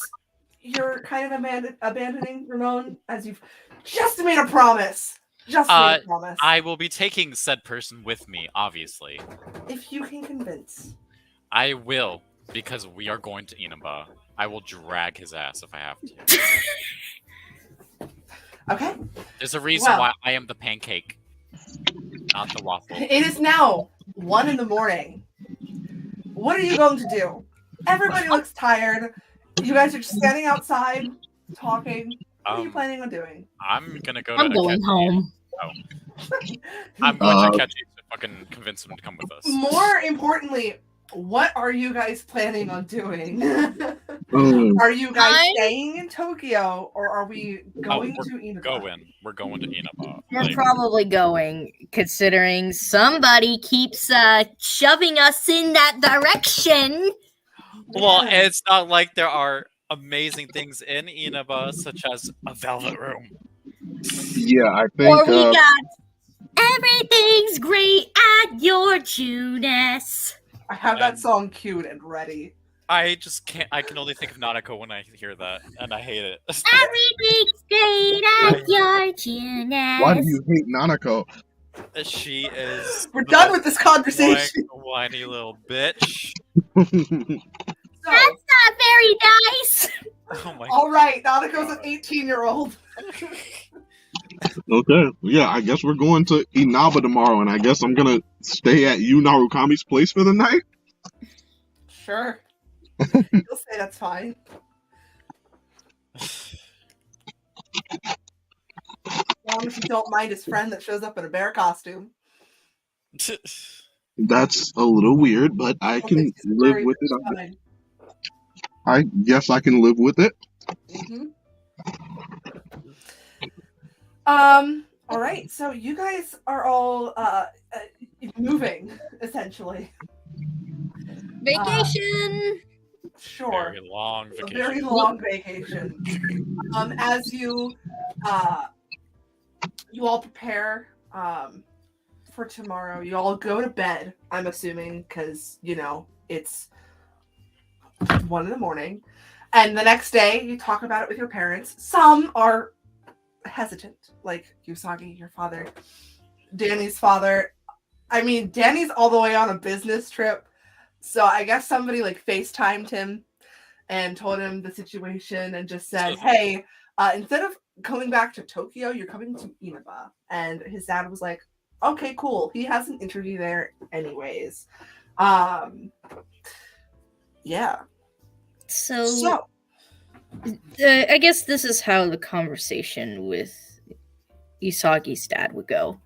you're kind of abandoning, Ramon? As you've just made a promise. Just made a promise. I will be taking said person with me, obviously. If you can convince. I will, because we are going to Inaba. I will drag his ass if I have to. Okay. There's a reason why I am the pancake, not the waffle. It is now 1 a.m. What are you going to do? Everybody looks tired. You guys are just standing outside, talking. What are you planning on doing? I'm gonna go. I'm going home. Oh. I'm going to catch you to fucking convince him to come with us. More importantly, what are you guys planning on doing? Are you guys staying in Tokyo, or are we going to Inaba? We're going to Inaba. We're probably going, considering somebody keeps shoving us in that direction. Well, it's not like there are amazing things in Inaba, such as a velvet room. Yeah, I think. Or we got everything's great at your Judas. I have that song queued and ready. I just can't. I can only think of Nanako when I hear that, and I hate it. Everything's great at your Judas. Why do you hate Nanako? She is. We're done with this conversation. Whiny little bitch. That's not very nice. Oh my. All right, Nanako's an 18-year-old. Okay, yeah, I guess we're going to Inaba tomorrow, and I guess I'm gonna stay at Yu Narukami's place for the night. Sure. You'll say that's fine. As long as you don't mind his friend that shows up in a bear costume. That's a little weird, but I can live with it. I guess I can live with it. Mm-hmm. All right, so you guys are all moving, essentially. Vacation! Sure. Very long vacation. A very long vacation. As you all prepare for tomorrow, you all go to bed, I'm assuming, because, it's 1 a.m. And the next day, you talk about it with your parents. Some are hesitant, like Usagi, your father, Danny's father. I mean, Danny's all the way on a business trip, so I guess somebody FaceTimed him and told him the situation and just said, hey, instead of coming back to Tokyo, you're coming to Inaba. And his dad was like, okay, cool. He has an interview there anyways. Yeah. So I guess this is how the conversation with Usagi's dad would go.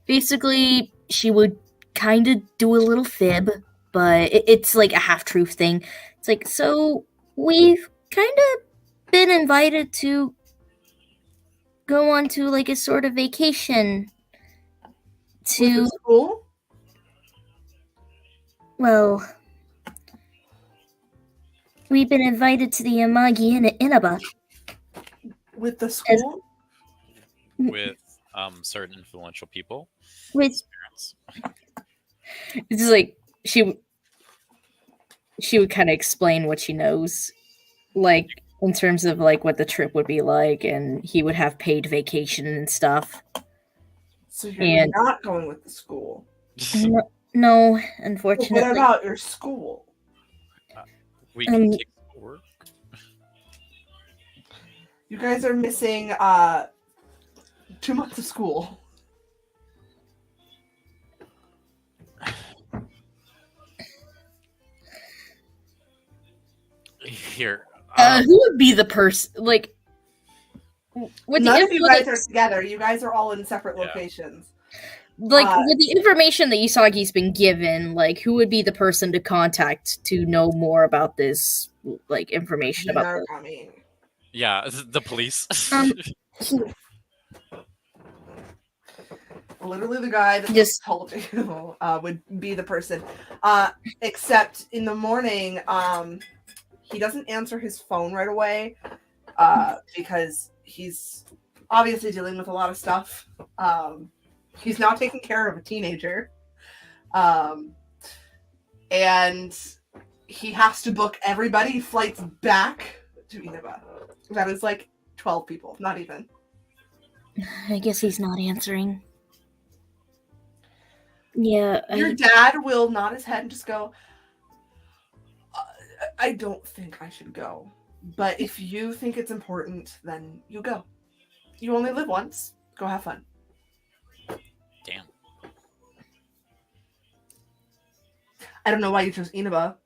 Basically, she would kind of do a little fib, but it's like a half-truth thing. It's like, so we've kind of been invited to go on to a sort of vacation to school. Well, we've been invited to the Amagi in Inaba. With the school? With certain influential people. With it's like she would kind of explain what she knows, in terms of what the trip would be like, and he would have paid vacation and stuff. So you're not going with the school? No, unfortunately. What about your school? We can take work. You guys are missing 2 months of school. Here. Who would be the person? None of you guys are together. You guys are all in separate locations. With the information that Usagi's been given, who would be the person to contact to know more about this, information about this? Yeah, the police. Literally the guy that just told you would be the person. Except in the morning, he doesn't answer his phone right away because he's obviously dealing with a lot of stuff. He's now taking care of a teenager. And he has to book everybody flights back to Inaba. That is 12 people, not even. I guess he's not answering. Yeah. Your dad will nod his head and just go, I don't think I should go. But if you think it's important, then you go. You only live once. Go have fun. Damn. I don't know why you chose Inaba.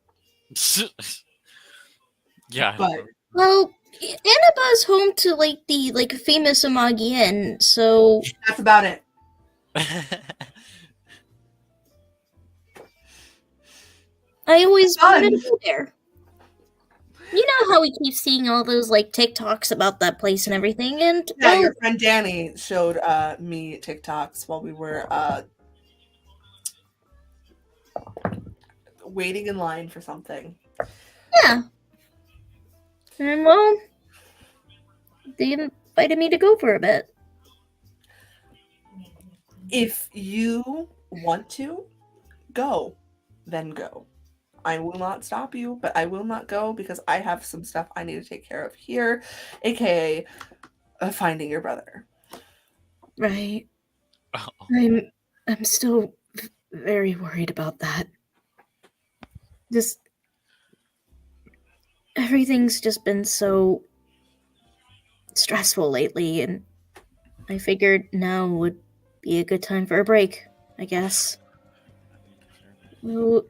Yeah. But well, Inaba's home to the famous Amagi Inn, so that's about it. I always wanted to go there. You know how we keep seeing all those like TikToks about that place and everything, and Yeah, your friend Danny showed me TikToks while we were waiting in line for something. yeah. And well, they invited me to go for a bit. If you want to go, then go. I will not stop you, but I will not go because I have some stuff I need to take care of here, aka finding your brother. Right. Oh. I'm still very worried about that. Just everything's just been so stressful lately, and I figured now would be a good time for a break, I guess. Well,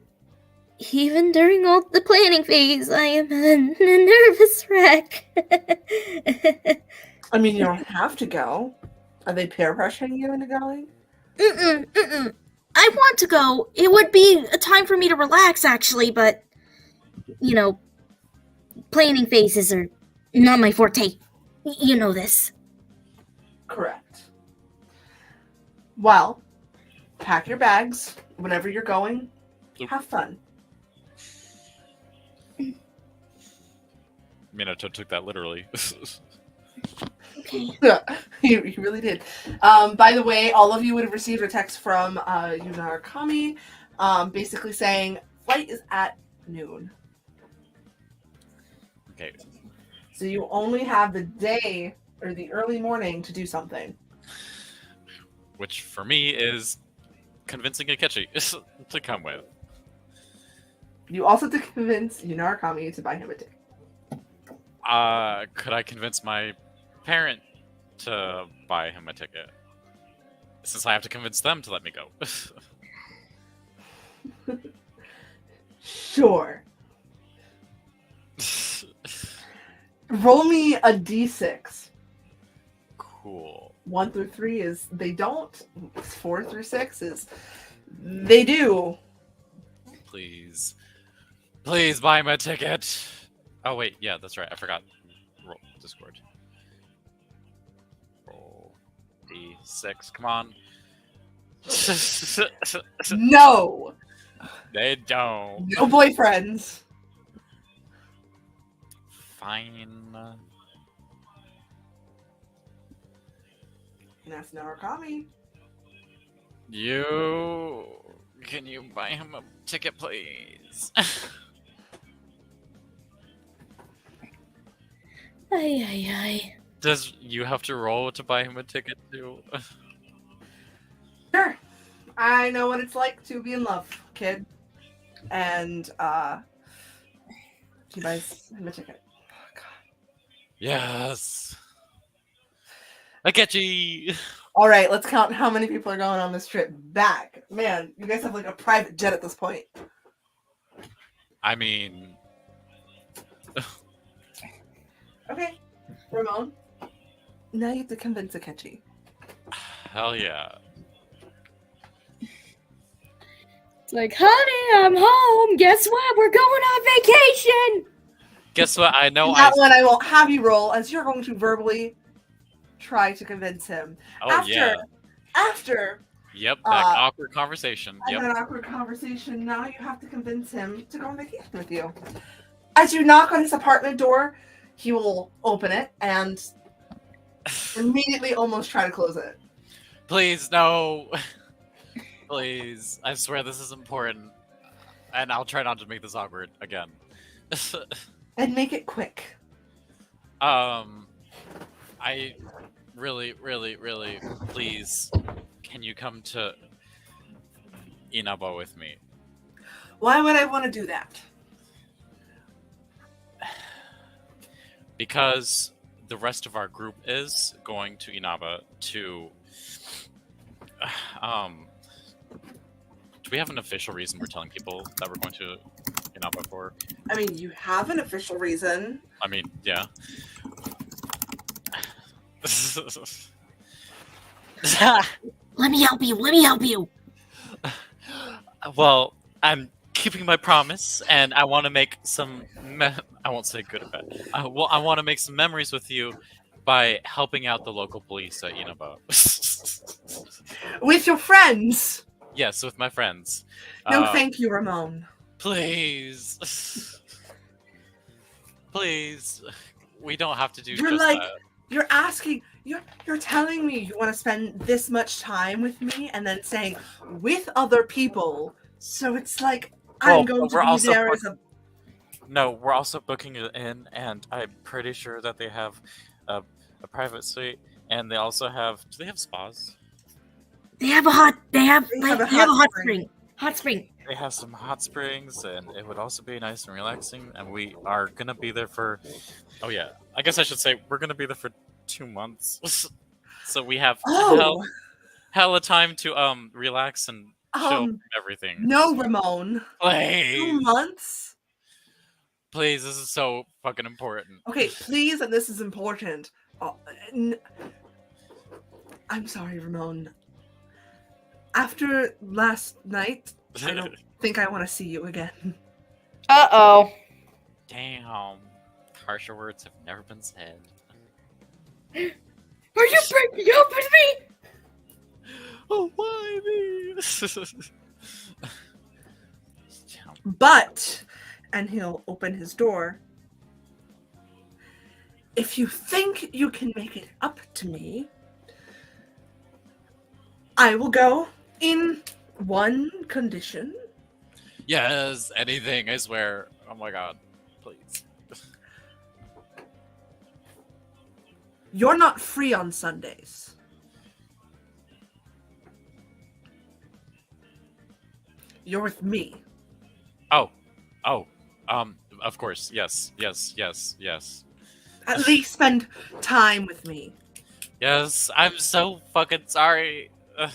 even during all the planning phase, I am a nervous wreck. I mean, you don't have to go. Are they peer pressuring you into going? Mm-mm. I want to go. It would be a time for me to relax, actually, but, you know, planning phases are not my forte. You know this. Correct. Well, pack your bags whenever you're going. Have fun. Minato took that literally. Okay. he really did. By the way, all of you would have received a text from Yunar Kami basically saying flight is at noon. Okay. So you only have the day or the early morning to do something. Which for me is convincing Akechi to come with. You also have to convince Yunar Kami to buy him a ticket. Could I convince my parent to buy him a ticket? Since I have to convince them to let me go. Sure. Roll me a d6. Cool. 1 through 3 is they don't. 4 through 6 is they do. Please. Please buy him a ticket. Oh, wait. Yeah, that's right. I forgot. Roll Discord. Roll D6. Come on. No. They don't. No boyfriends. Fine. And that's Narakami. Can you buy him a ticket, please? Ay. Does you have to roll to buy him a ticket too? Sure. I know what it's like to be in love, kid. And he buys him a ticket. Oh, God. Yes. Akechi! All right, let's count how many people are going on this trip back. Man, you guys have like a private jet at this point. I mean... Okay, Ramon. Now you have to convince Akechi. Hell yeah. It's like, honey, I'm home. Guess what? We're going on vacation. Guess what? I know That one I will have you roll as you're going to verbally try to convince him. Oh, yeah. After Yep, that awkward conversation. Yep. an awkward conversation, now you have to convince him to go on vacation with you. As you knock on his apartment door, he will open it and immediately almost try to close it. Please, no. Please. I swear this is important. And I'll try not to make this awkward again. And make it quick. I really, please, can you come to Inaba with me? Why would I want to do that? Because the rest of our group is going to Inaba to... do we have an official reason we're telling people that we're going to Inaba for? I mean, you have an official reason. I mean, yeah. Let me help you. Well, I'm keeping my promise, and I want to make some I won't say good or bad. Well, I want to make some memories with you by helping out the local police at Inaba. With your friends. Yes, with my friends. No, thank you, Ramon. Please. Please. We don't have to do You're just like, that. you're asking, you're telling me you want to spend this much time with me and then saying with other people. So it's like, I'm going to be there as a... No, we're also booking it in, and I'm pretty sure that they have a private suite, and they also have... Do they have spas? They have a hot spring. Hot spring. They have some hot springs, and it would also be nice and relaxing, and we are going to be there for... Oh, yeah. I guess I should say we're going to be there for 2 months. So we have hella time to relax and show everything. No, Ramon. Please. 2 months? Please, this is so fucking important. Okay, please, and this is important. I'm sorry, Ramon. After last night, I don't think I want to see you again. Uh-oh. Damn. Harsher words have never been said. Are you breaking up with me? Oh, why me? But, and he'll open his door, if you think you can make it up to me, I will go in one condition. Yes, anything, I swear. Oh my god, please. You're not free on Sundays. You're with me. Of course, yes. At least spend time with me. Yes, I'm so fucking sorry. I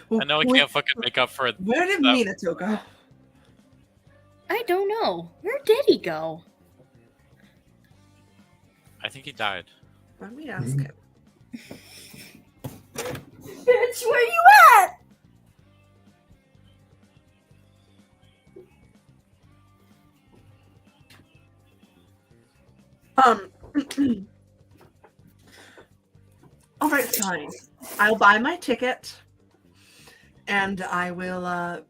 know I can't fucking make up for it. Where did Minato go? I don't know. Where did he go? I think he died. Let me ask him. Bitch, where you at? All right, fine. I'll buy my ticket, and I will.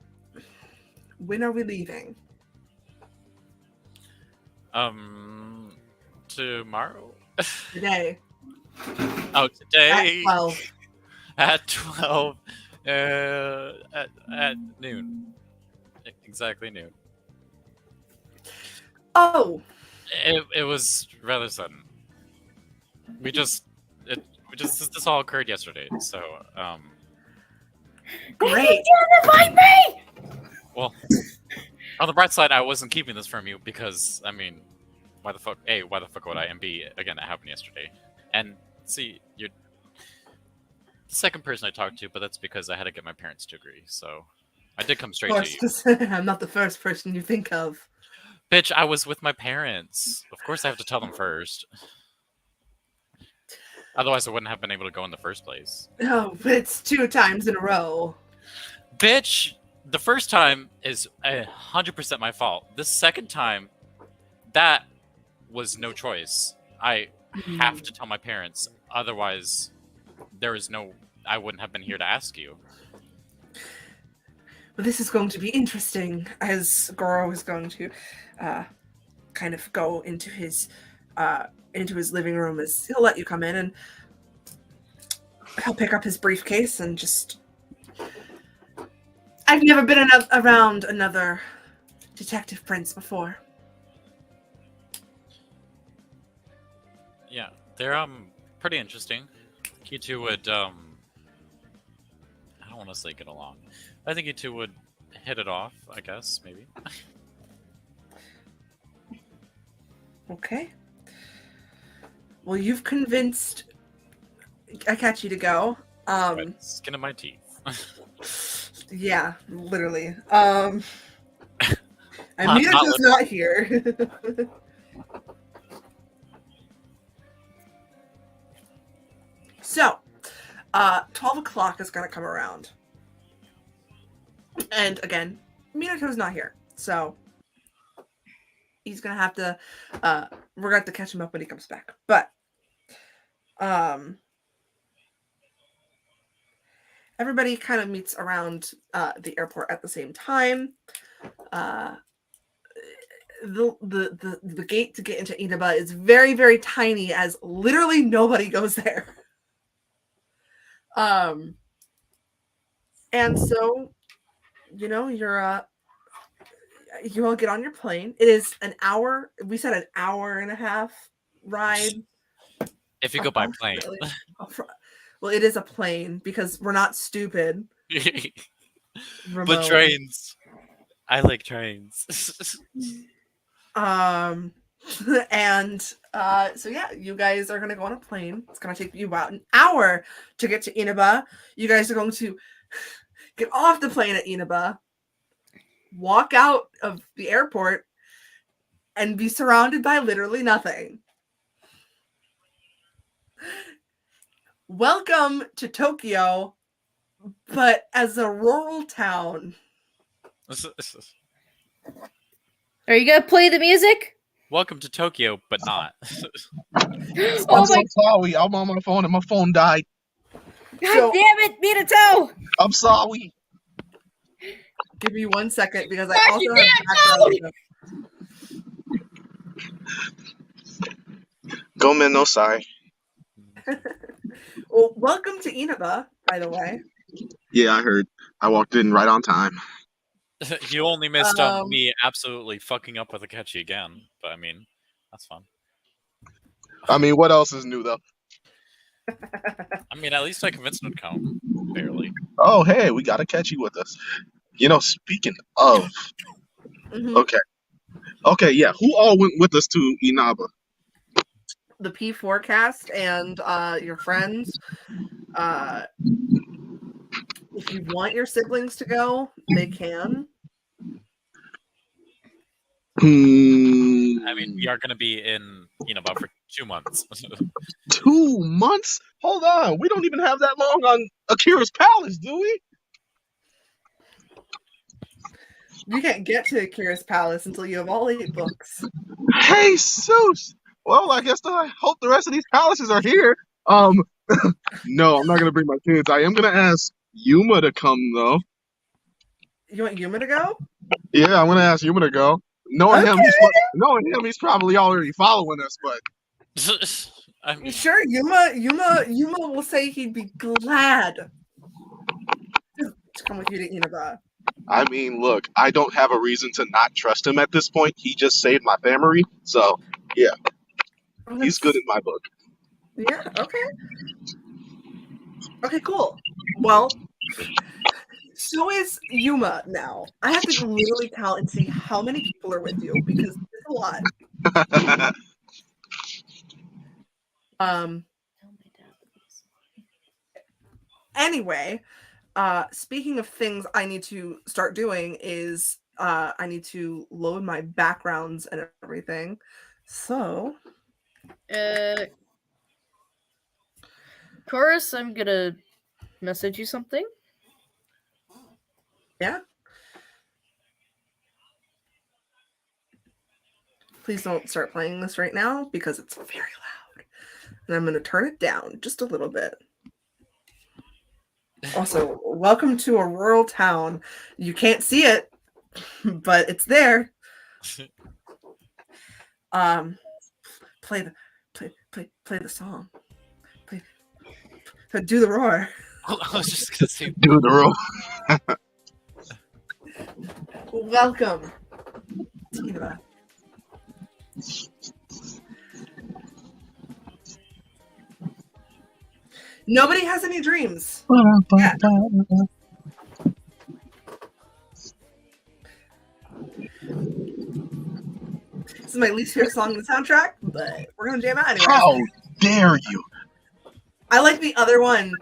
When are we leaving? Tomorrow. Today. Oh, today. At 12. At 12. At noon. Exactly noon. Oh. It was rather sudden. This all occurred yesterday, so Great. Invite me. well, on the bright side, I wasn't keeping this from you because, I mean, why the fuck would I? And B, again, it happened yesterday. And C, you're the second person I talked to, but that's because I had to get my parents to agree. So I did come straight to you. I'm not the first person you think of. Bitch, I was with my parents. Of course I have to tell them first. Otherwise I wouldn't have been able to go in the first place. Oh, it's 2 times in a row. Bitch, the first time is 100% my fault. The second time, that was no choice. I have to tell my parents. Otherwise, I wouldn't have been here to ask you. Well, this is going to be interesting, as Goro is going to kind of go into his living room. As he'll let you come in, and he'll pick up his briefcase and just... I've never been around another detective prince before. Yeah, they're pretty interesting. You two would I don't want to say get along. I think you two would hit it off, I guess, maybe. Okay. Well, you've convinced Akechi to go. Skin of my teeth. Yeah, literally. And Mina's not here. So, 12 o'clock is going to come around. And again, Minato's not here, so he's gonna have to. We're gonna have to catch him up when he comes back. But everybody kind of meets around the airport at the same time. The gate to get into Inaba is very, very tiny, as literally nobody goes there. And so, you know, you all get on your plane. It is an hour. We said an hour and a half ride. If you go by plane. Well, it is a plane because we're not stupid. But trains. I like trains. And so yeah, you guys are gonna go on a plane. It's gonna take you about an hour to get to Inaba. You guys are going to get off the plane at Inaba, walk out of the airport, and be surrounded by literally nothing. Welcome to Tokyo, but as a rural town. Are you gonna play the music? Welcome to Tokyo, but not. I'm so sorry. I'm on my phone and my phone died. God damn it, Minato! I'm sorry. Give me 1 second because I also have background. Go, man. No, sorry. Well, welcome to Inaba, by the way. Yeah, I heard. I walked in right on time. You only missed me absolutely fucking up with Akechi again, but I mean, that's fun. I mean, what else is new, though? I mean, at least I convinced him to come. Barely. Oh, hey, we got Akechi with us. You know, speaking of... Okay, yeah. Who all went with us to Inaba? The P4 cast and your friends. If you want your siblings to go, they can. I mean, we are going to be in Inaba for 2 months. 2 months? Hold on. We don't even have that long on Akira's Palace, do we? You can't get to Akira's Palace until you have all 8 books. Hey, Seuss! Well, I guess I hope the rest of these palaces are here. No, I'm not going to bring my kids. I am going to ask Yuma to come, though. You want Yuma to go? Yeah, I'm going to ask Yuma to go. Knowing him, he's probably already following us, but... I mean... Sure, Yuma will say he'd be glad to come with you to Inaba. I mean, look, I don't have a reason to not trust him at this point. He just saved my family, so, yeah. He's good in my book. Yeah, okay. Okay, cool. Well, so is Yuma now. I have to literally count and see how many people are with you because it's a lot. Anyway, speaking of things I need to start doing is I need to load my backgrounds and everything. So Chorus, I'm gonna message you something. Yeah. Please don't start playing this right now because it's very loud. And I'm going to turn it down just a little bit. Also, welcome to a rural town. You can't see it, but it's there. Play the song. Do the roar. I was just gonna say, do the roar. Welcome, Tina. Nobody has any dreams. Yeah. This is my least favorite song in the soundtrack, but we're gonna jam out anyway. How dare you? I like the other one,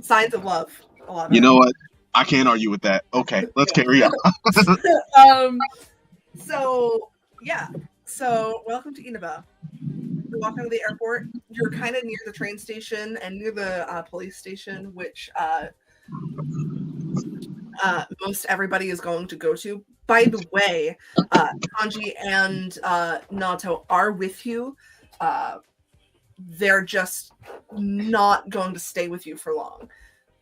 Signs of Love, a lot. You know what? I can't argue with that. Okay, let's carry on. So yeah. So welcome to Inaba. You're walking to the airport. You're kind of near the train station and near the police station, which most everybody is going to go to. By the way, Kanji and Naoto are with you. They're just not going to stay with you for long.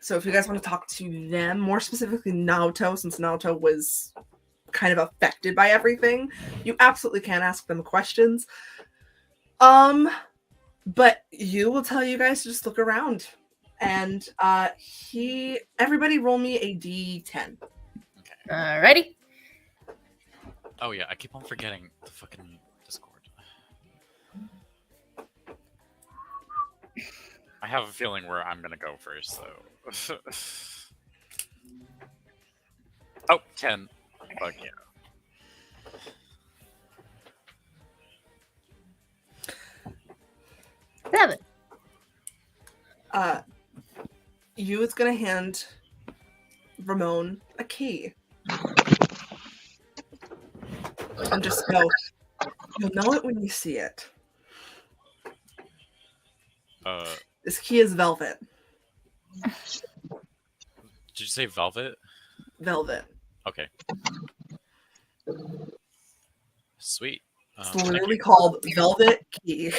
So if you guys want to talk to them, more specifically Naoto, since Naoto was kind of affected by everything, you absolutely can ask them questions. But you will tell you guys to just look around. And everybody roll me a D10. Alrighty. Oh yeah, I keep on forgetting the fucking Discord. I have a feeling where I'm gonna go first, though. Oh, 10. Fuck yeah. Seven. You is gonna hand Ramon a key. And just go, you'll know it when you see it. This key is velvet. Did you say velvet? Velvet. Okay. Sweet. It's literally called Velvet Key.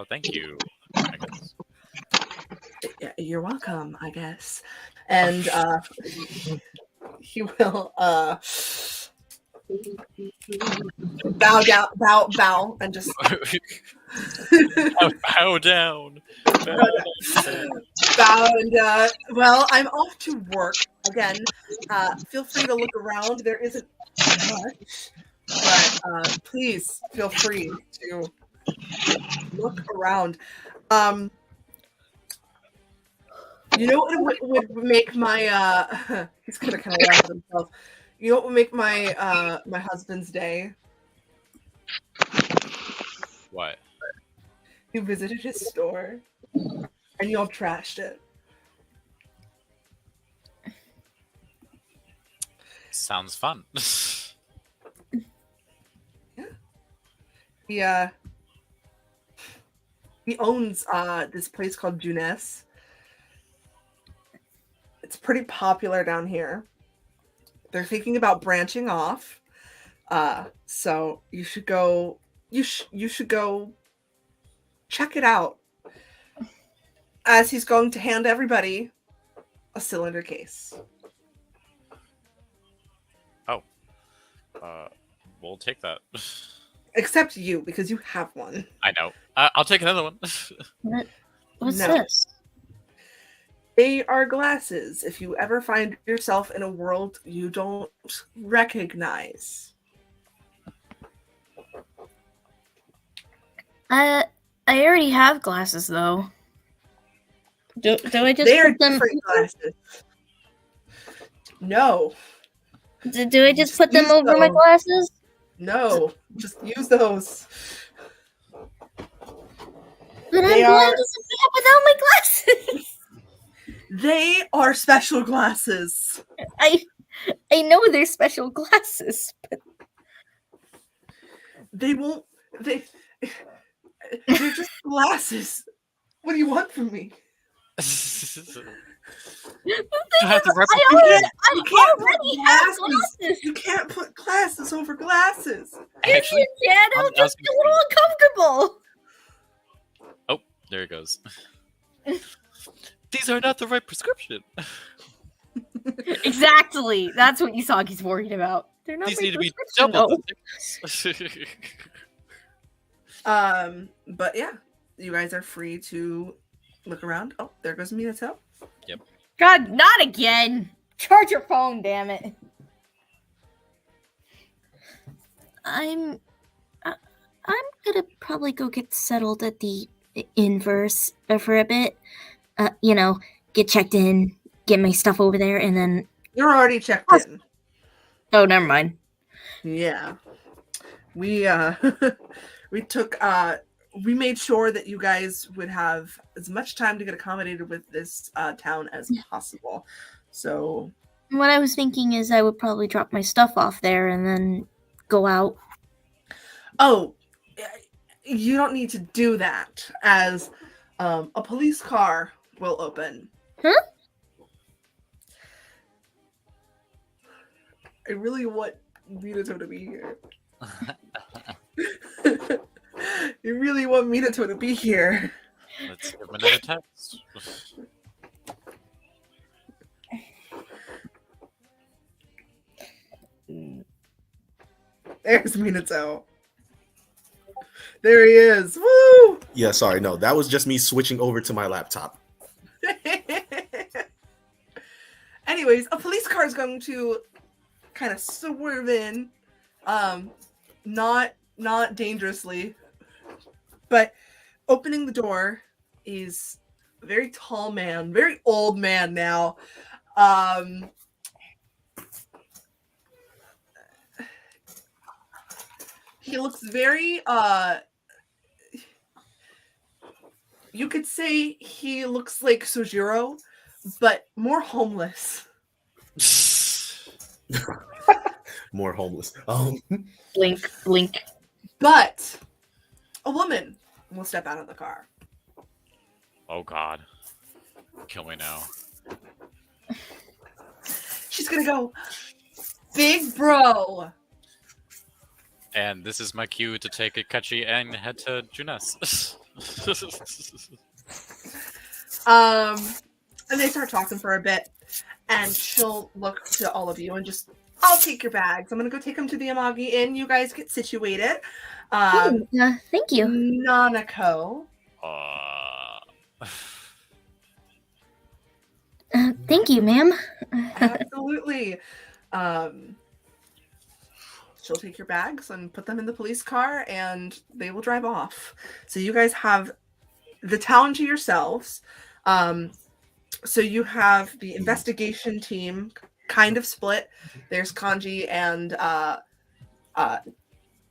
Thank you. I guess. Yeah, you're welcome, I guess. And he will bow, and just bow down. Bow and well, I'm off to work again. Feel free to look around. There isn't much, but please feel free to look around. You know what would make my he's gonna kind of laugh at himself. You know what would make my my husband's day? What? You visited his store and you all trashed it. Sounds fun. Yeah. He owns this place called Juness. It's pretty popular down here. They're thinking about branching off. So you should go you should go check it out. As he's going to hand everybody a cylinder case. Oh. We'll take that. Except you, because you have one. I know. I'll take another one. What's No. this? They are glasses. If you ever find yourself in a world you don't recognize. I already have glasses though. Do I just They are put them? different glasses. No. Do I just put them use over my those. glasses? No. Just use those. But They I'm are- blind as a bat without my glasses. They are special glasses. I know they're special glasses, but They won't. They're just glasses. What do you want from me? the I have thing to is, replicate I You can't put already have glasses. glasses. You can't put glasses over glasses. Yes, Actually, you can. It'll I was just be a little uncomfortable. Oh, there it goes. These are not the right prescription. Exactly. That's what Isagi's worried about. They're not These my need to be prescription, double though. But yeah, you guys are free to look around. Oh, there goes Minato. God, not again. Charge your phone, damn it. I'm gonna probably go get settled at the inverse for a bit. Get checked in, get my stuff over there, and then You're already checked in. oh, never mind. Yeah. We we made sure that you guys would have as much time to get accommodated with this town as possible. So What I was thinking is I would probably drop my stuff off there and then go out. oh, you don't need to do that, as a police car will open. Huh? I really want Minato to be here. You really want Minato to be here. Let's give him another text. There's Minato. There he is. Woo! Yeah, sorry, no, that was just me switching over to my laptop. Anyways, a police car is going to kind of swerve in, not dangerously, but opening the door is a very tall man, very old man now. He looks very you could say he looks like Sojiro, but more homeless. More homeless. Blink, blink. But a woman will step out of the car. Oh God. Kill me now. She's gonna go, big bro. And this is my cue to take a Akechi and head to Junes. And they start talking for a bit, and she'll look to all of you and just, I'll take your bags. I'm gonna go take them to the Amagi Inn. You guys get situated. Thank you. Nanako. Thank you, ma'am. Absolutely. She'll take your bags and put them in the police car, and they will drive off. So you guys have the town to yourselves. So you have the investigation team kind of split. There's Kanji and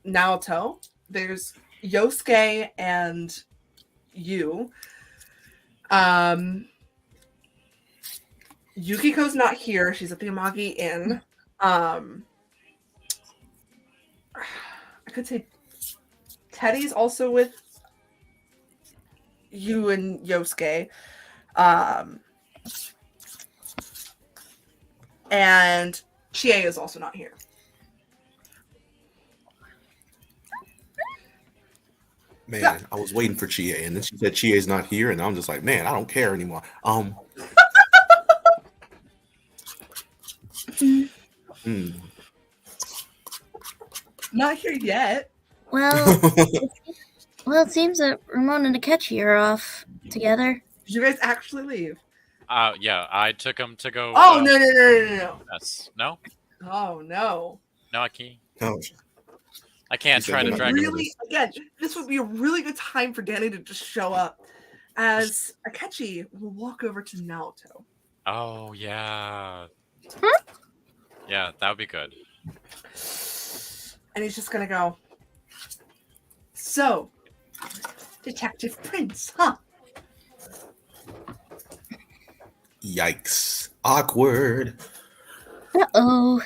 Naoto. There's Yosuke and you. Yukiko's not here. She's at the Amagi Inn. I could say Teddy's also with you and Yosuke. And Chie is also not here. Man, Yeah. I was waiting for Chie, and then she said Chie's not here, and I'm just like, man, I don't care anymore. Not here yet. Well, it seems that Ramon and Akechi are off together. Did you guys actually leave? Yeah, I took him to go. Oh, no. Yes. No? Oh, no. No, I can't. Oh, I can't try to drag him. Really, again, this would be a really good time for Danny to just show up, as Akechi will walk over to Naoto. Oh, yeah. Huh? Yeah, that would be good. And he's just gonna go, so, Detective Prince, huh? yikes. Awkward. Uh-oh.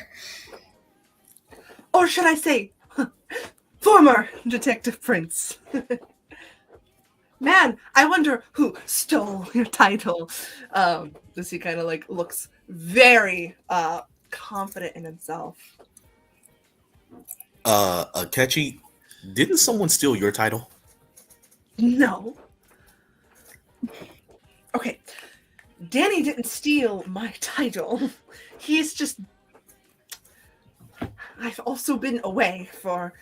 Or should I say, former Detective Prince. Man, I wonder who stole your title. As he kind of like looks very confident in himself. Akechi, didn't someone steal your title? No. Okay. Danny didn't steal my title. He's just... I've also been away for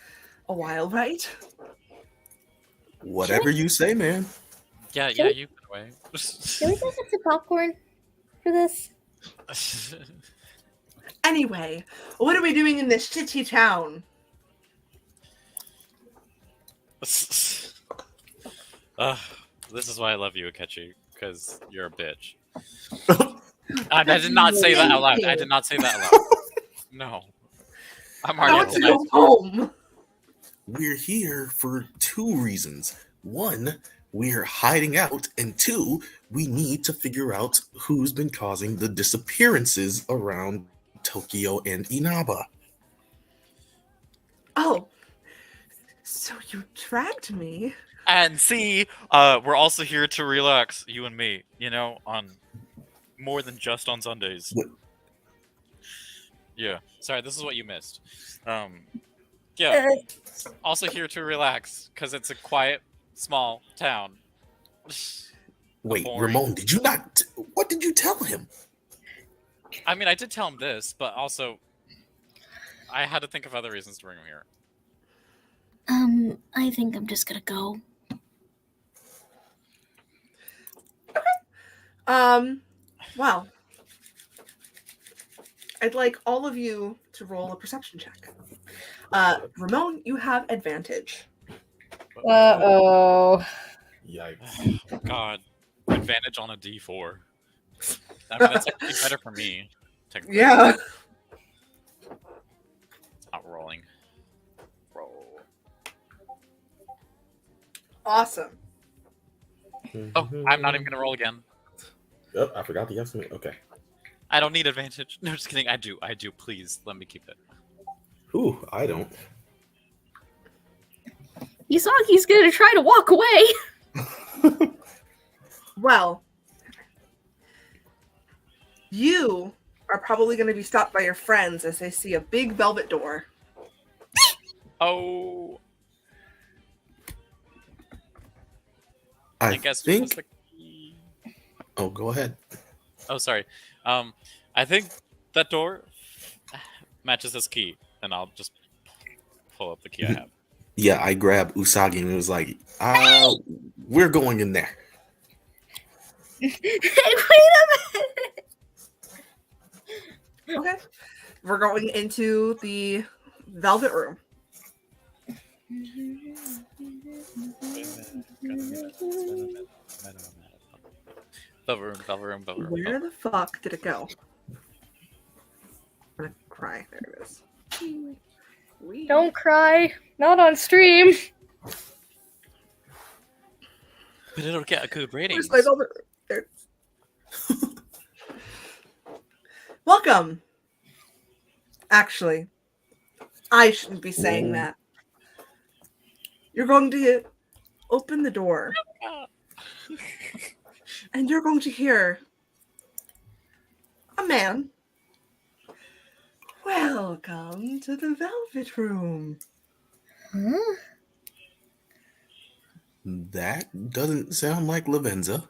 a while, right? Whatever you say, man. Yeah, Can we- you've been away. Can we go get some popcorn for this? Anyway, what are we doing in this shitty town? This is why I love you, Akechi, because you're a bitch. I did not say that out loud. I did not say that out loud. No. I'm I want already to go home. We're here for two reasons. One, we're hiding out, and two, we need to figure out who's been causing the disappearances around Tokyo and Inaba. Oh, so you tracked me? And see, we're also here to relax, you and me, on more than just on Sundays. Yeah. Sorry, this is what you missed. Yeah. Also here to relax because it's a quiet, small town. Wait, Boring. Ramon, did you not? What did you tell him? I mean, I did tell him this, but also I had to think of other reasons to bring him here. I think I'm just gonna go. Well, I'd like all of you to roll a perception check. Ramon, you have advantage. Uh-oh. Yikes. God, advantage on a D4. I mean, that's actually better for me. Technically. Yeah. It's not rolling. Roll. Awesome. Oh, I'm not even gonna roll again. Yep, I forgot the estimate. Okay. I don't need advantage. No, just kidding. I do. Please, let me keep it. Ooh, I don't. Isagi's gonna try to walk away. Well, you are probably going to be stopped by your friends as they see a big velvet door. Oh. I guess think. Oh, go ahead. Oh, sorry. I think that door matches this key, and I'll just pull up the key I have. Yeah, I grabbed Usagi and it was like, we're going in there. Hey, wait a minute. Okay. We're going into the velvet room. Velvet room. Where the fuck did it go? I'm gonna cry. There it is. Don't cry. Not on stream. But it'll get a good rating. Where's my velvet room? There. Welcome. Actually, I shouldn't be saying that. You're going to open the door. And you're going to hear a man. Welcome to the velvet room. Huh? That doesn't sound like Lavenza.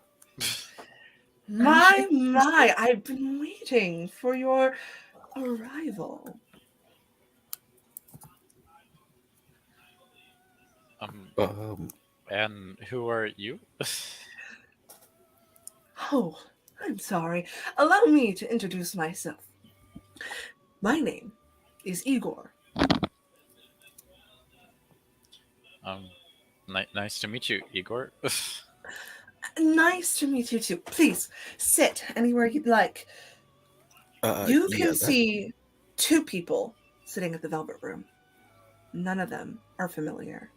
My, I've been waiting for your arrival. And who are you? Oh, I'm sorry. Allow me to introduce myself. My name is Igor. Nice to meet you, Igor. Nice to meet you too. Please sit anywhere you'd like. You can see two people sitting at the velvet room. None of them are familiar.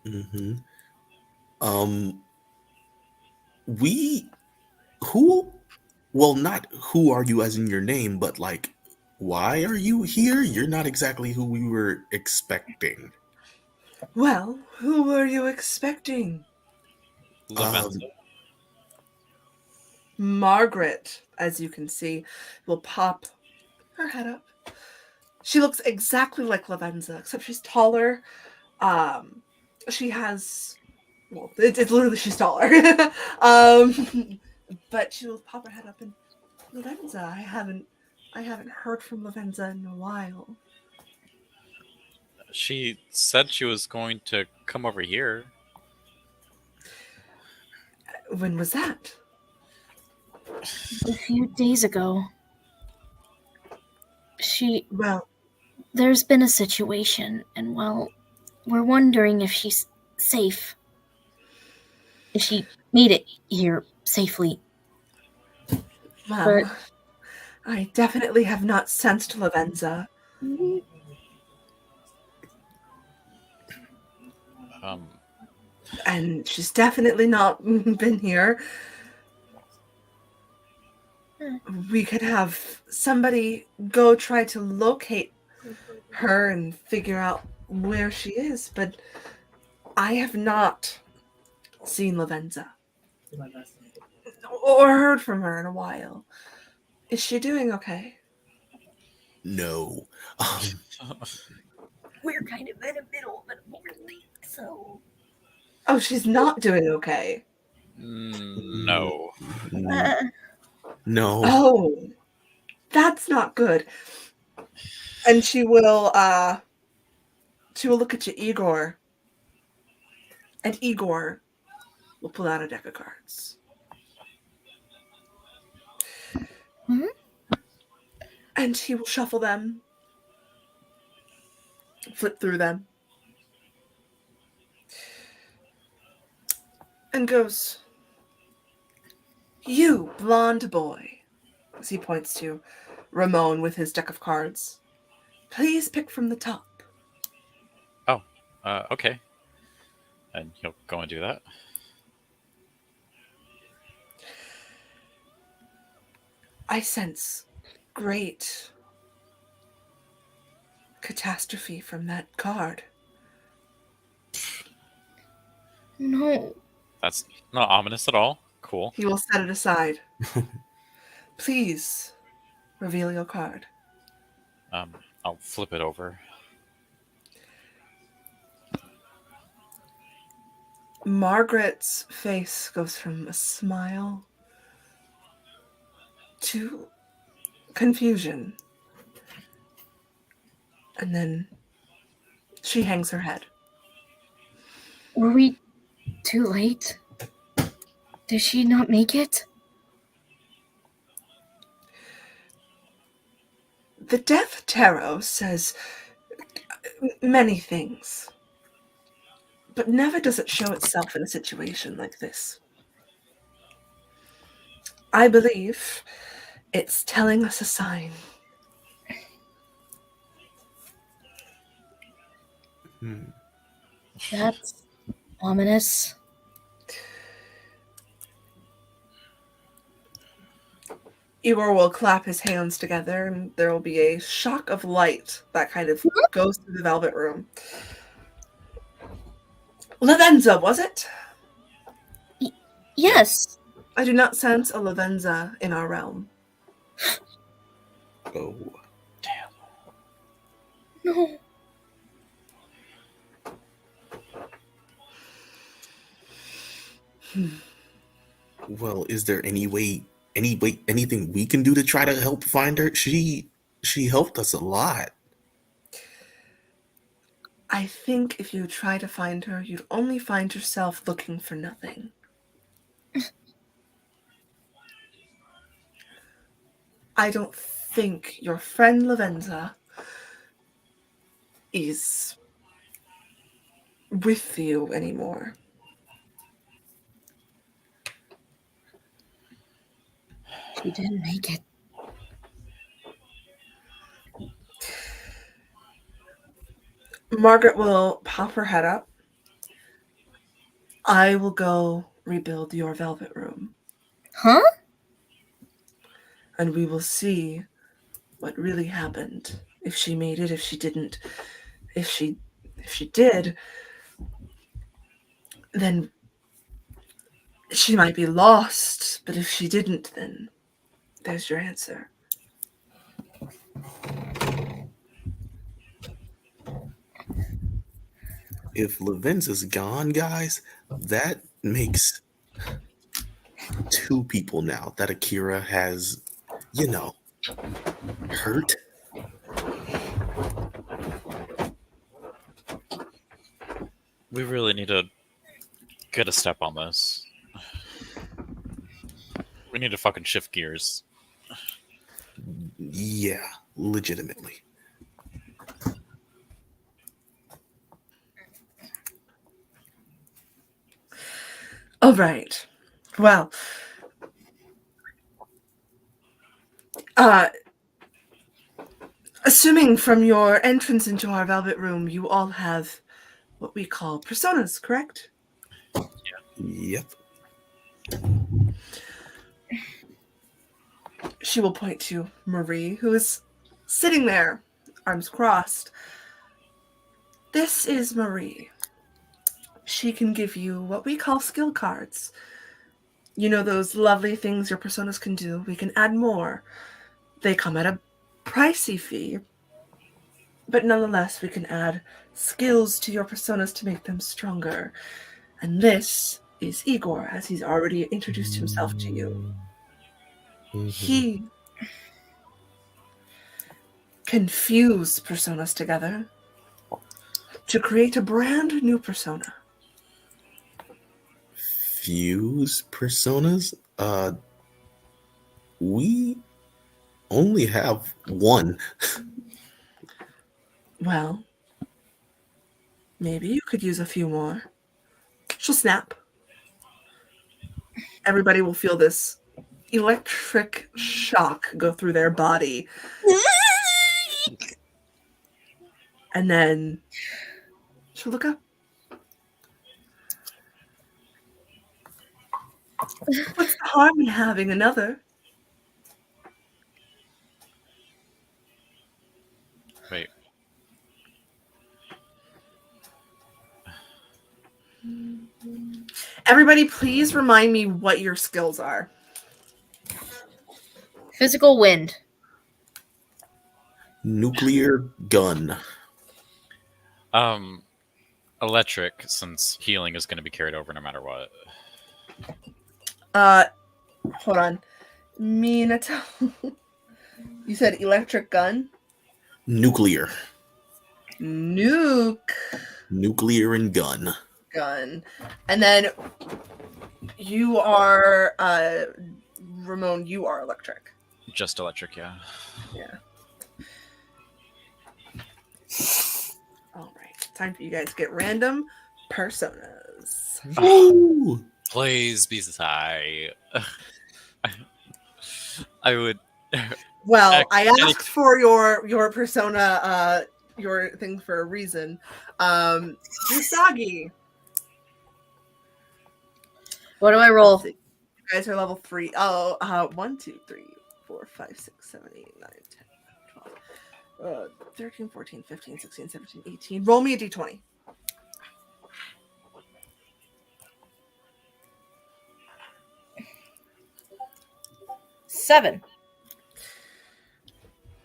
Mm-hmm. Not who are you as in your name, but like, why are you here? You're not exactly who we were expecting. Well, who were you expecting? Lavenza. Margaret, as you can see, will pop her head up. She looks exactly like Lavenza, except she's taller. She has, well, it's literally she's taller. But she will pop her head up and Lavenza. I haven't heard from Lavenza in a while. She said she was going to come over here. When was that? A few days ago. There's been a situation, and well, we're wondering if she's safe. If she made it here safely. Well, I definitely have not sensed Lavenza. And she's definitely not been here. We could have somebody go try to locate her and figure out where she is, but I have not seen Lavenza or heard from her in a while. Is she doing okay? No. We're kind of in the middle of an important so. Oh, she's not doing okay. No. No. Oh, that's not good. And she will look at you, Igor. And Igor will pull out a deck of cards. Hmm? And he will shuffle them, flip through them, and goes, "You blonde boy," as he points to Ramon with his deck of cards. "Please pick from the top." Okay. And he'll go and do that. I sense great catastrophe from that card. No. That's not ominous at all. Cool. He will set it aside. "Please reveal your card." I'll flip it over. Margaret's face goes from a smile to confusion. And then she hangs her head. Were we too late? Did she not make it? The Death Tarot says many things, but never does it show itself in a situation like this. I believe it's telling us a sign. That's ominous. Igor will clap his hands together, and there will be a shock of light that kind of goes through the Velvet Room. Lavenza, was it? Yes. I do not sense a Lavenza in our realm. Oh. No. Well, is there anything we can do to try to help find her? She helped us a lot. I think if you try to find her, you'd only find yourself looking for nothing. I don't think your friend Lavenza is with you anymore. She didn't make it. Margaret will pop her head up. "I will go rebuild your Velvet Room, Huh? and we will see what really happened. If she made it, if she didn't. If she did, then she might be lost. But if she didn't, then there's your answer." If Lavenza's gone, guys, that makes 2 people now that Akira has, hurt. We really need to get a step on this. We need to fucking shift gears. Yeah, legitimately. All right. Well, assuming from your entrance into our Velvet Room, you all have what we call personas, correct? Yep. She will point to Marie, who is sitting there, arms crossed. "This is Marie. She can give you what we call skill cards. You know those lovely things your personas can do? We can add more. They come at a pricey fee, but nonetheless, we can add skills to your personas to make them stronger. And this is Igor, as he's already introduced himself to you. He can fuse personas together to create a brand new persona. Fuse personas? We only have one. Well, maybe you could use a few more. She'll snap. Everybody will feel this electric shock go through their body. And then she'll look up. What's the harm in having another? Wait. Everybody, please remind me what your skills are. Physical wind. Nuclear gun. Electric, since healing is going to be carried over no matter what. Hold on. Minato. You said electric gun? Nuclear. Nuke. Nuclear and gun. Gun. And then you are, Ramon, you are electric. Just electric, yeah. Yeah. All right. Time for you guys to get random personas. Ooh. Please be Sai. I would. Well, I asked for your persona, your thing for a reason. Usagi. What do I roll? You guys are level 3. Oh, 1, 2, 3, 4, 5, 6, 7, 8, 9, 10, 12, 13, 14, 15, 16, 17, 18. Roll me a d20. Seven.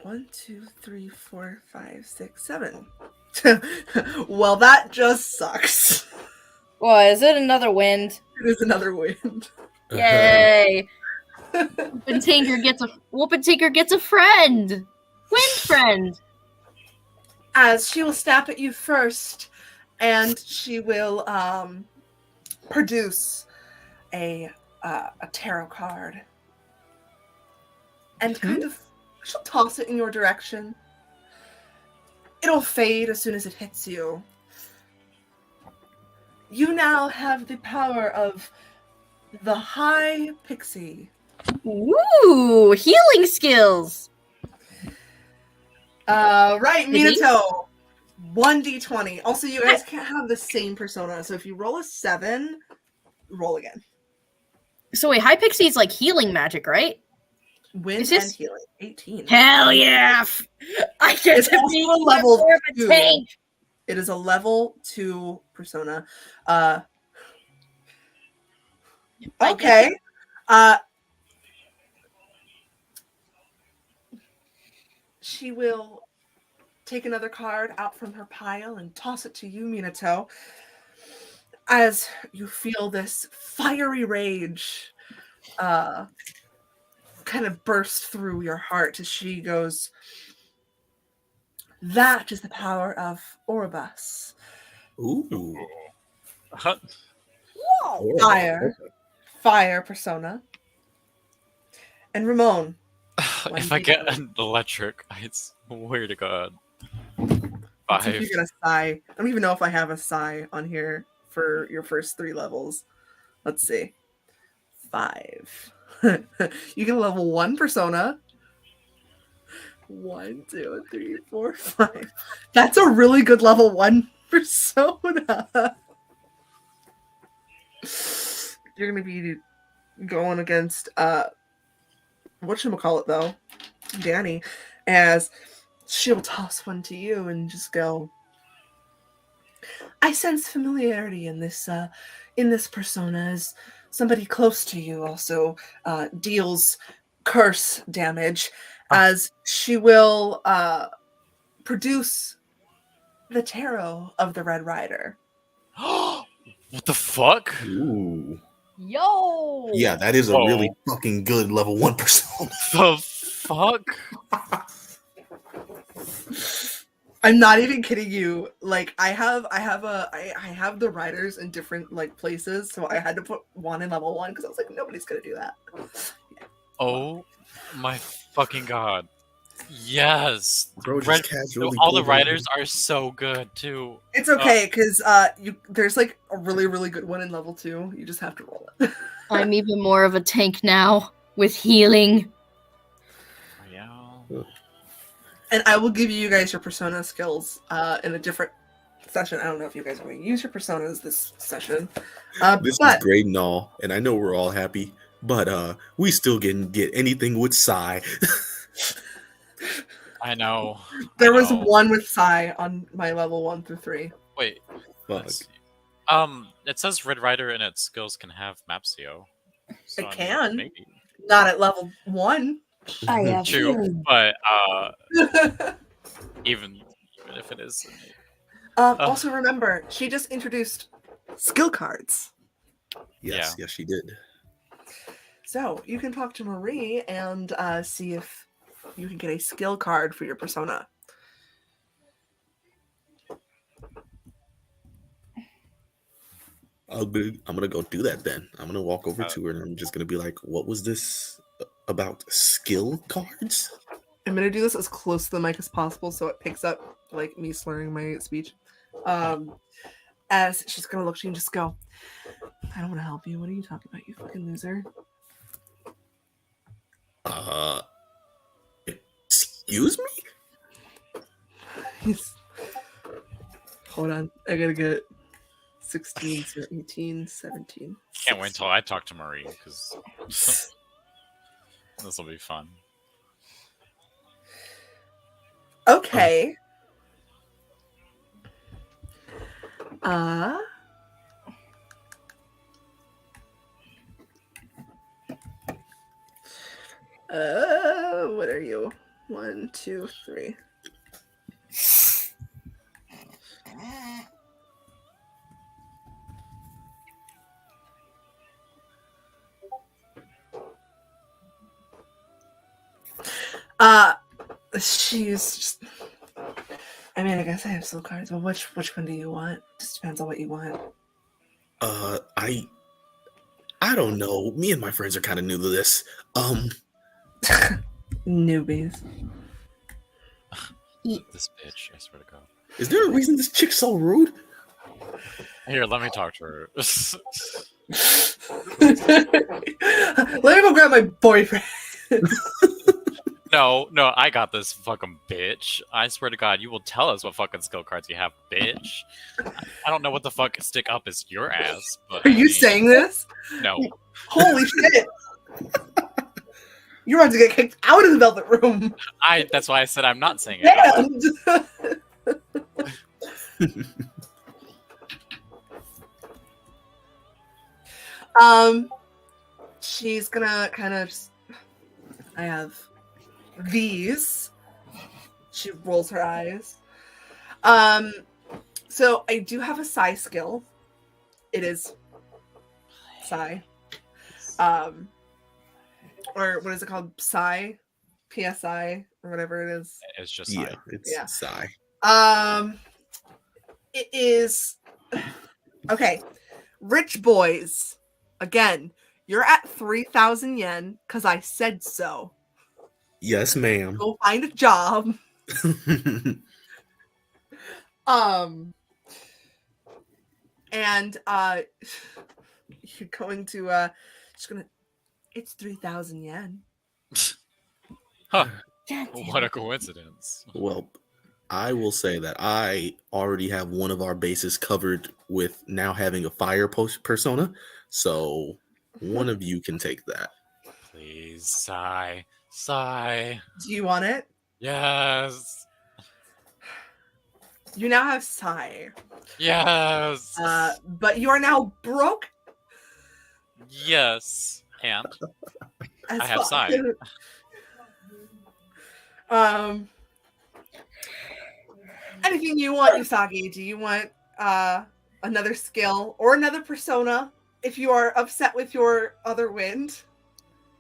1, 2, 3, 4, 5, 6, 7. Well, that just sucks. What is it? Another wind? It is another wind. Yay! Whoopin' Tinker gets a friend. Wind friend. As she will snap at you first, and she will produce a tarot card, and kind of she'll toss it in your direction. It'll fade as soon as it hits you. You now have the power of the High Pixie. Ooh, healing skills. Right, Minato. 1d20. Also, you guys can't have the same persona, so if you roll a 7, roll again. So wait, High Pixie is like healing magic, right? Wind and healing. 18. Hell yeah! I get It's to also be a level more of a 2. tank. It is a level 2 persona. Okay. She will take another card out from her pile and toss it to you, Minato. As you feel this fiery rage kind of burst through your heart as she goes, that is the power of Oribus. Ooh. Fire persona. And Ramon. If I get an electric, I swear to God. Let's see if you get a Sai. I don't even know if I have a Sai on here for your first 3 levels. Let's see. 5. You get a level 1 persona. 1, 2, 3, 4, 5. That's a really good level 1 persona. You're gonna be going against whatchamacallit though, Danny, as she'll toss one to you and just go, I sense familiarity in this persona as somebody close to you also deals curse damage as she will produce the tarot of the Red Rider. What the fuck? Ooh. Yo. Yeah, that is a really fucking good level 1 persona. The fuck? I'm not even kidding you. Like I have the riders in different like places, so I had to put one in level 1 because I was like, nobody's gonna do that. Yeah. Oh my fucking god. Yes. Bro, just casually all the pulled writers are so good too. It's okay because there's like a really, really good one in level 2. You just have to roll it. I'm even more of a tank now with healing. Yeah. And I will give you guys your persona skills in a different session. I don't know if you guys are going to use your personas this session. This is great and all, and I know we're all happy, but we still didn't get anything with Psy. I know. There was one with Psy on my level 1 through 3. Wait. Fuck. It says Red Rider and its skills can have Mapsio. So, It can. Maybe. Not at level 1. I have True, healing. but even if it is. Also remember, she just introduced skill cards. Yes, yes, she did. So you can talk to Marie and see if you can get a skill card for your persona. I'm gonna go do that then. I'm gonna walk over to her and I'm just gonna be like, "What was this about? Skill cards?" I'm gonna do this as close to the mic as possible so it picks up like me slurring my speech. As she's gonna look at you and just go, "I don't want to help you. What are you talking about, you fucking loser?" Excuse me? Hold on, I gotta get 16, 18, 17. Can't wait until I talk to Marie because this will be fun. Okay. What are you? 1, 2, 3. She's just. I mean, I guess I have soul cards, but which one do you want? Just depends on what you want. I don't know. Me and my friends are kind of new to this. Newbies. This bitch, I swear to God. Is there a reason this chick's so rude? Here, let me talk to her. Let me go grab my boyfriend. No, I got this fucking bitch. I swear to God, you will tell us what fucking skill cards you have, bitch. I don't know what the fuck stick up is your ass, but Are you saying this? No. Holy shit. You're about to get kicked out of the Velvet Room. That's why I said I'm not saying it. She's gonna kind of I have these. She rolls her eyes. So I do have a psi skill. It is psi. Or what is it called? Psi? PSI or whatever it is. It's just it's psi. It is okay. Rich boys. Again, you're at 3,000 yen because I said so. Yes, ma'am. Go find a job. And you're going to just gonna. It's 3,000 yen. Huh. What a coincidence. Well, I will say that I already have one of our bases covered with now having a fire persona, so one of you can take that. Please, sigh. Do you want it? Yes. You now have Psy. Yes. But you are now broke. Yes. And As I have fuck. side. Anything you want, Usagi? Do you want another skill or another persona? If you are upset with your other wind,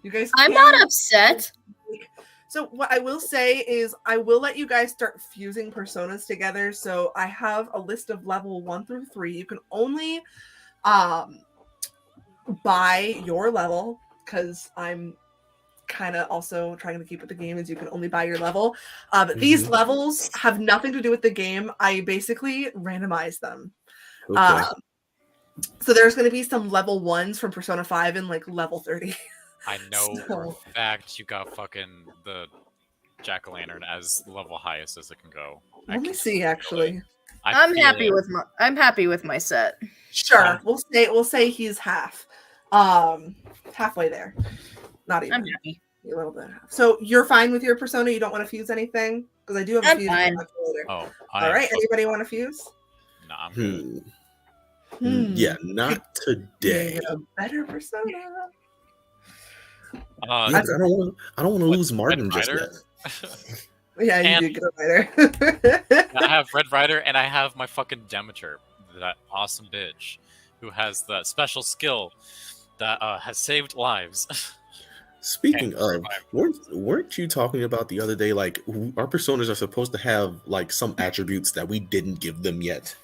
you guys. I'm not upset. So what I will say is I will let you guys start fusing personas together. So I have a list of level 1 through 3. You can only buy your level because I'm kind of also trying to keep with the game as you can only buy your level. But these levels have nothing to do with the game. I basically randomize them. Okay. So there's going to be some level 1s from Persona 5 and like level 30. I know for a fact you got fucking the jack-o'-lantern as level highest as it can go. Let me see, actually. I'm happy with my set. Sure, we'll say he's halfway there. Not even. I'm happy. A little bit. So you're fine with your persona? You don't want to fuse anything? Because I do have a fuse. Fine. Oh, all right. Anybody want to fuse? No, I'm good. Yeah, not today. A better persona. I don't want to lose Martin just yet. Yeah, you do get a Rider. I have Red Rider, and I have my fucking Demeter, that awesome bitch, who has the special skill that has saved lives. Speaking of, weren't you talking about the other day, like, our personas are supposed to have, like, some attributes that we didn't give them yet?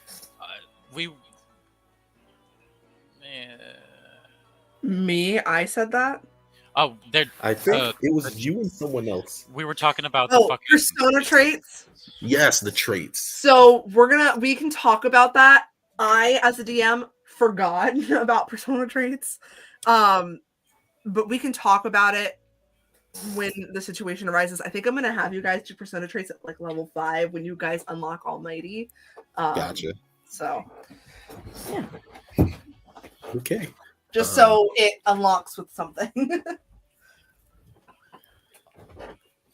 Me? I said that? Oh, I think it was you and someone else. We were talking about the fucking persona traits. Yes, the traits. So we can talk about that. I, as a DM, forgot about persona traits. But we can talk about it when the situation arises. I think I'm gonna have you guys do persona traits at like level 5 when you guys unlock Almighty. Gotcha. So yeah. Okay. Just so it unlocks with something.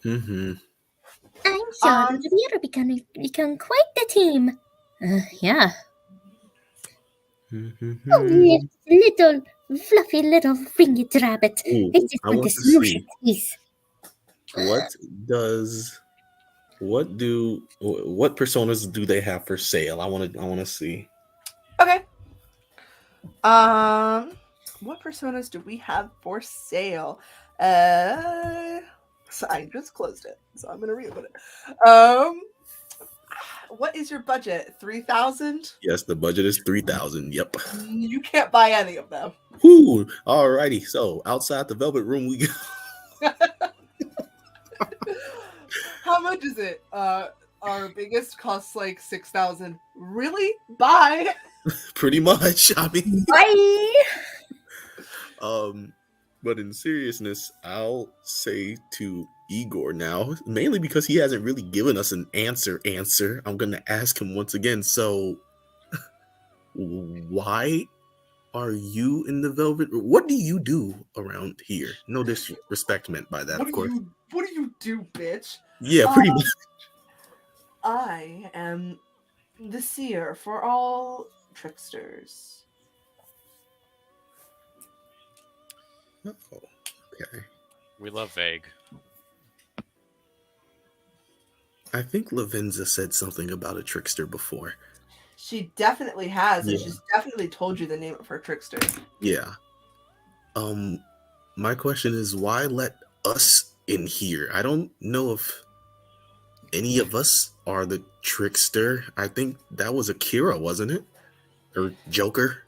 I'm sure we are become quite the team. Yeah. Oh, little fluffy little ringed rabbit. Ooh, I just want to smoosh it, please. What personas do they have for sale? I want to see. Okay. What personas do we have for sale? So I just closed it, so I'm gonna reopen it. What is your budget? 3,000? Yes, the budget is 3,000. Yep. You can't buy any of them. Whoo! Alrighty. So outside the Velvet Room, we go. How much is it? Our biggest costs like 6,000. Really? Bye. Pretty much. I mean, bye. But in seriousness, I'll say to Igor now, mainly because he hasn't really given us an answer. I'm gonna ask him once again. So, why are you in the Velvet Room? What do you do around here? No disrespect meant by that, of course. What do you do, bitch? Yeah, pretty much. I am the seer for all tricksters. Oh, okay. We love vague. I think Lavenza said something about a trickster before. She definitely has, and Yeah. she's definitely told you the name of her trickster. Yeah. My question is, why let us in here? I don't know if any of us are the trickster. I think that was Akira, wasn't it? Or Joker?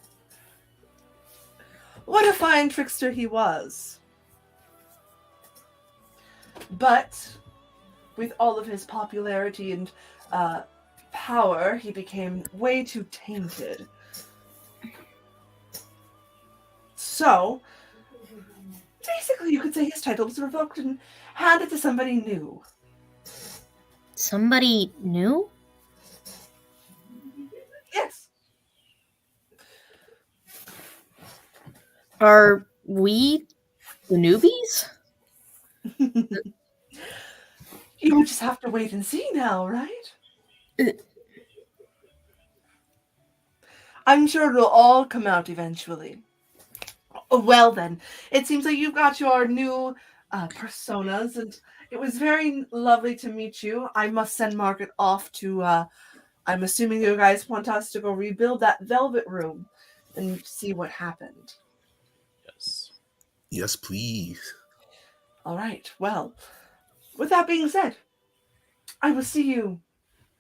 What a fine trickster he was. But with all of his popularity and power, he became way too tainted. So, basically, you could say his title was revoked and handed to somebody new. Somebody new? Yes. Are we the newbies? You would just have to wait and see now, right? I'm sure it'll all come out eventually. Oh, well then, it seems like you've got your new personas, and it was very lovely to meet you. I must send Margaret off to, I'm assuming you guys want us to go rebuild that velvet room and see what happened. Yes. Yes, please. All right, well, with that being said, I will see you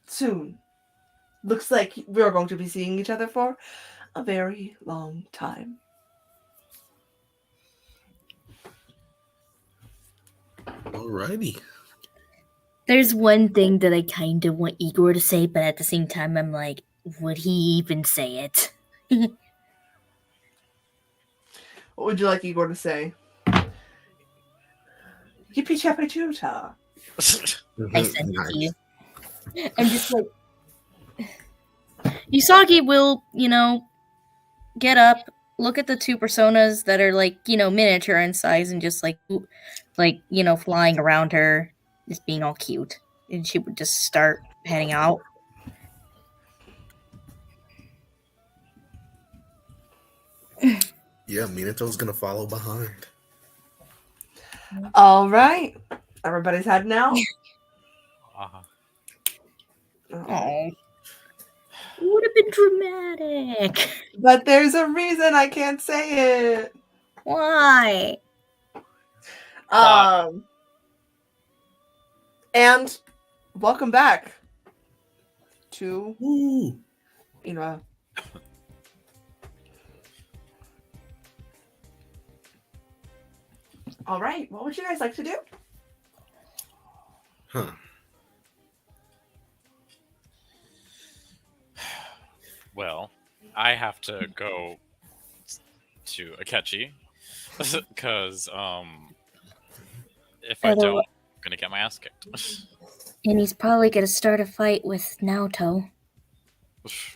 soon. Looks like we're going to be seeing each other for a very long time. Alrighty. There's one thing that I kind of want Igor to say, but at the same time, I'm like, would he even say it? What would you like Igor to say? Yippee chappy chuta. I sent it to you. And just like, Usagi will, get up, look at the two personas that are like, miniature in size and just like, flying around her, just being all cute. And she would just start heading out. Yeah, Minato's gonna follow behind. All right. Everybody's heading out. Uh-huh. Oh. Would have been dramatic. But there's a reason I can't say it. Why? And welcome back to Ooh. All right, what would you guys like to do? Huh. Well, I have to go to Akechi because if I don't, I'm gonna get my ass kicked. And he's probably gonna start a fight with Naoto.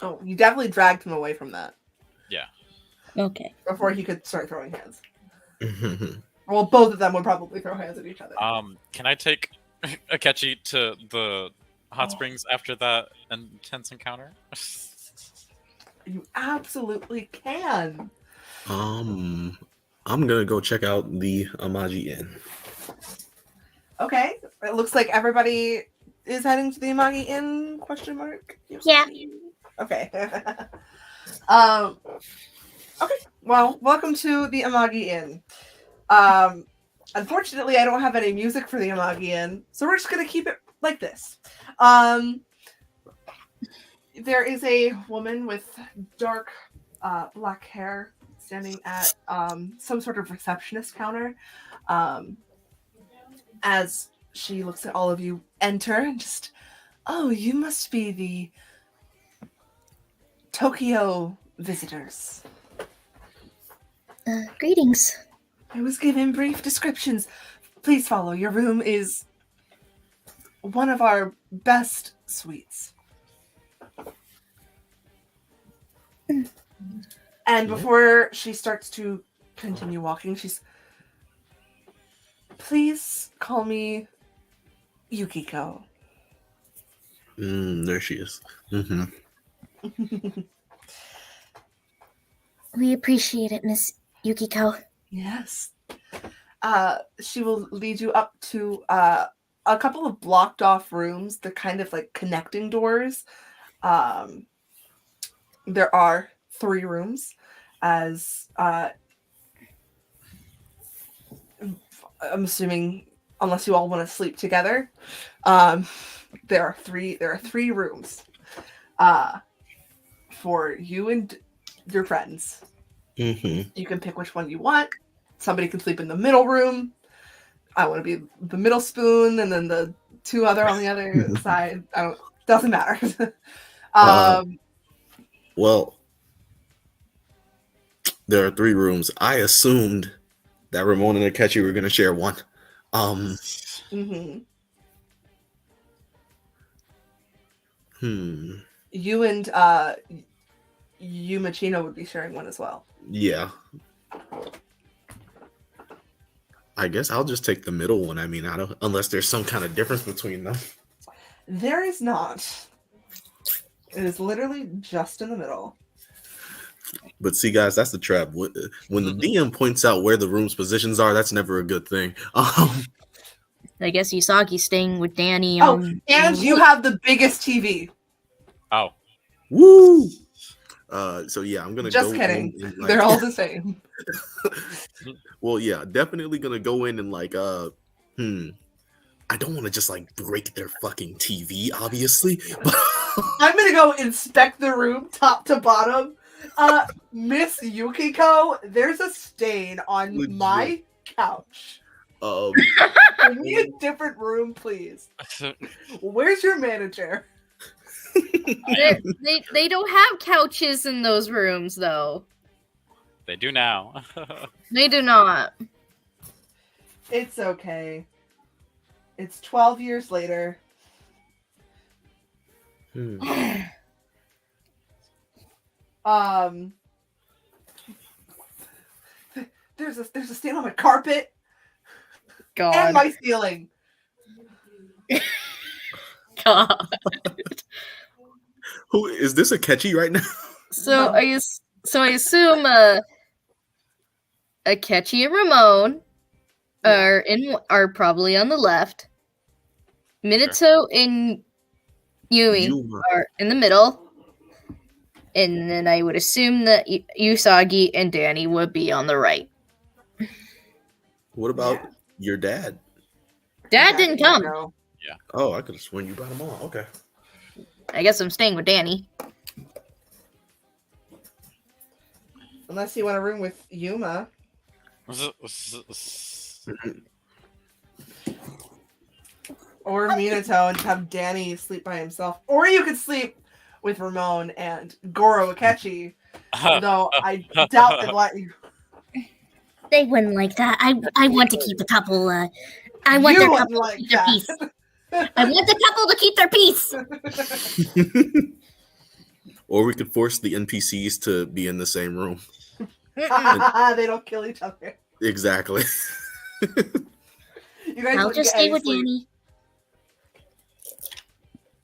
Oh, you definitely dragged him away from that. Yeah. Okay. Before he could start throwing hands. Well, both of them would probably throw hands at each other. Can I take Akechi to the hot springs after that intense encounter? You absolutely can. I'm gonna go check out the Amagi Inn. Okay. It looks like everybody is heading to the Amagi Inn, question mark? Yeah. Okay. Okay. Well, welcome to the Amagi Inn. Unfortunately, I don't have any music for the Amagi Inn, so we're just gonna keep it like this. There is a woman with dark black hair standing at some sort of receptionist counter. As she looks at all of you enter and just, oh, you must be the Tokyo visitors. Greetings. I was given brief descriptions. Please follow. Your room is one of our best suites. And before she starts to continue walking, she's, please call me Yukiko. There she is. We appreciate it, Miss Yukiko. Yes. She will lead you up to a couple of blocked off rooms. They're kind of like connecting doors. There are 3 rooms, as I'm assuming, unless you all want to sleep together. There are three rooms for you and your friends. You can pick which one you want. Somebody can sleep in the middle room. I want to be the middle spoon, and then the 2 other on the other side. Doesn't matter. Well, there are 3 rooms. I assumed that Ramon and Akechi were going to share one. You and Yumachino would be sharing one as well. Yeah. I guess I'll just take the middle one. I mean, unless there's some kind of difference between them. There is not. It is literally just in the middle. But see, guys, that's the trap. When the DM points out where the room's positions are, that's never a good thing. I guess Usagi's staying with Danny. And you have the biggest TV. Oh. Woo! So yeah, I'm gonna just go kidding. In, like... They're all the same. Well, yeah, definitely gonna go in and like I don't want to just like break their fucking TV, obviously. But I'm gonna go inspect the room top to bottom. Miss Yukiko, there's a stain on Legit. my couch. Give me a different room, please. Where's your manager? They don't have couches in those rooms, though. They do now. They do not. It's okay. It's 12 years later. There's a stain on my carpet. God. And my ceiling. God. Who is this? A catchy right now? So I assume Akechi and Ramon are probably on the left. Minato and Yui are in the middle. And then I would assume that Usagi and Danny would be on the right. What about your dad? Dad didn't come. Yeah. Oh, I could have sworn you brought him all. Okay. I guess I'm staying with Danny. Unless you want a room with Yuma. Or Minato and have Danny sleep by himself. Or you could sleep with Ramon and Goro Akechi. Though I doubt they'd let you. They wouldn't like that. I want to keep the couple. I want their couple to keep their peace. I want the couple to keep their peace. Or we could force the NPCs to be in the same room. They don't kill each other. Exactly. You guys I'll just stay with sleep. Danny.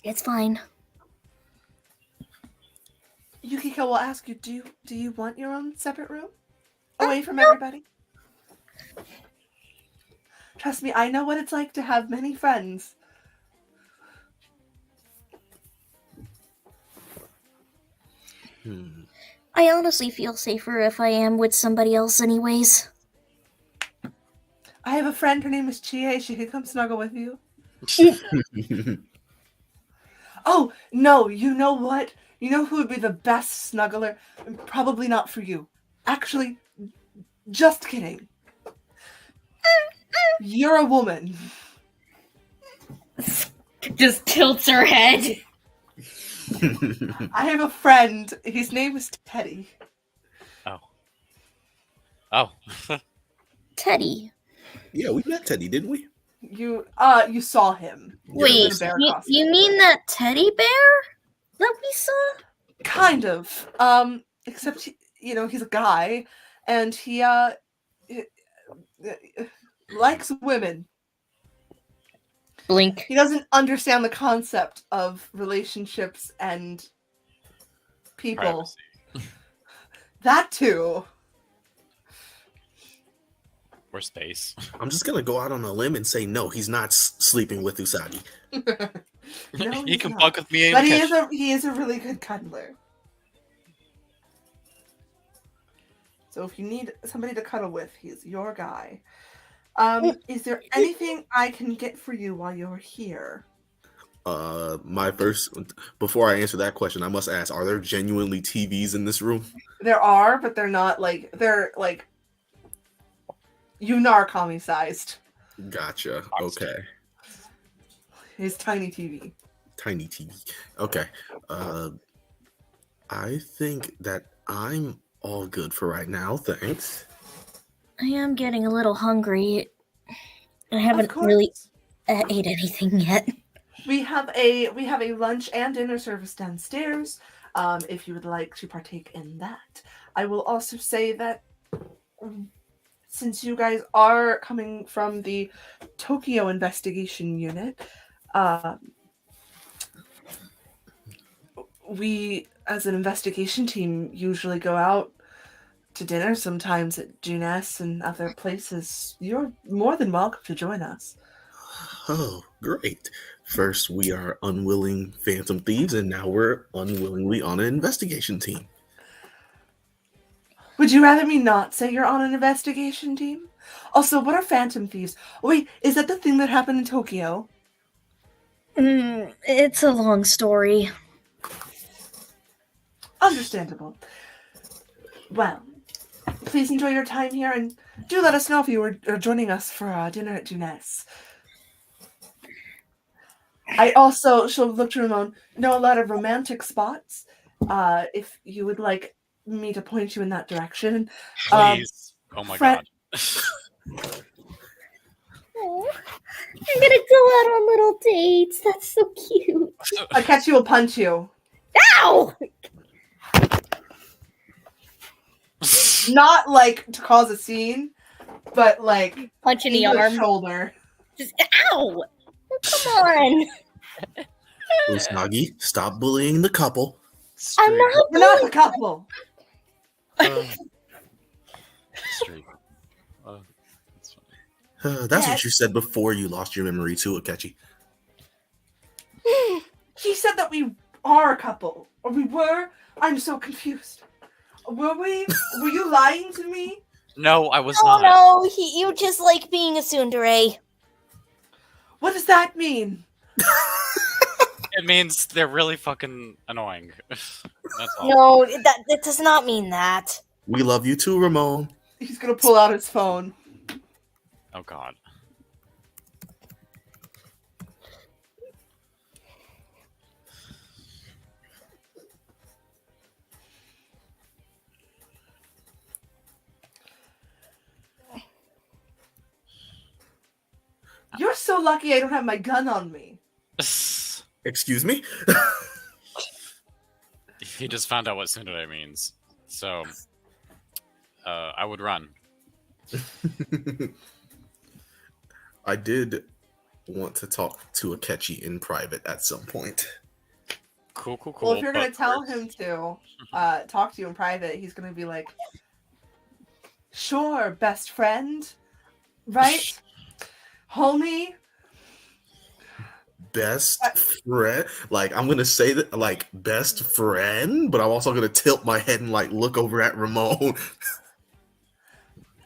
It's fine. Yukiko will ask you, do you want your own separate room? Away from everybody? Trust me, I know what it's like to have many friends. I honestly feel safer if I am with somebody else anyways. I have a friend, her name is Chie. She could come snuggle with you. Oh, no, you know what? You know who would be the best snuggler? Probably not for you. Actually, just kidding. You're a woman. Just tilts her head. I have a friend. His name is Teddy. Oh. Teddy. Yeah, we met Teddy, didn't we? You saw him. Wait, you mean that teddy bear that we saw? Kind of. Except he's a guy, and he likes women. Blink. He doesn't understand the concept of relationships and people. Privacy. That too. Or space. I'm just gonna go out on a limb and say no. He's not sleeping with Usagi. No, You can not. fuck with me. But he is a really good cuddler. So if you need somebody to cuddle with, he's your guy. Is there anything I can get for you while you're here? Before I answer that question, I must ask: are there genuinely TVs in this room? There are, but they're Narcomi sized. Gotcha. Okay. His tiny TV. Tiny TV. Okay. I think that I'm all good for right now. Thanks. I am getting a little hungry. I haven't really ate anything yet. We have a lunch and dinner service downstairs. If you would like to partake in that. I will also say that since you guys are coming from the Tokyo investigation unit, we as an investigation team, usually go out to dinner sometimes at Junes and other places. You're more than welcome to join us. Oh, great. First, we are unwilling phantom thieves, and now we're unwillingly on an investigation team. Would you rather me not say you're on an investigation team? Also, what are phantom thieves? Wait, is that the thing that happened in Tokyo? It's a long story. Understandable. Well, please enjoy your time here, and do let us know if you are joining us for dinner at Junes. I also, she'll look to Ramon, know a lot of romantic spots. If you would like me to point you in that direction. Please. Oh my god. Oh, I'm gonna go out on little dates. That's so cute. Akechi will punch you. Ow! Not like to cause a scene, but like Punch in the arm. Shoulder. Just ow! Oh, come on. Usagi, stop bullying the couple. I'm not. We're not a couple. Straight. That's funny. That's what you said before you lost your memory too, Akechi. He said that we are a couple. Or we were? I'm so confused. Were we? Were you lying to me? No, I was Oh not. no, you just like being a tsundere. What does that mean? It means they're really fucking annoying. That's all. No, that does not mean that. We love you too, Ramon. He's gonna pull out his phone. Oh god. You're so lucky I don't have my gun on me. Excuse me? He just found out what tsundere means. So, I would run. I did want to talk to Akechi in private at some point. Cool. Well, if you're gonna but tell first- him to talk to you in private, he's gonna be like, "Sure, best friend, right, homie." Best friend? Like, I'm gonna say that, like, best friend, but I'm also gonna tilt my head and, like, look over at Ramon.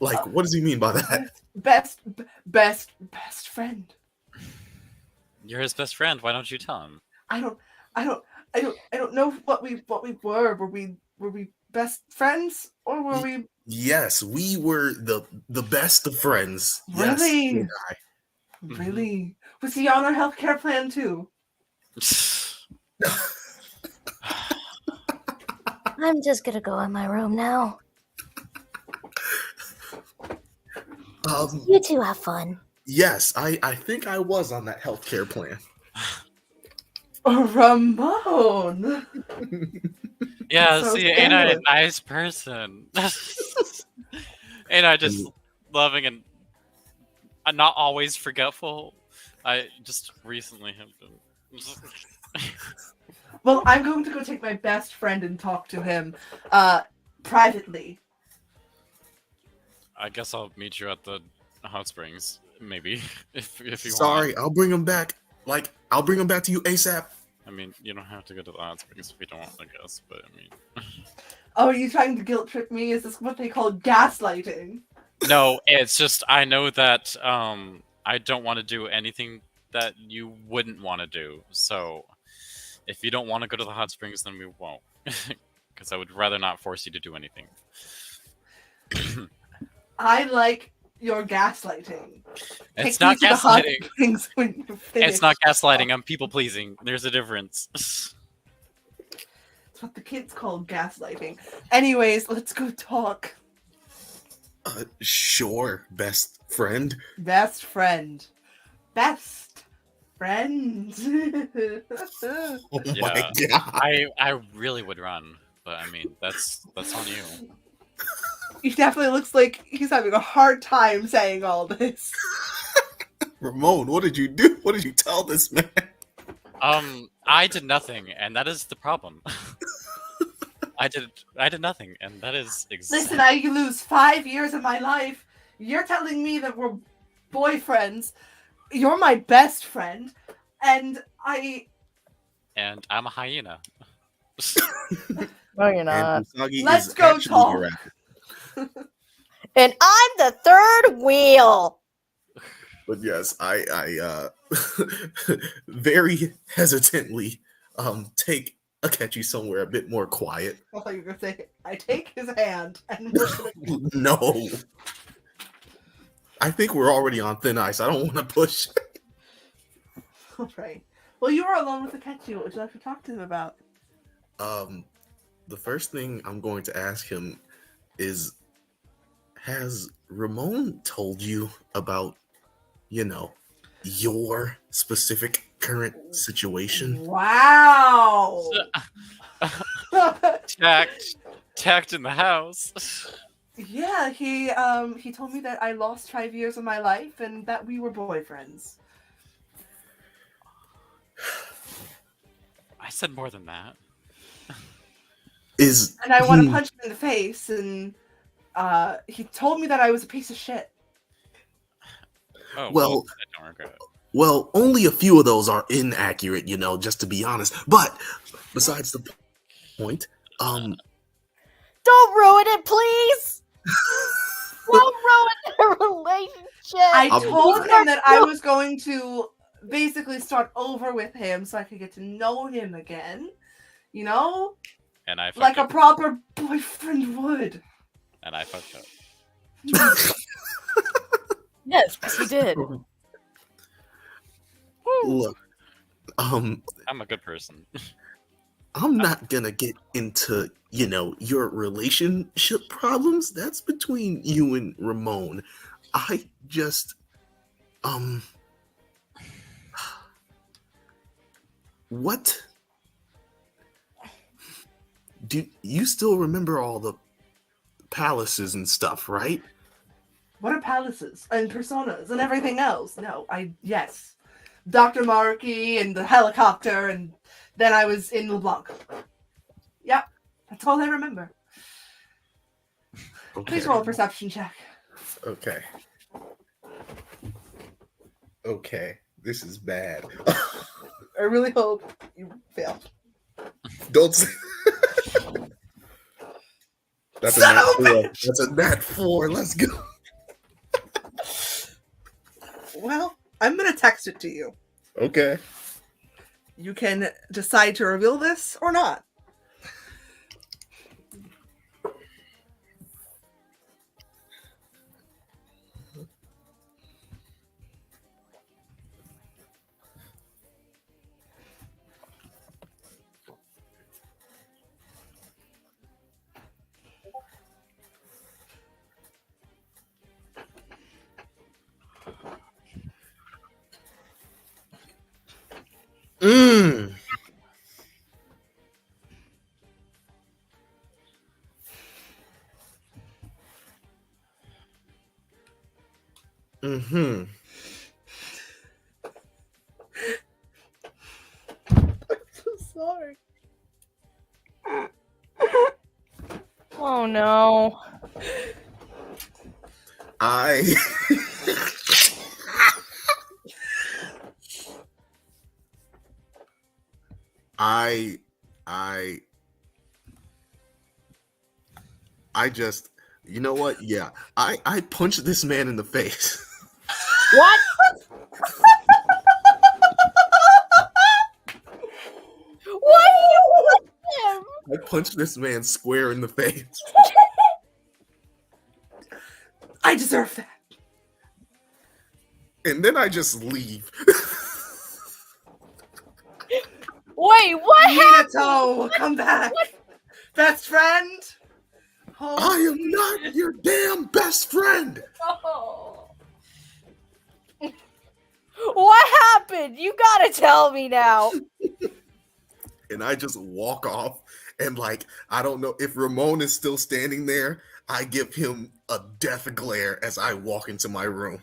Like, what does he mean by that? Best friend. You're his best friend. Why don't you tell him? I don't know what we were. Were we best friends or were we? Yes, we were the best of friends. Really? Yes, you and I. Really? Was he on our healthcare plan too? I'm just gonna go in my room now. You two have fun. Yes, I think I was on that healthcare plan. Ramon. Yeah, So see, ain't I a scandalous. nice person? Ain't I just loving and not always forgetful? I just recently have been. Well, I'm going to go take my best friend and talk to him privately. I guess I'll meet you at the hot springs, maybe, if you want. Sorry, I'll bring him back. Like, I'll bring him back to you ASAP. I mean, you don't have to go to the hot springs if you don't, I guess, but I mean... Oh, are you trying to guilt trip me? Is this what they call gaslighting? No, it's just, I know that I don't want to do anything that you wouldn't want to do, so if you don't want to go to the hot springs, then we won't. Because I would rather not force you to do anything. I like your gaslighting. It's Take me not to the hot gaslighting. springs when you're finished. It's not gaslighting, I'm people-pleasing. There's a difference. That's what the kids call gaslighting. Anyways, let's go talk. Sure, best friend. Best friend. Best friend. Oh Yeah. my god. I really would run, but I mean, that's on you. He definitely looks like he's having a hard time saying all this. Ramon, what did you do? What did you tell this man? I did nothing, and that is the problem. I did nothing, and that is exactly. Listen, I lose 5 years of my life. You're telling me that we're boyfriends. You're my best friend, and I'm a hyena. No, you're not. Let's go talk. And I'm the third wheel. But yes, I very hesitantly take Akechi somewhere a bit more quiet. I thought you were gonna say I take his hand and No. I think we're already on thin ice. I don't want to push. All right. Well, you are alone with Akechi. What would you like to talk to him about? The first thing I'm going to ask him is, has Ramon told you about, your specific current situation? Wow. Tact in the house. Yeah, he told me that I lost 5 years of my life and that we were boyfriends. I said more than that. And I want to punch him in the face, and he told me that I was a piece of shit. Oh, well, I don't regret it. Well, only a few of those are inaccurate, just to be honest. But besides the point, don't ruin it, please. Don't ruin the relationship. I told him that I was going to basically start over with him so I could get to know him again. And I like up. A proper boyfriend would. And I fucked up. Yes, you did. Look, I'm a good person. I'm not gonna get into, your relationship problems. That's between you and Ramon. I just, what? Do you still remember all the palaces and stuff, right? What are palaces and personas and everything else? No, yes. Dr. Maruki and the helicopter, and then I was in LeBlanc. Yep, that's all I remember. Okay. Please roll a perception check. Okay, this is bad. I really hope you fail. Don't say That's a nat 4. That's a nat 4. Let's go. Well, I'm going to text it to you. Okay. You can decide to reveal this or not. Mm-hmm. I'm so sorry. Oh no. I just, you know what? Yeah, I punched this man in the face. What? What? I punched this man square in the face. I deserve that. And then I just leave. Wait, what happened? Minato, come back. Best friend? Oh. I am not your damn best friend. Oh. What happened? You gotta tell me now. And I just walk off, and I don't know if Ramon is still standing there. I give him a death glare as I walk into my room.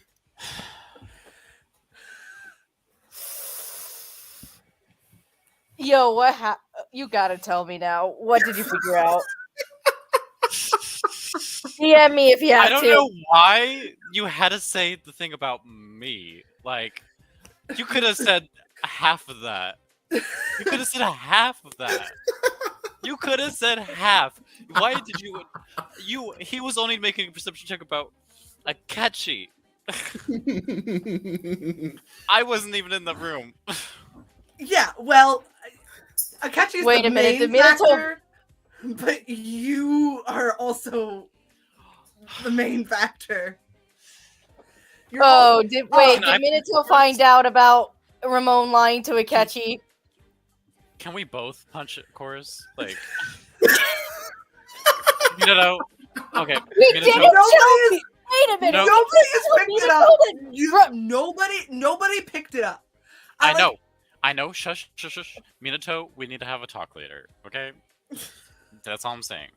Yo, you gotta tell me now. What did you figure out? DM me if you have I don't to. know why you had to say the thing about me. Like, you could have said half of that. You could have said half of that. You could have said half. Why did you? He was only making a perception check about Akechi. I wasn't even in the room. Yeah, well, Akechi's Wait the a minute, main the Minato- factor, but you are also the main factor. Did Can I- Minato find out about Ramon lying to Akechi? Can we both punch chorus? Like, no. Okay. He Minato- didn't tell me. Wait a minute. No. Nobody has picked it up. Minato Nobody picked it up. I know. Shush. Minato, we need to have a talk later. Okay. That's all I'm saying.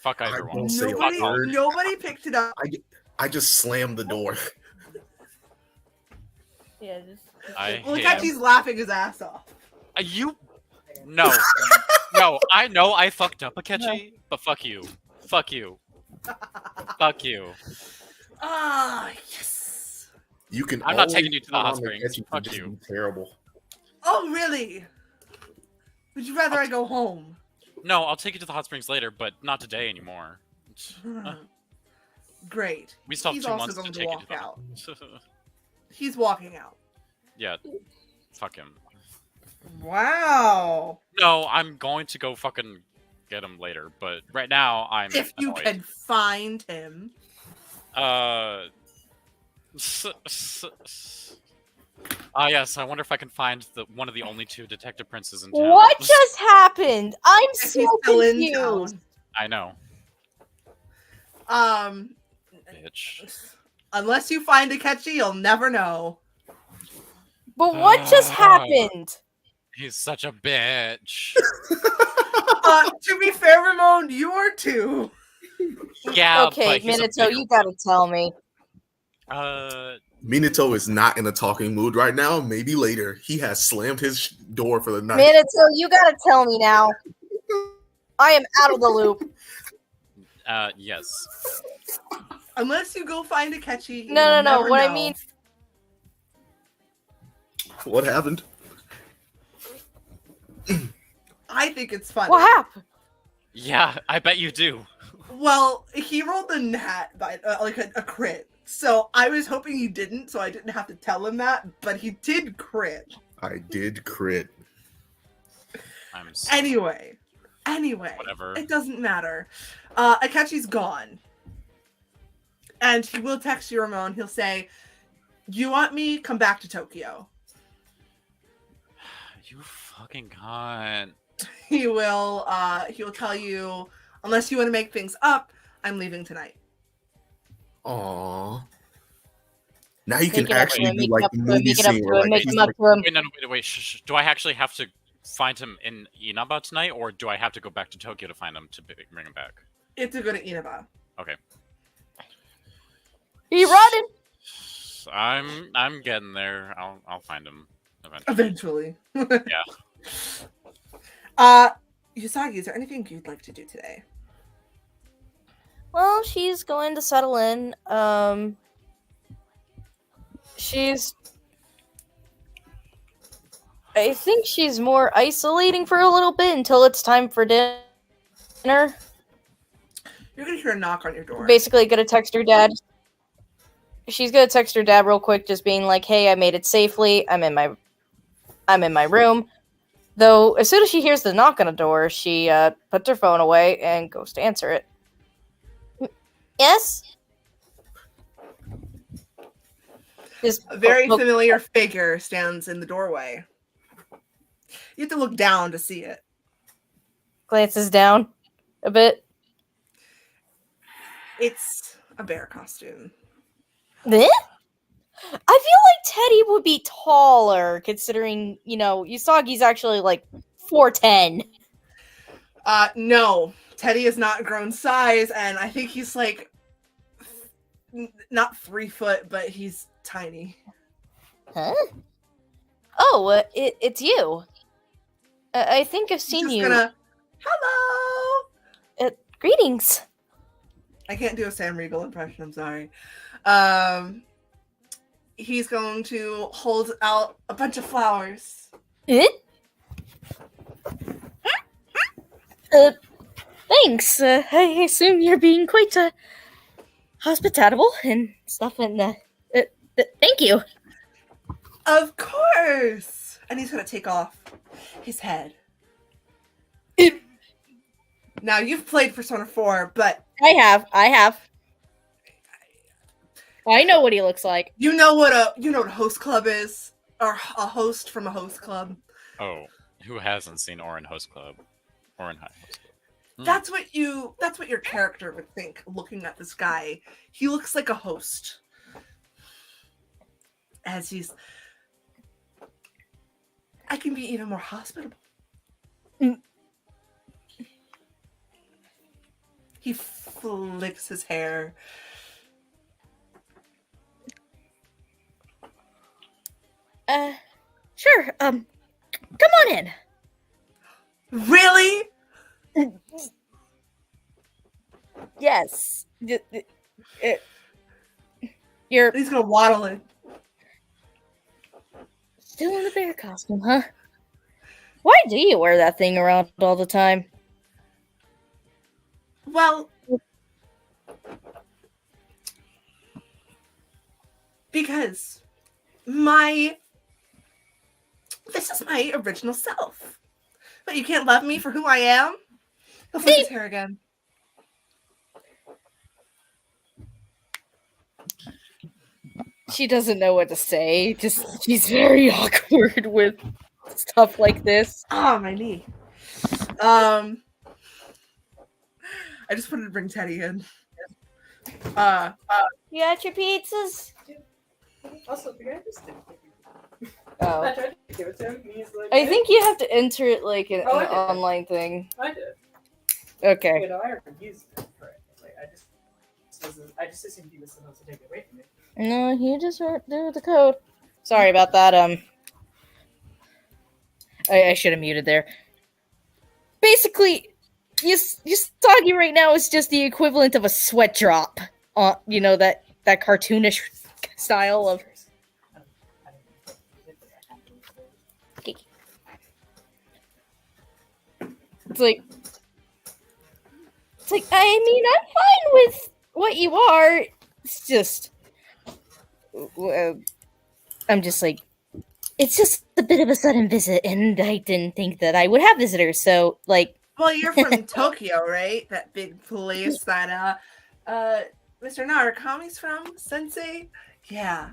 Fuck either one. Don't say a word. Nobody picked it up. I just slammed the door. Yeah, I Well, hate Akechi's laughing his ass off. you. No. No. I know I fucked up, Akechi, but fuck you. Fuck you. Fuck you. Ah, yes. You can. I'm not always taking you to the count hot on springs. Akechi to Fuck just you. be terrible. Oh, really? Would you rather I go home? No, I'll take you to the hot springs later, but not today anymore. Great. We still have He's 2 also months to going to take walk it. out. He's walking out. Yeah. Fuck him. Wow. No, I'm going to go fucking get him later, but right now I'm If you annoyed. can find him. Yes, I wonder if I can find one of the only 2 detective princes in town. What just happened? I'm If so he's still in confused. town. I know, bitch. Unless you find Akechi, you'll never know. But what just happened? He's such a bitch. To be fair, Ramon, you are too. Yeah, Okay, but he's a Minato, bigger you gotta tell me. Minato is not in a talking mood right now. Maybe later. He has slammed his door for the night. Minato, you gotta tell me now. I am out of the loop. Yes. Unless you go find Akechi. No. Never What I know. mean, What happened? I think it's funny. what happened? Yeah, I bet you do. Well, he rolled the nat by like a crit. So I was hoping he didn't, so I didn't have to tell him that, but he did crit. I did crit. I'm sorry. Anyway, Whatever. it doesn't matter. Akechi's gone. And he will text you, Ramon. He'll say, "You want me? Come back to Tokyo." You fucking cunt. He will tell you, unless you want to make things up, I'm leaving tonight. Aww. Now you can Make it up actually to him, do make like it up the to him, movie make it up scene to where him, like make he's him up like, to him. Wait, no, wait. Shh. Do I actually have to find him in Inaba tonight, or do I have to go back to Tokyo to find him to bring him back? It's a good Inaba. Okay. He running. I'm getting there. I'll find him eventually. Eventually. Yeah. Usagi, is there anything you'd like to do today? Well, she's going to settle in. I think she's more isolating for a little bit until it's time for dinner. You're gonna hear a knock on your door. Basically, gonna text her dad. She's gonna text her dad real quick, just being like, "Hey, I made it safely. I'm in my room." Though, as soon as she hears the knock on the door, she puts her phone away and goes to answer it. Yes. A very familiar figure stands in the doorway. You have to look down to see it. Glances down a bit. It's a bear costume. Eh? I feel like Teddy would be taller, considering, Usagi's actually like 4'10". No. Teddy has not grown size, and I think he's like not 3 foot, but he's tiny. Huh? Oh, it's you. I think I've He's seen just you. gonna, hello. Greetings. I can't do a Sam Riegel impression. I'm sorry. He's going to hold out a bunch of flowers. Thanks. I assume you're being quite hospitable and stuff. And thank you. Of course. And he's gonna take off his head. Now you've played Persona 4, but I have. I know what he looks like. you know what a host club is, or a host from a host club. Oh, who hasn't seen Orin Host Club? Orin High Host Club. That's what your character would think looking at this guy. He looks like a host. As I can be even more hospitable. He flicks his hair. Sure. Come on in. Really? Yes. You're He's gonna waddle in. still in the bear costume, huh? Why do you wear that thing around all the time? Well, because this is my original self. But you can't love me for who I am? He'll flip his hair again. She doesn't know what to say. She's very awkward with stuff like this. Oh, my knee. I just wanted to bring Teddy in. You got your pizzas? Also, the guy just didn't give me. Oh. I tried to give it to him, and he's like, I think you have to enter it like an I did. online thing. I did. Okay. You know, I already used it for it. Like, I just assumed he was supposed to take it away from me. No, you just do the code. Sorry about that. I should have muted there. Basically, Yasagi right now is just the equivalent of a sweat drop. You know, that cartoonish style of. It's like, I mean, I'm fine with what you are. It's just, I'm just like, it's just a bit of a sudden visit, and I didn't think that I would have visitors. So, like, Well, you're from Tokyo, right? That big place that Mr. Narakami's from, Sensei? Yeah.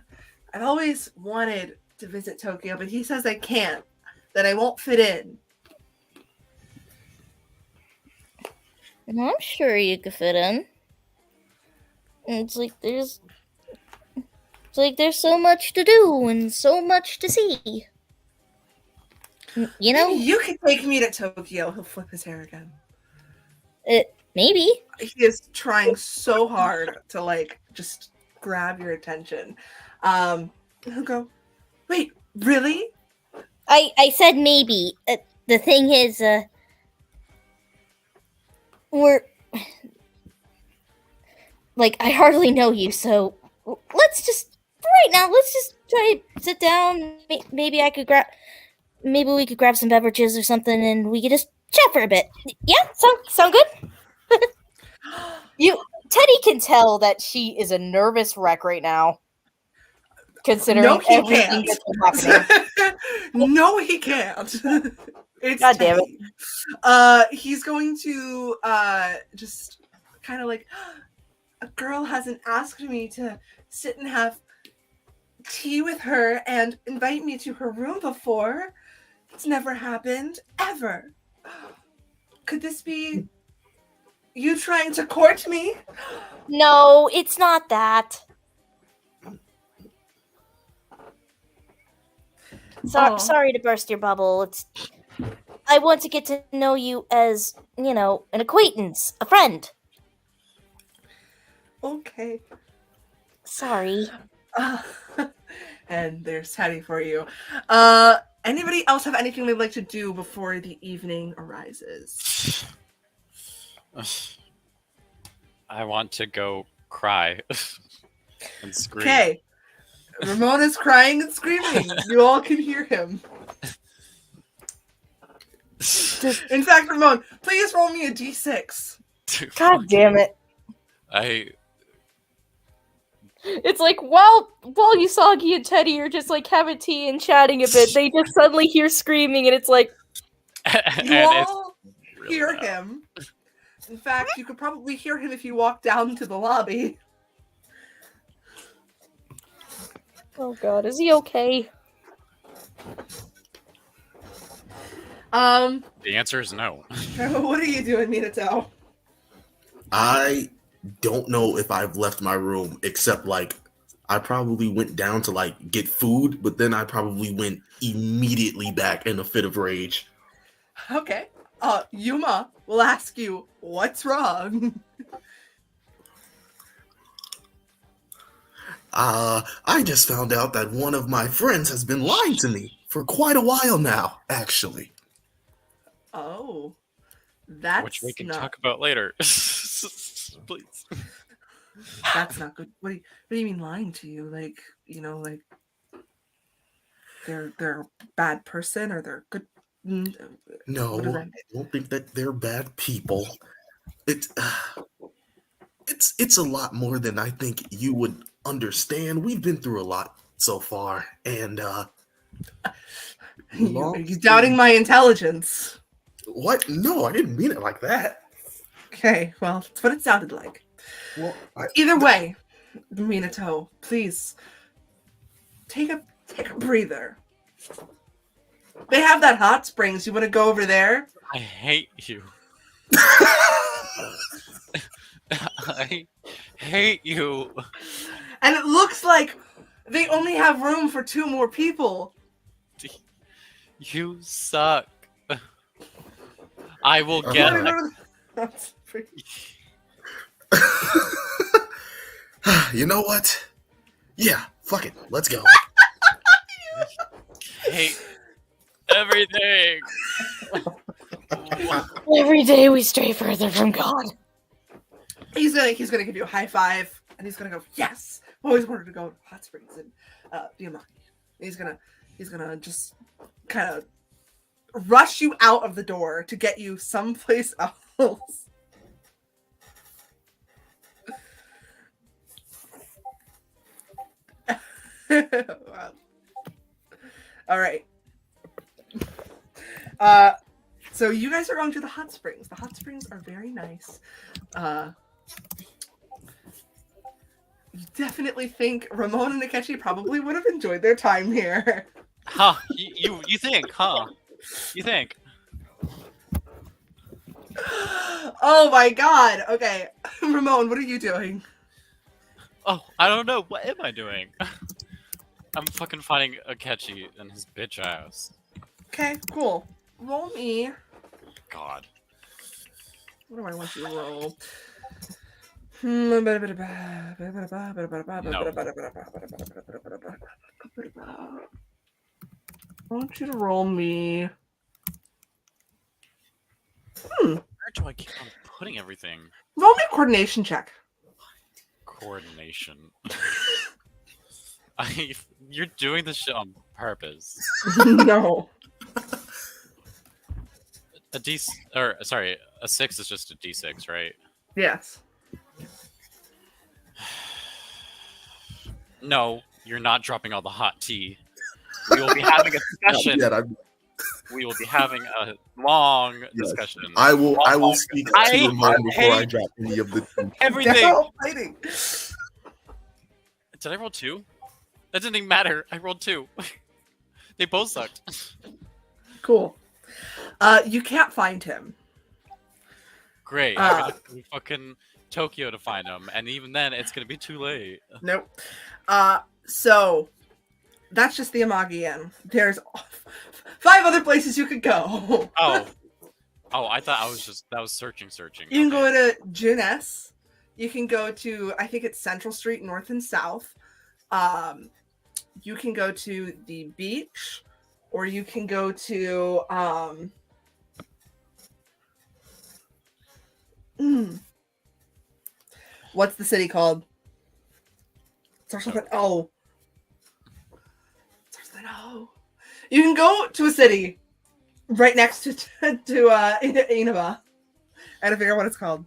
I've always wanted to visit Tokyo, but he says I can't, that I won't fit in. I'm sure you could fit in. It's like there's so much to do and so much to see. You know? Maybe you could take me to Tokyo. He'll flip his hair again. Maybe. He is trying so hard to, like, just grab your attention. He'll go, wait, really? I said maybe. The thing is, we're like, I hardly know you, so let's just try to sit down. Maybe we could grab some beverages or something, and we could just chat for a bit. Yeah, sound good? Teddy can tell that she is a nervous wreck right now, considering everything that's been happening. No, he can't. It's God damn it. He's going to just kind of like, a girl hasn't asked me to sit and have tea with her and invite me to her room before. It's never happened, ever. Could this be you trying to court me? No, it's not that. Sorry to burst your bubble. I want to get to know you as, an acquaintance, a friend. Okay. Sorry. And there's Teddy for you. Anybody else have anything they'd like to do before the evening arises? I want to go cry and scream. Okay. Ramona's crying and screaming. You all can hear him. In fact, Ramon, please roll me a d6. God damn it. It's like while Usagi and Teddy are just like having tea and chatting a bit, they just suddenly hear screaming, and it's like You all hear him. In fact, you could probably hear him if you walk down to the lobby. oh god, is he okay? The answer is no. What are you doing, Minato? I don't know if I've left my room, except like I probably went down to like get food, but then I probably went immediately back in a fit of rage. Okay. Yuma will ask you, what's wrong? I just found out that one of my friends has been lying to me for quite a while now, actually. Oh. That's Which we can not... talk about later. Please. That's not good. What do you mean lying to you? Like, you know, like they're a bad person or they're good? No, I don't think that they're bad people. It's a lot more than I think you would understand. We've been through a lot so far, and you doubting my intelligence? What? No, I didn't mean it like that. Okay, well, that's what it sounded like. Well, either way, Minato, please take a breather. They have that hot springs. You want to go over there? I hate you. I hate you. And it looks like they only have room for 2 more people. You suck. I will get That's pretty... You know what? Yeah, fuck it. Let's go. Hate everything. Every day we stray further from God. He's gonna give you a high five, and he's gonna go, yes! Always wanted to go to hot springs and be a monkey. He's gonna just kind of rush you out of the door to get you someplace else. Wow. All right. So you guys are going to the hot springs. The hot springs are very nice. You definitely think Ramon and Akechi probably would have enjoyed their time here. Huh? You think? Huh? You think? Oh my god. Okay. Ramon, what are you doing? Oh, I don't know. What am I doing? I'm fucking fighting Akechi and his bitch ass. Okay, cool. Roll me. God. What do I want you to roll? I want you to roll me. Where do I keep on putting everything? Roll me a coordination check. Coordination. You're doing this shit on purpose. No. A 6 is just a D6, right? Yes. No, you're not dropping all the hot tea. We will be having a discussion. We will be having a long discussion. I will speak to Ramon before I drop any of the tea. Everything. Did I roll 2? That didn't even matter. I rolled 2. They both sucked. Cool. You can't find him. Great. I'm gonna go to fucking Tokyo to find him, and even then, it's gonna be too late. Nope. So that's just the Amagi Inn. There's 5 other places you could go. Oh, I thought that was searching. You can go to Junes. You can go to, I think it's Central Street, North and South. You can go to the beach, or you can go to what's the city called? Starts with an O. Starts with an O. You can go to a city right next to Inaba. I gotta figure out what it's called.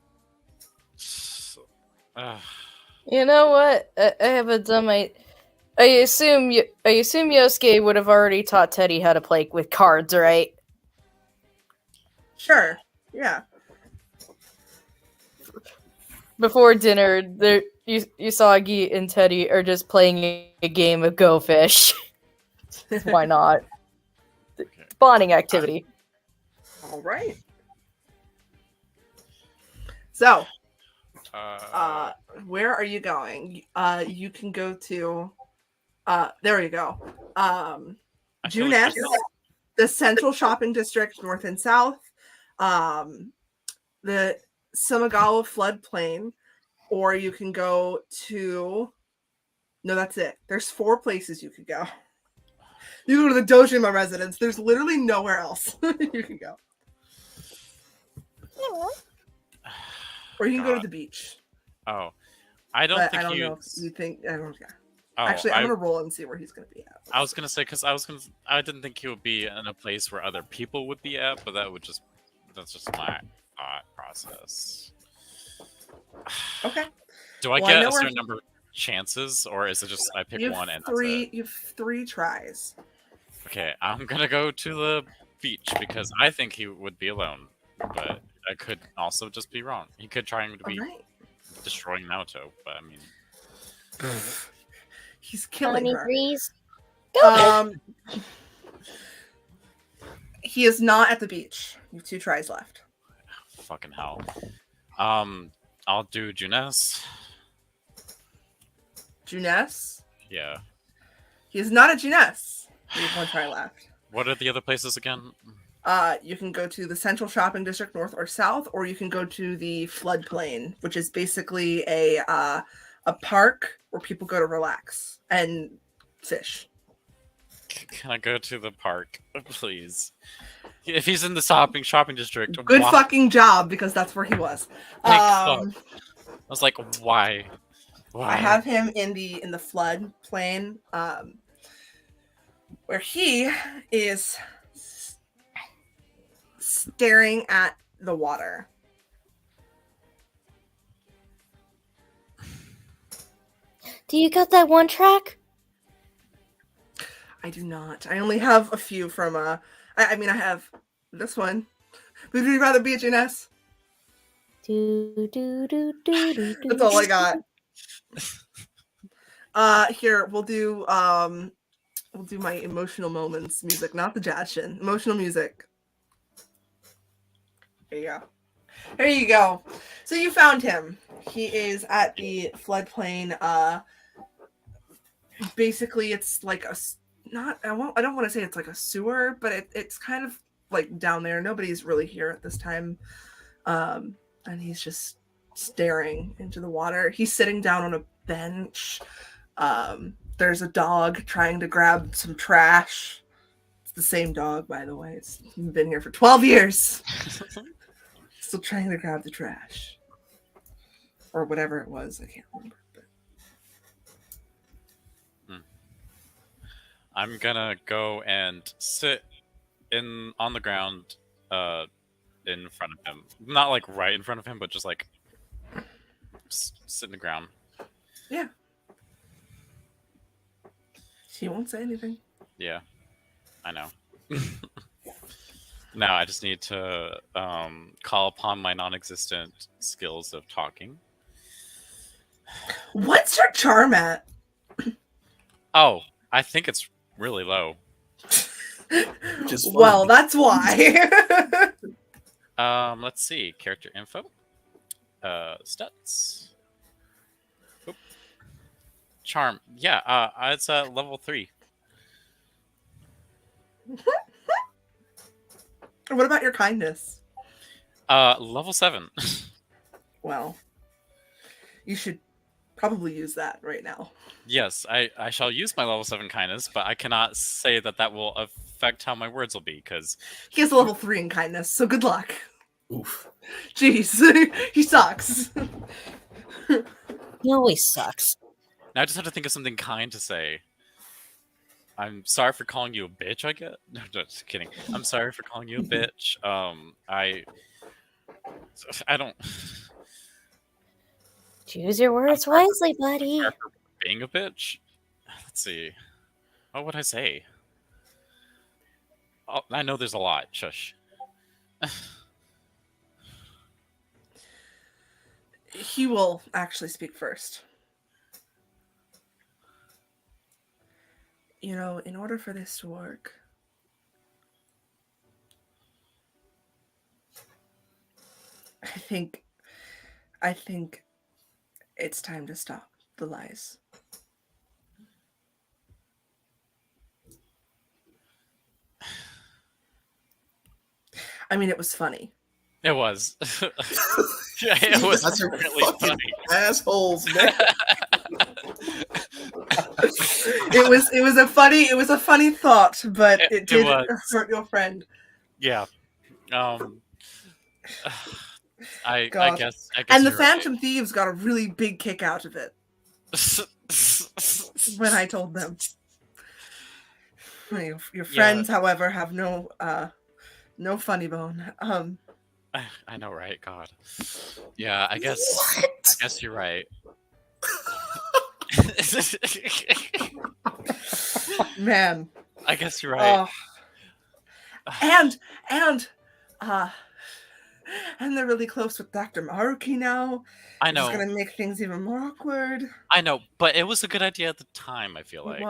You know what? I have a dumb idea. I assume Yosuke would have already taught Teddy how to play with cards, right? Sure. Yeah. Before dinner, Usagi and Teddy are just playing a game of Go Fish. Why not? Bonding activity. All right. So, where are you going? You can go to. There you go. Juness, the Central Shopping District, north and south. The Sumagawa floodplain, or you can go to. No, that's it. There's 4 places you could go. You go to the Dojima residence. There's literally nowhere else you can go. Or you can go to the beach. Oh, I don't think I don't you. know if you think. I don't. Yeah. Oh, Actually, I'm gonna roll and see where he's gonna be at. I was gonna say because I didn't think he would be in a place where other people would be at, but that's just my thought process. Okay. Do I get a certain number of chances, or is it just I pick one and that's it? You have 3 tries. Okay, I'm gonna go to the beach because I think he would be alone, but I could also just be wrong. He could try to be destroying Naoto, but I mean, he's killing her. He is not at the beach. You have 2 tries left. Fucking hell. I'll do Juness. Juness? Yeah. He is not at Juness. You have 1 try left. What are the other places again? You can go to the Central Shopping District, north or south, or you can go to the floodplain, which is basically a park where people go to relax and fish. Can I go to the park, please? If he's in the shopping district, good fucking job, because that's where he was. I was like, why? I have him in the floodplain, where he is staring at the water. Do you got that 1 track? I do not. I only have a few from I mean, I have this one. Would you rather be a Juness? That's all I got. Here, we'll do my emotional moments music, not the Jadshin. Emotional music. There you go. There you go. So you found him. He is at the floodplain. Basically, it's like I don't want to say it's like a sewer, but it's kind of like down there. Nobody's really here at this time. And he's just staring into the water. He's sitting down on a bench. There's a dog trying to grab some trash. It's the same dog, by the way. It's been here for 12 years. Still trying to grab the trash. Or whatever it was. I can't remember. I'm gonna go and sit on the ground in front of him. Not like right in front of him, but just like sit in the ground. Yeah. He won't say anything. Yeah. I know. Now I just need to call upon my non-existent skills of talking. What's your charm at? Oh, I think it's really low. Well, that's why. Let's see. Character info. Stats. Oop. Charm. Yeah, it's level 3. What about your kindness? Level 7. Well, you should probably use that right now. Yes, I shall use my level 7 kindness, but I cannot say that that will affect how my words will be, because... He has a level 3 in kindness, so good luck. Oof. Jeez, he sucks. He always sucks. Now I just have to think of something kind to say. I'm sorry for calling you a bitch, I guess? No, just kidding. I'm sorry for calling you a bitch. I don't... Choose your words wisely, buddy. Sorry for being a bitch? Let's see. What would I say? Oh, I know there's a lot. Shush. He will actually speak first. You know, in order for this to work, I think it's time to stop the lies. I mean, it was funny. It was. Yeah, it was That's your really fucking funny. assholes, man. It was a funny thought, but it did hurt your friend. Yeah. I God. guess. And the you're Phantom Thieves got a really big kick out of it right. when I told them. Your friends, however, have no funny bone. I know, right? God. Yeah, I guess. What? I guess you're right. Man. I guess you're right. And they're really close with Dr. Maruki now. I know. It's gonna make things even more awkward. I know, but it was a good idea at the time, I feel like.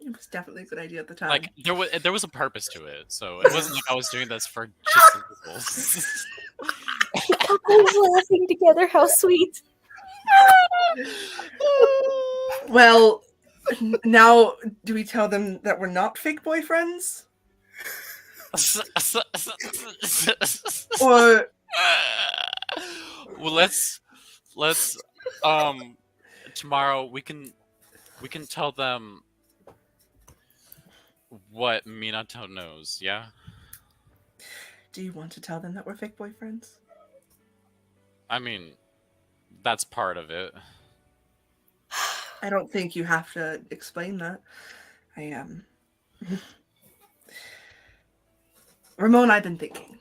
It was definitely a good idea at the time. Like there was a purpose to it, so it wasn't like I was doing this for shits and giggles. Couples laughing together, how sweet. Well, now do we tell them that we're not fake boyfriends? Or well, let's tomorrow we can tell them what Minato knows, yeah? do you want to tell them that we're fake boyfriends? I mean, that's part of it. I don't think you have to explain that. Ramon, I've been thinking.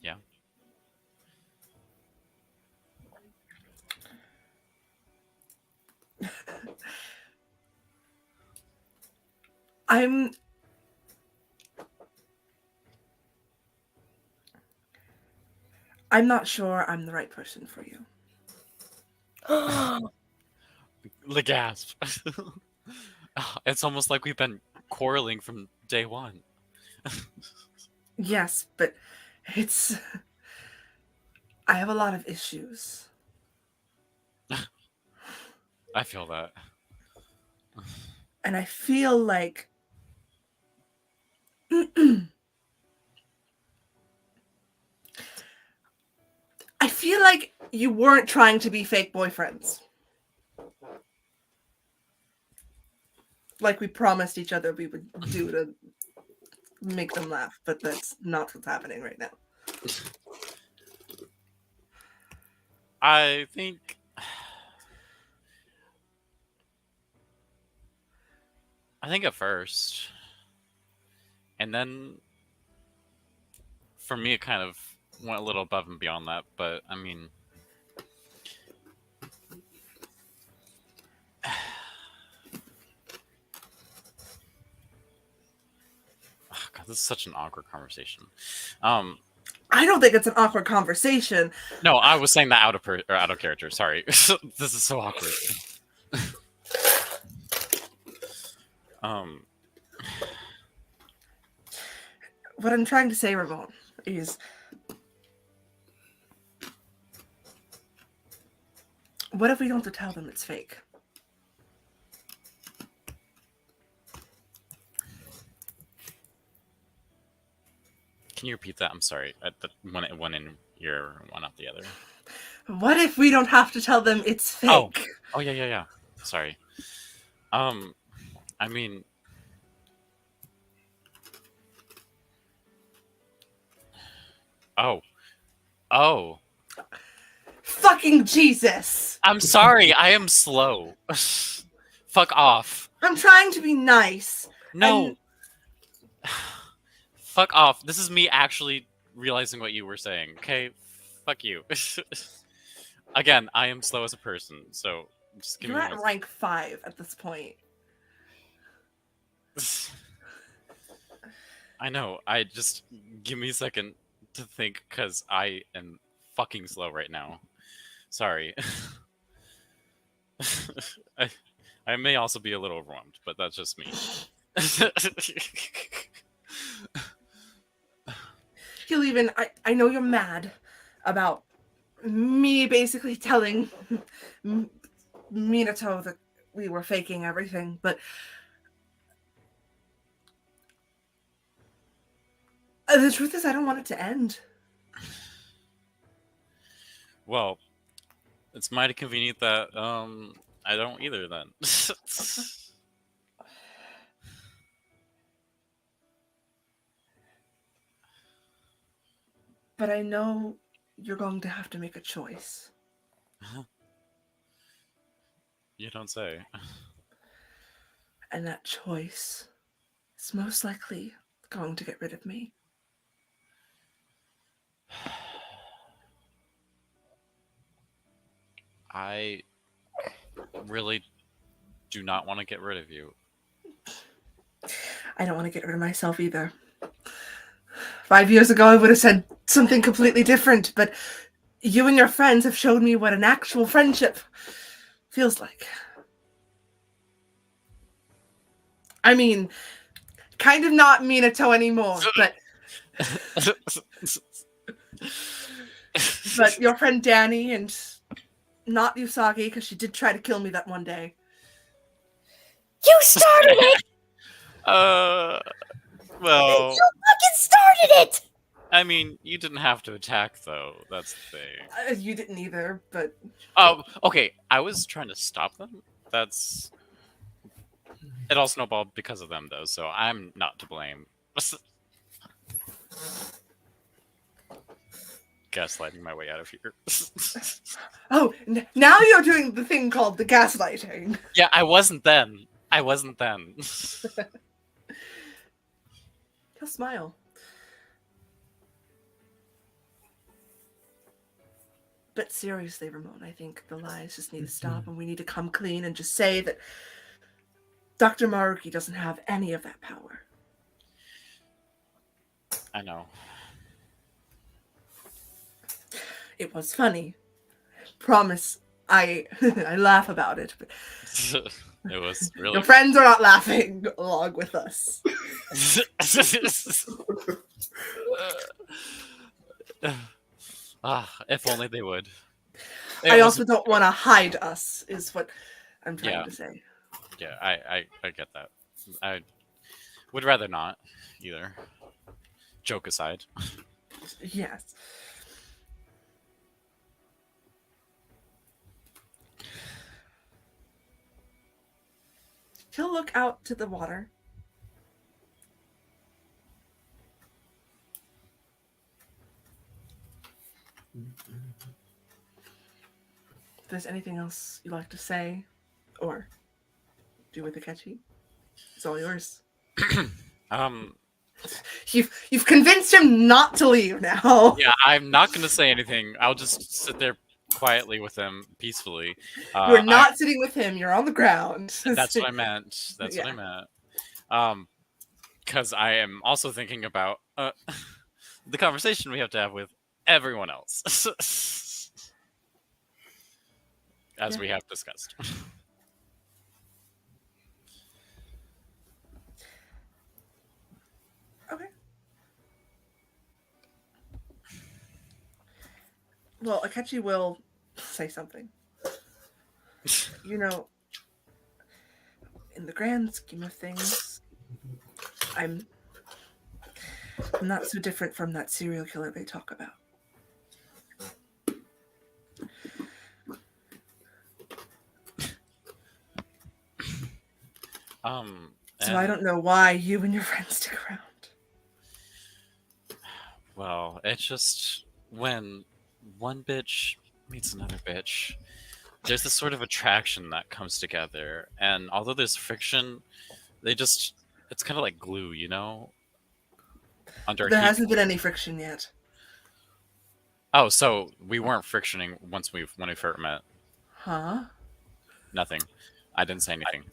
Yeah. I'm not sure I'm the right person for you. The gasp. It's almost like we've been quarreling from day one. Yes, but I have a lot of issues. I feel that. And I feel like you weren't trying to be fake boyfriends. Like we promised each other we would do to make them laugh, but that's not what's happening right now. I think at first, and then for me it kind of went a little above and beyond that, but I mean, oh God, this is such an awkward conversation. I don't think it's an awkward conversation. No, I was saying that out of character. Sorry, this is so awkward. What I'm trying to say, Ramon, is what if we don't have to tell them it's fake? Can you repeat that? I'm sorry. When it went in your one out the other. What if we don't have to tell them it's fake? Oh yeah. Sorry. I mean, oh. Fucking Jesus! I'm sorry. I am slow. Fuck off. I'm trying to be nice. No. And Fuck off. This is me actually realizing what you were saying. Okay. Fuck you. Again, I am slow as a person, so just give you're me at one rank 5 at this point. I know. I just give me a second to think because I am fucking slow right now. Sorry. I may also be a little overwhelmed, but that's just me. He'll even. I know you're mad about me basically telling Minato that we were faking everything, but the truth is, I don't want it to end. Well, it's mighty convenient that I don't either then. But I know you're going to have to make a choice. You don't say. And that choice is most likely going to get rid of me. I really do not want to get rid of you. I don't want to get rid of myself either. 5 years ago, I would have said something completely different, but you and your friends have showed me what an actual friendship feels like. I mean, kind of not Minato anymore, but but your friend Danny, and not Usagi, because she did try to kill me that one day. You started it! Well, You fucking started it! I mean, you didn't have to attack, though. That's the thing. You didn't either, but... Okay. I was trying to stop them. That's... It all snowballed because of them, though, so I'm not to blame. Gaslighting my way out of here. Now you're doing the thing called the gaslighting. Yeah, I wasn't then. He'll smile. But seriously, Ramon, I think the lies just need to stop, and we need to come clean and just say that Dr. Maruki doesn't have any of that power. I know. It was funny. Promise, I laugh about it, but It was really... your friends are not laughing along with us. If only they would. I also don't want to hide us, is what I'm trying to say. Yeah, I get that. I would rather not, either. Joke aside. Yes. He'll look out to the water. If there's anything else you'd like to say or do with Akechi, it's all yours. You've convinced him not to leave now. Yeah, I'm not going to say anything. I'll just sit there quietly with him, peacefully. You're not sitting with him. You're on the ground. That's what I meant. That's what I meant. Because I am also thinking about the conversation we have to have with everyone else. As we have discussed. Okay. Well, Akechi will say something. You know, in the grand scheme of things, I'm Not so different from that serial killer they talk about. So I don't know why you and your friends stick around. Well, it's just when one bitch meets another bitch, there's this sort of attraction that comes together. And although there's friction, it's kind of like glue, you know? Under There heat. hasn't been any friction yet. Oh, so we weren't frictioning when we first met. Huh? Nothing. I didn't say anything.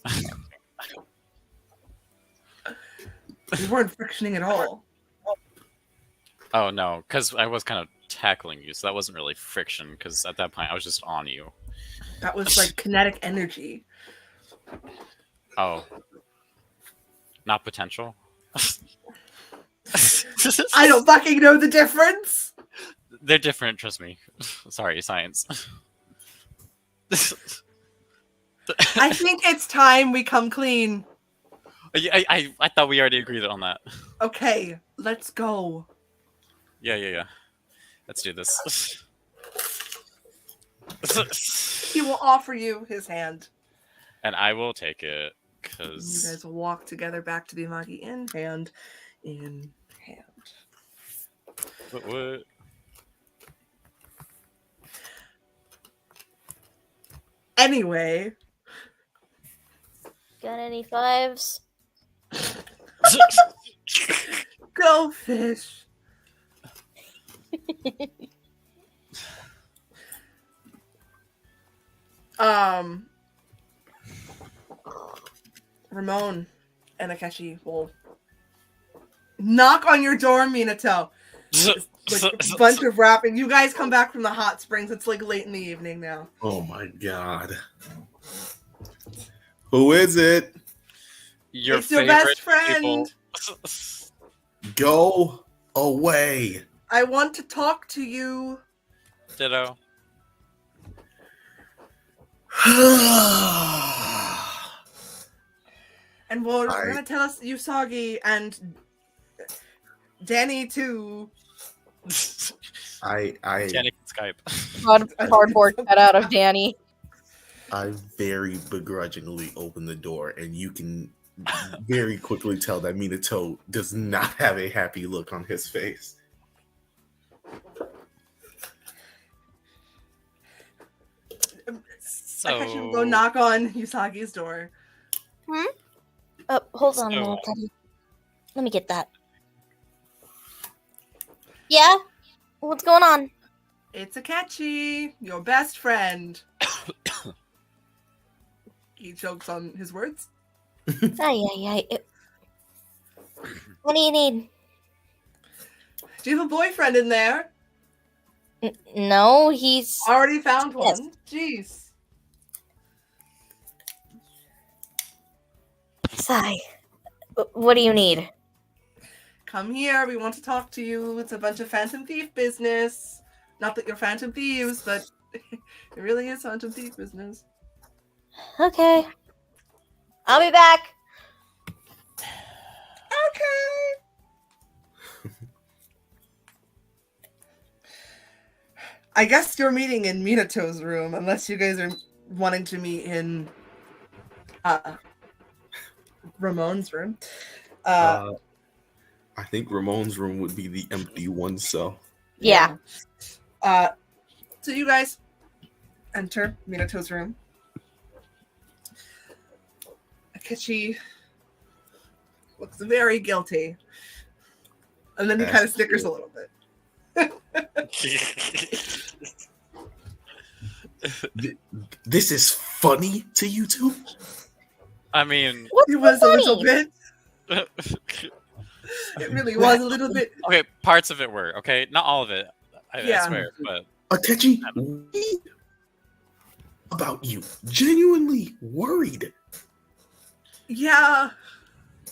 We weren't frictioning at all. Oh, no, because I was kind of tackling you, so that wasn't really friction, because at that point I was just on you. That was like kinetic energy. Oh. Not potential? I don't fucking know the difference. They're different, trust me. Sorry, science. I think it's time we come clean. I thought we already agreed on that. Okay, let's go. Yeah. Let's do this. He will offer you his hand. And I will take it, You because... guys will walk together back to the Amagi Inn, hand in hand. What? Anyway. Got any fives? Go fish. Ramon and Akechi will knock on your door, Minato. Like a bunch of rapping. You guys come back from the hot springs. It's like late in the evening now. Oh my god. Who is it? It's your best friend. Go away. I want to talk to you. Ditto. And we're gonna tell us Usagi and Danny too. Danny can Skype. Cardboard cut out of Danny. I very begrudgingly open the door, and you can very quickly tell that Minato does not have a happy look on his face. I should go knock on Usagi's door. Hold on a minute, Teddy. Let me get that. Yeah? What's going on? It's Akechi, your best friend. He chokes on his words. What do you need? Do you have a boyfriend in there? No, he's... Already found one? Jeez. Sigh. What do you need? Come here, we want to talk to you. It's a bunch of Phantom Thief business. Not that you're Phantom Thieves, but it really is Phantom Thief business. Okay. I'll be back. Okay. I guess you're meeting in Minato's room, unless you guys are wanting to meet in Ramon's room. I think Ramon's room would be the empty one, so... Yeah. So you guys enter Minato's room. Akechi looks very guilty. And then he kind of snickers a little bit. This is funny to you two? I mean... It was funny? A little bit. It really was a little bit. Okay, parts of it were, okay? Not all of it. I swear, but... Akechi, about you. Genuinely worried. Yeah.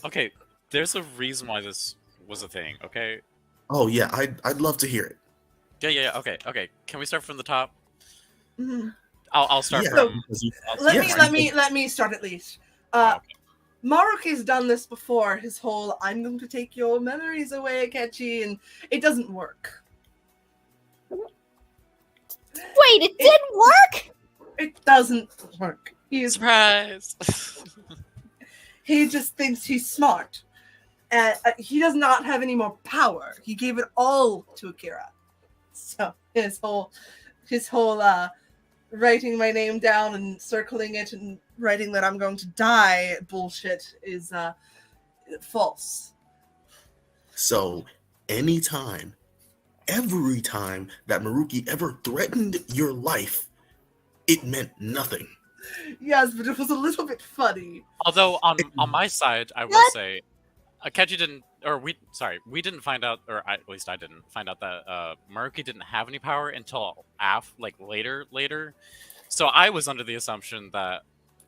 Okay, there's a reason why this was a thing, okay? Oh, yeah, I'd love to hear it. Yeah, okay. Can we start from the top? Mm-hmm. I'll start from... from... Let me start at least. Okay. Maruki's done this before. His whole "I'm going to take your memories away, Akechi," and it doesn't work. Wait, it did work? It doesn't work. Surprise! He just thinks he's smart. And he does not have any more power. He gave it all to Akira. So his whole writing my name down and circling it and writing that I'm going to die bullshit is false. So every time that Maruki ever threatened your life, it meant nothing. Yes, but it was a little bit funny. Although on my side, I will say, Akechi didn't, or we didn't find out, or at least I didn't find out that Maruki didn't have any power until later. So I was under the assumption that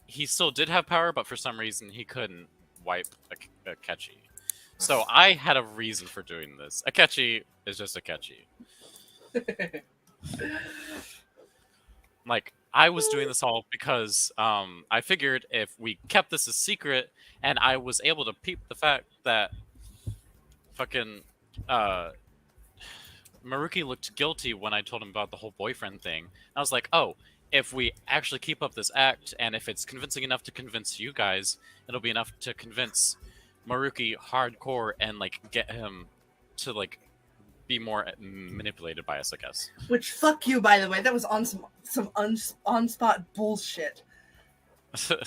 he still did have power, but for some reason he couldn't wipe Akechi. So I had a reason for doing this. Akechi is just Akechi. Like, I was doing this all because I figured if we kept this a secret and I was able to peep the fact that fucking Maruki looked guilty when I told him about the whole boyfriend thing. I was like, oh, if we actually keep up this act and if it's convincing enough to convince you guys, it'll be enough to convince Maruki hardcore and like get him to like be more manipulated by us, I guess. Which, fuck you, by the way. That was on some on-spot bullshit. So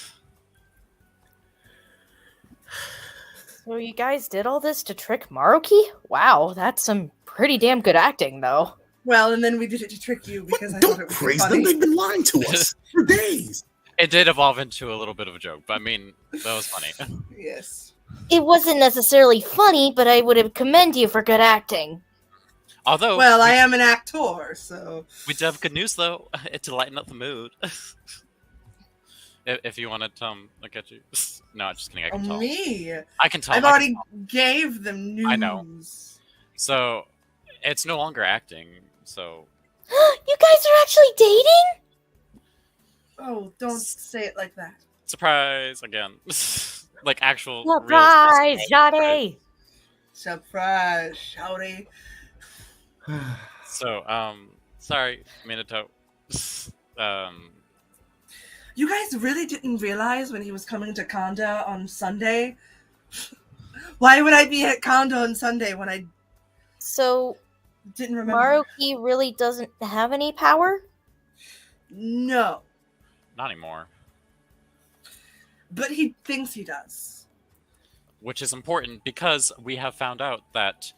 you guys did all this to trick Maruki? Wow, that's some pretty damn good acting, though. Well, and then we did it to trick you because I Don't thought it was praise funny. them. They've been lying to us for days. It did evolve into a little bit of a joke, but I mean, that was funny. Yes. It wasn't necessarily funny, but I would have commend you for good acting. Although, well, I am an actor, so we do have good news though. To lighten up the mood. If you want to look at you. No, just kidding. I can tell. Me. I can tell. I've already gave them news. I know. So it's no longer acting. So You guys are actually dating? Oh, don't say it like that. surprise again. Like actual Surprise, real Johnny! Surprise, shouty. So sorry, Minato. You guys really didn't realize when he was coming to Konda on Sunday? Why would I be at Konda on Sunday when I So, didn't remember? Maruki really doesn't have any power? No, Not anymore. but he thinks he does. Which is important because we have found out that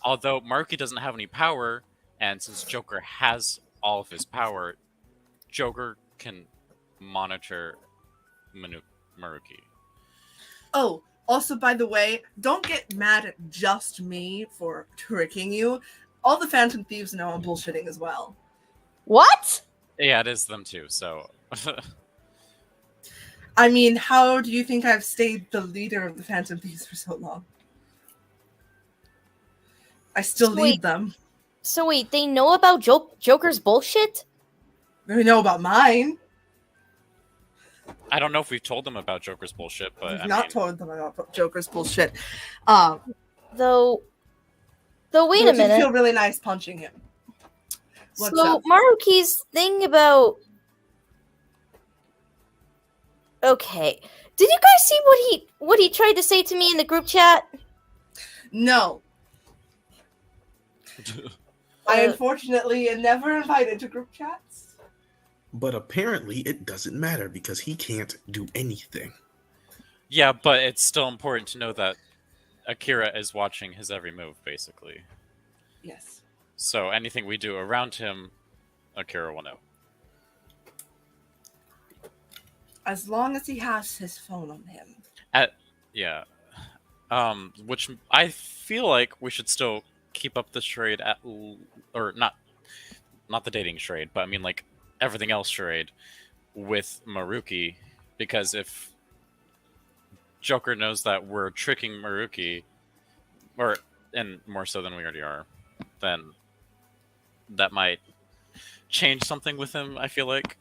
although Maruki doesn't have any power, and since Joker has all of his power, Joker can monitor Maruki. Oh, also, by the way, don't get mad at just me for tricking you. All the Phantom Thieves know I'm bullshitting as well. What? Yeah, it is them too, so... I mean, how do you think I've stayed the leader of the Phantom Thieves for so long? I still lead them. So wait, they know about Joker's bullshit? They know about mine. I don't know if we've told them about Joker's bullshit, but We've I not mean, told them about Joker's bullshit. Though wait a It minute. feel really nice punching him. What's So up? Maruki's thing about... Okay. Did you guys see what he tried to say to me in the group chat? No. I unfortunately am never invited to group chats. But apparently it doesn't matter because he can't do anything. yeah, but it's still important to know that Akira is watching his every move, basically. Yes. So anything we do around him, Akira will know. As long as he has his phone on him. Yeah. Which I feel like we should still keep up the charade or not the dating charade, but I mean like everything else charade with Maruki, because if Joker knows that we're tricking Maruki, and more so than we already are, then that might change something with him, I feel like.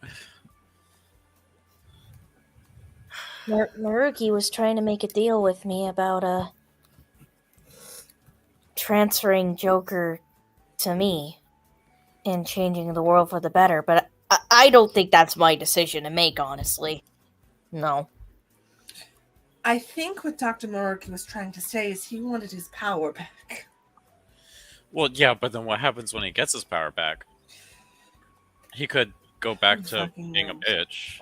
Maruki was trying to make a deal with me about transferring Joker to me and changing the world for the better, but I don't think that's my decision to make, honestly. No. I think what Dr. Maruki was trying to say is he wanted his power back. Well, yeah, but then what happens when he gets his power back? He could go back to being a bitch.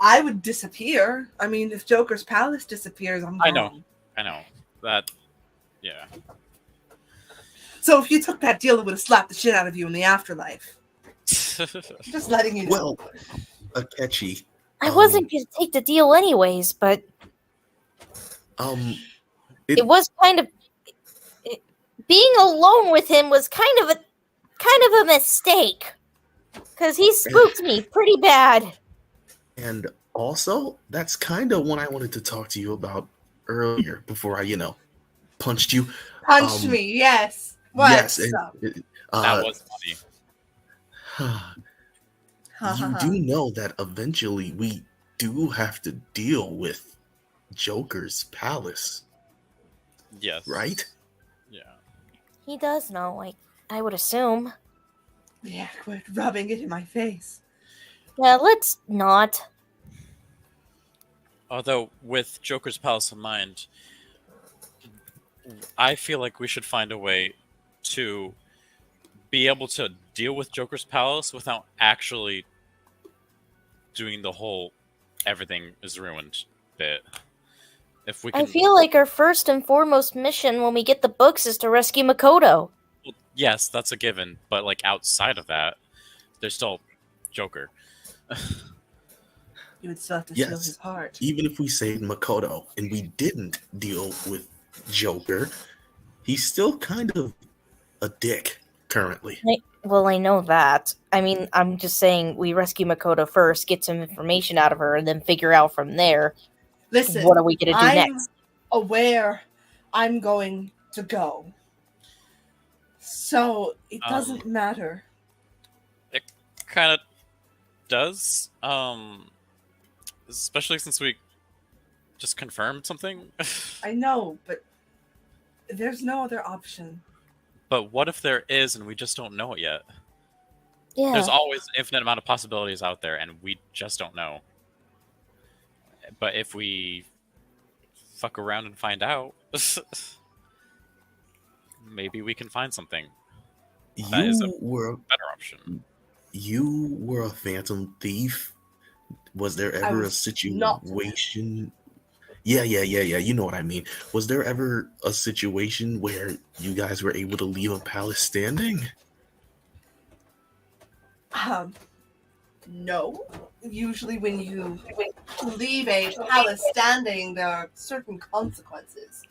I would disappear. I mean, if Joker's palace disappears, I'm gone. I know. That, yeah. So if you took that deal, it would have slapped the shit out of you in the afterlife. Just letting you know. Well, Akechi. I wasn't going to take the deal anyways, but it was kind of being alone with him was kind of a mistake because he spooked me pretty bad. And also, that's kind of what I wanted to talk to you about earlier before I, punched you. Punched me, yes. What? Yes, that was funny. You do know that eventually we do have to deal with Joker's palace. Yes. Right? Yeah. He does know, I would assume. Yeah, quit rubbing it in my face. Yeah, let's not. Although, with Joker's palace in mind, I feel like we should find a way to be able to deal with Joker's palace without actually doing the whole everything is ruined bit. If we can... I feel like our first and foremost mission when we get the books is to rescue Makoto. Well, yes, that's a given, but outside of that, there's still Joker. You would still have to steal his heart. Even if we saved Makoto and we didn't deal with Joker, he's still kind of a dick currently. I know that. I mean, I'm just saying we rescue Makoto first, get some information out of her, and then figure out from there. Listen, what are we going to do next? I'm aware I'm going to go. So it doesn't matter. It kind of does. Especially since we just confirmed something. I know, but there's no other option. But what if there is and we just don't know it yet? Yeah. There's always an infinite amount of possibilities out there and we just don't know. But if we fuck around and find out, maybe we can find something. That is a better option. You were a Phantom Thief. Was there ever a situation? Yeah. You know what I mean. Was there ever a situation where you guys were able to leave a palace standing? No. Usually when you leave a palace standing, there are certain consequences.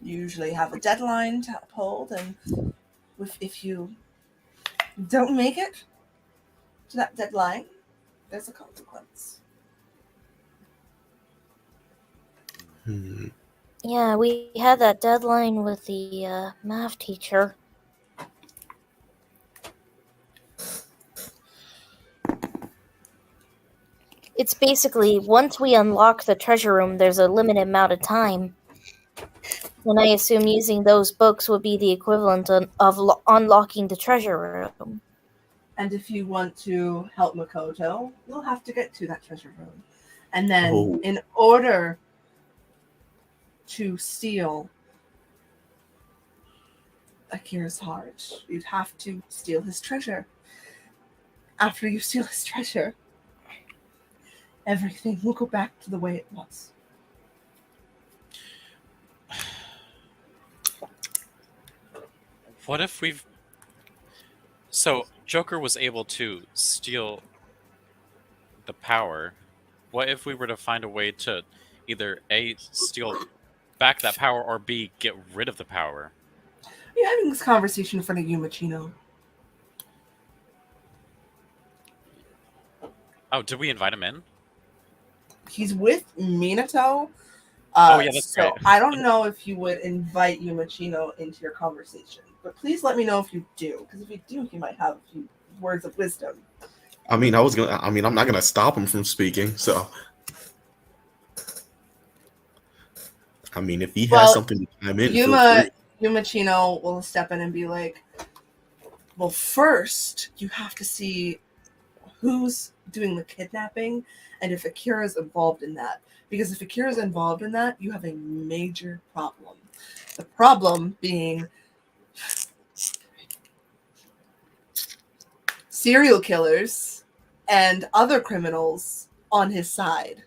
You usually have a deadline to uphold, and if you don't make it to that deadline, there's a consequence. Yeah, we had that deadline with the math teacher. It's basically, once we unlock the treasure room, there's a limited amount of time. And I assume using those books would be the equivalent of unlocking the treasure room. And if you want to help Makoto, you'll have to get to that treasure room. And then in order to steal Akira's heart, you'd have to steal his treasure. After you steal his treasure, everything will go back to the way it was. What if we've... So, Joker was able to steal the power. What if we were to find a way to either A, steal back that power, or B, get rid of the power? You're having this conversation in front of you, Machino. Oh, did we invite him in? He's with Minato. Oh, yeah, that's so right. I don't know if you would invite Yumachino into your conversation, but please let me know if you do, because if you do, he might have a few words of wisdom. I mean, I'm not gonna stop him from speaking. So, I mean, if he has Well, something to chime in, feel free. Yuma Chino will step in and be like, well, first, you have to see who's doing the kidnapping and if Akira is involved in that. Because if Akira is involved in that, you have a major problem. The problem being serial killers and other criminals on his side.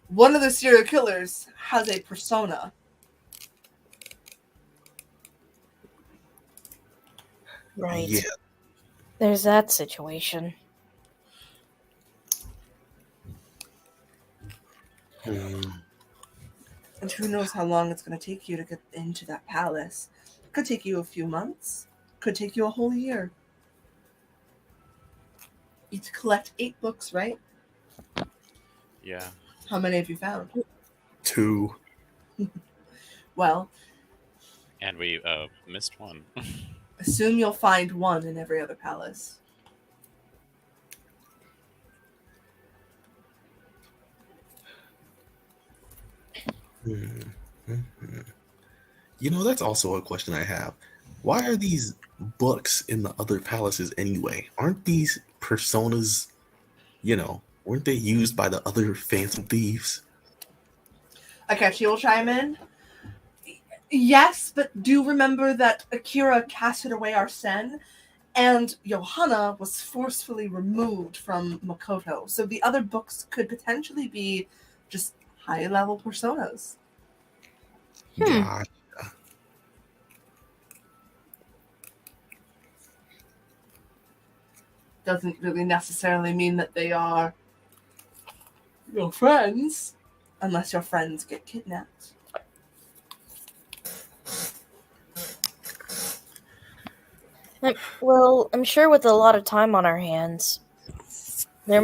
One of the serial killers has a persona. Right. Yeah. There's that situation. And who knows how long it's going to take you to get into that palace. Could take you a few months. Could take you a whole year. You need to collect 8 books, right? Yeah. How many have you found? 2. Well, And we missed one. assume you'll find one in every other palace. You know, that's also a question I have. Why are these books in the other palaces anyway? Aren't these personas, weren't they used by the other Phantom Thieves? Akechi will chime in. Yes, but do remember that Akira casted away Arsene, and Johanna was forcefully removed from Makoto. So the other books could potentially be just high-level personas. Gotcha. Doesn't really necessarily mean that they are your friends, unless your friends get kidnapped. Well, I'm sure with a lot of time on our hands, we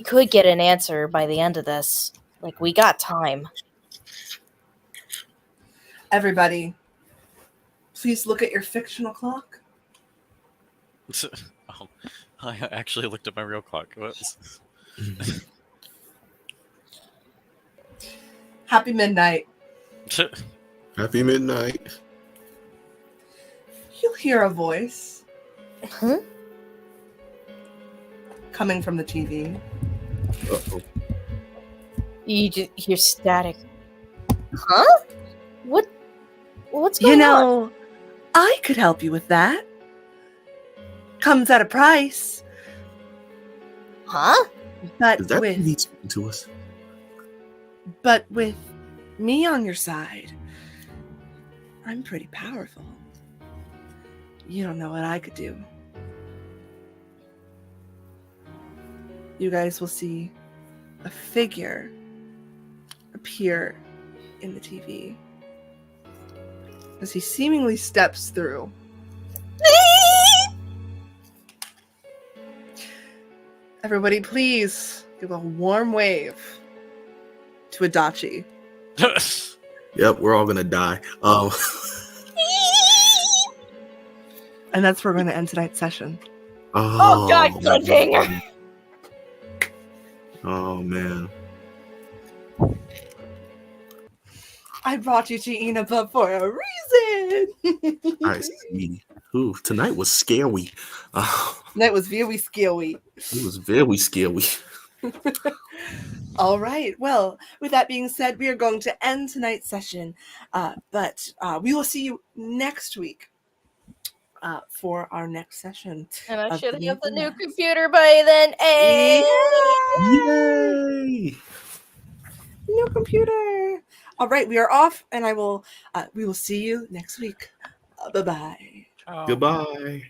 could get an answer by the end of this. Like, we got time. Everybody, please look at your fictional clock. Oh, I actually looked at my real clock. Whoops. Happy midnight. Happy midnight. You'll hear a voice Huh? coming from the TV. Uh-oh. You just hear static. Huh? What's going on? I could help you with that. Comes at a price. Huh? But Is that with TV speaking to us? But with me on your side, I'm pretty powerful. You don't know what I could do. You guys will see a figure appear in the TV as he seemingly steps through. Everybody, please give a warm wave to Adachi. Yep, we're all gonna die. And that's where we're going to end tonight's session. Oh, God, cliffhanger. Oh, man. I brought you to Inaba for a reason. I see. Ooh, tonight was scary. That was very scary. It was very scary. All right. Well, with that being said, we are going to end tonight's session. But we will see you next week for our next session. And I should have the new MadeUpMadness. computer by then. Hey! Yay! New computer. All right, we are off, and we will see you next week. Bye-bye. Ciao. Goodbye.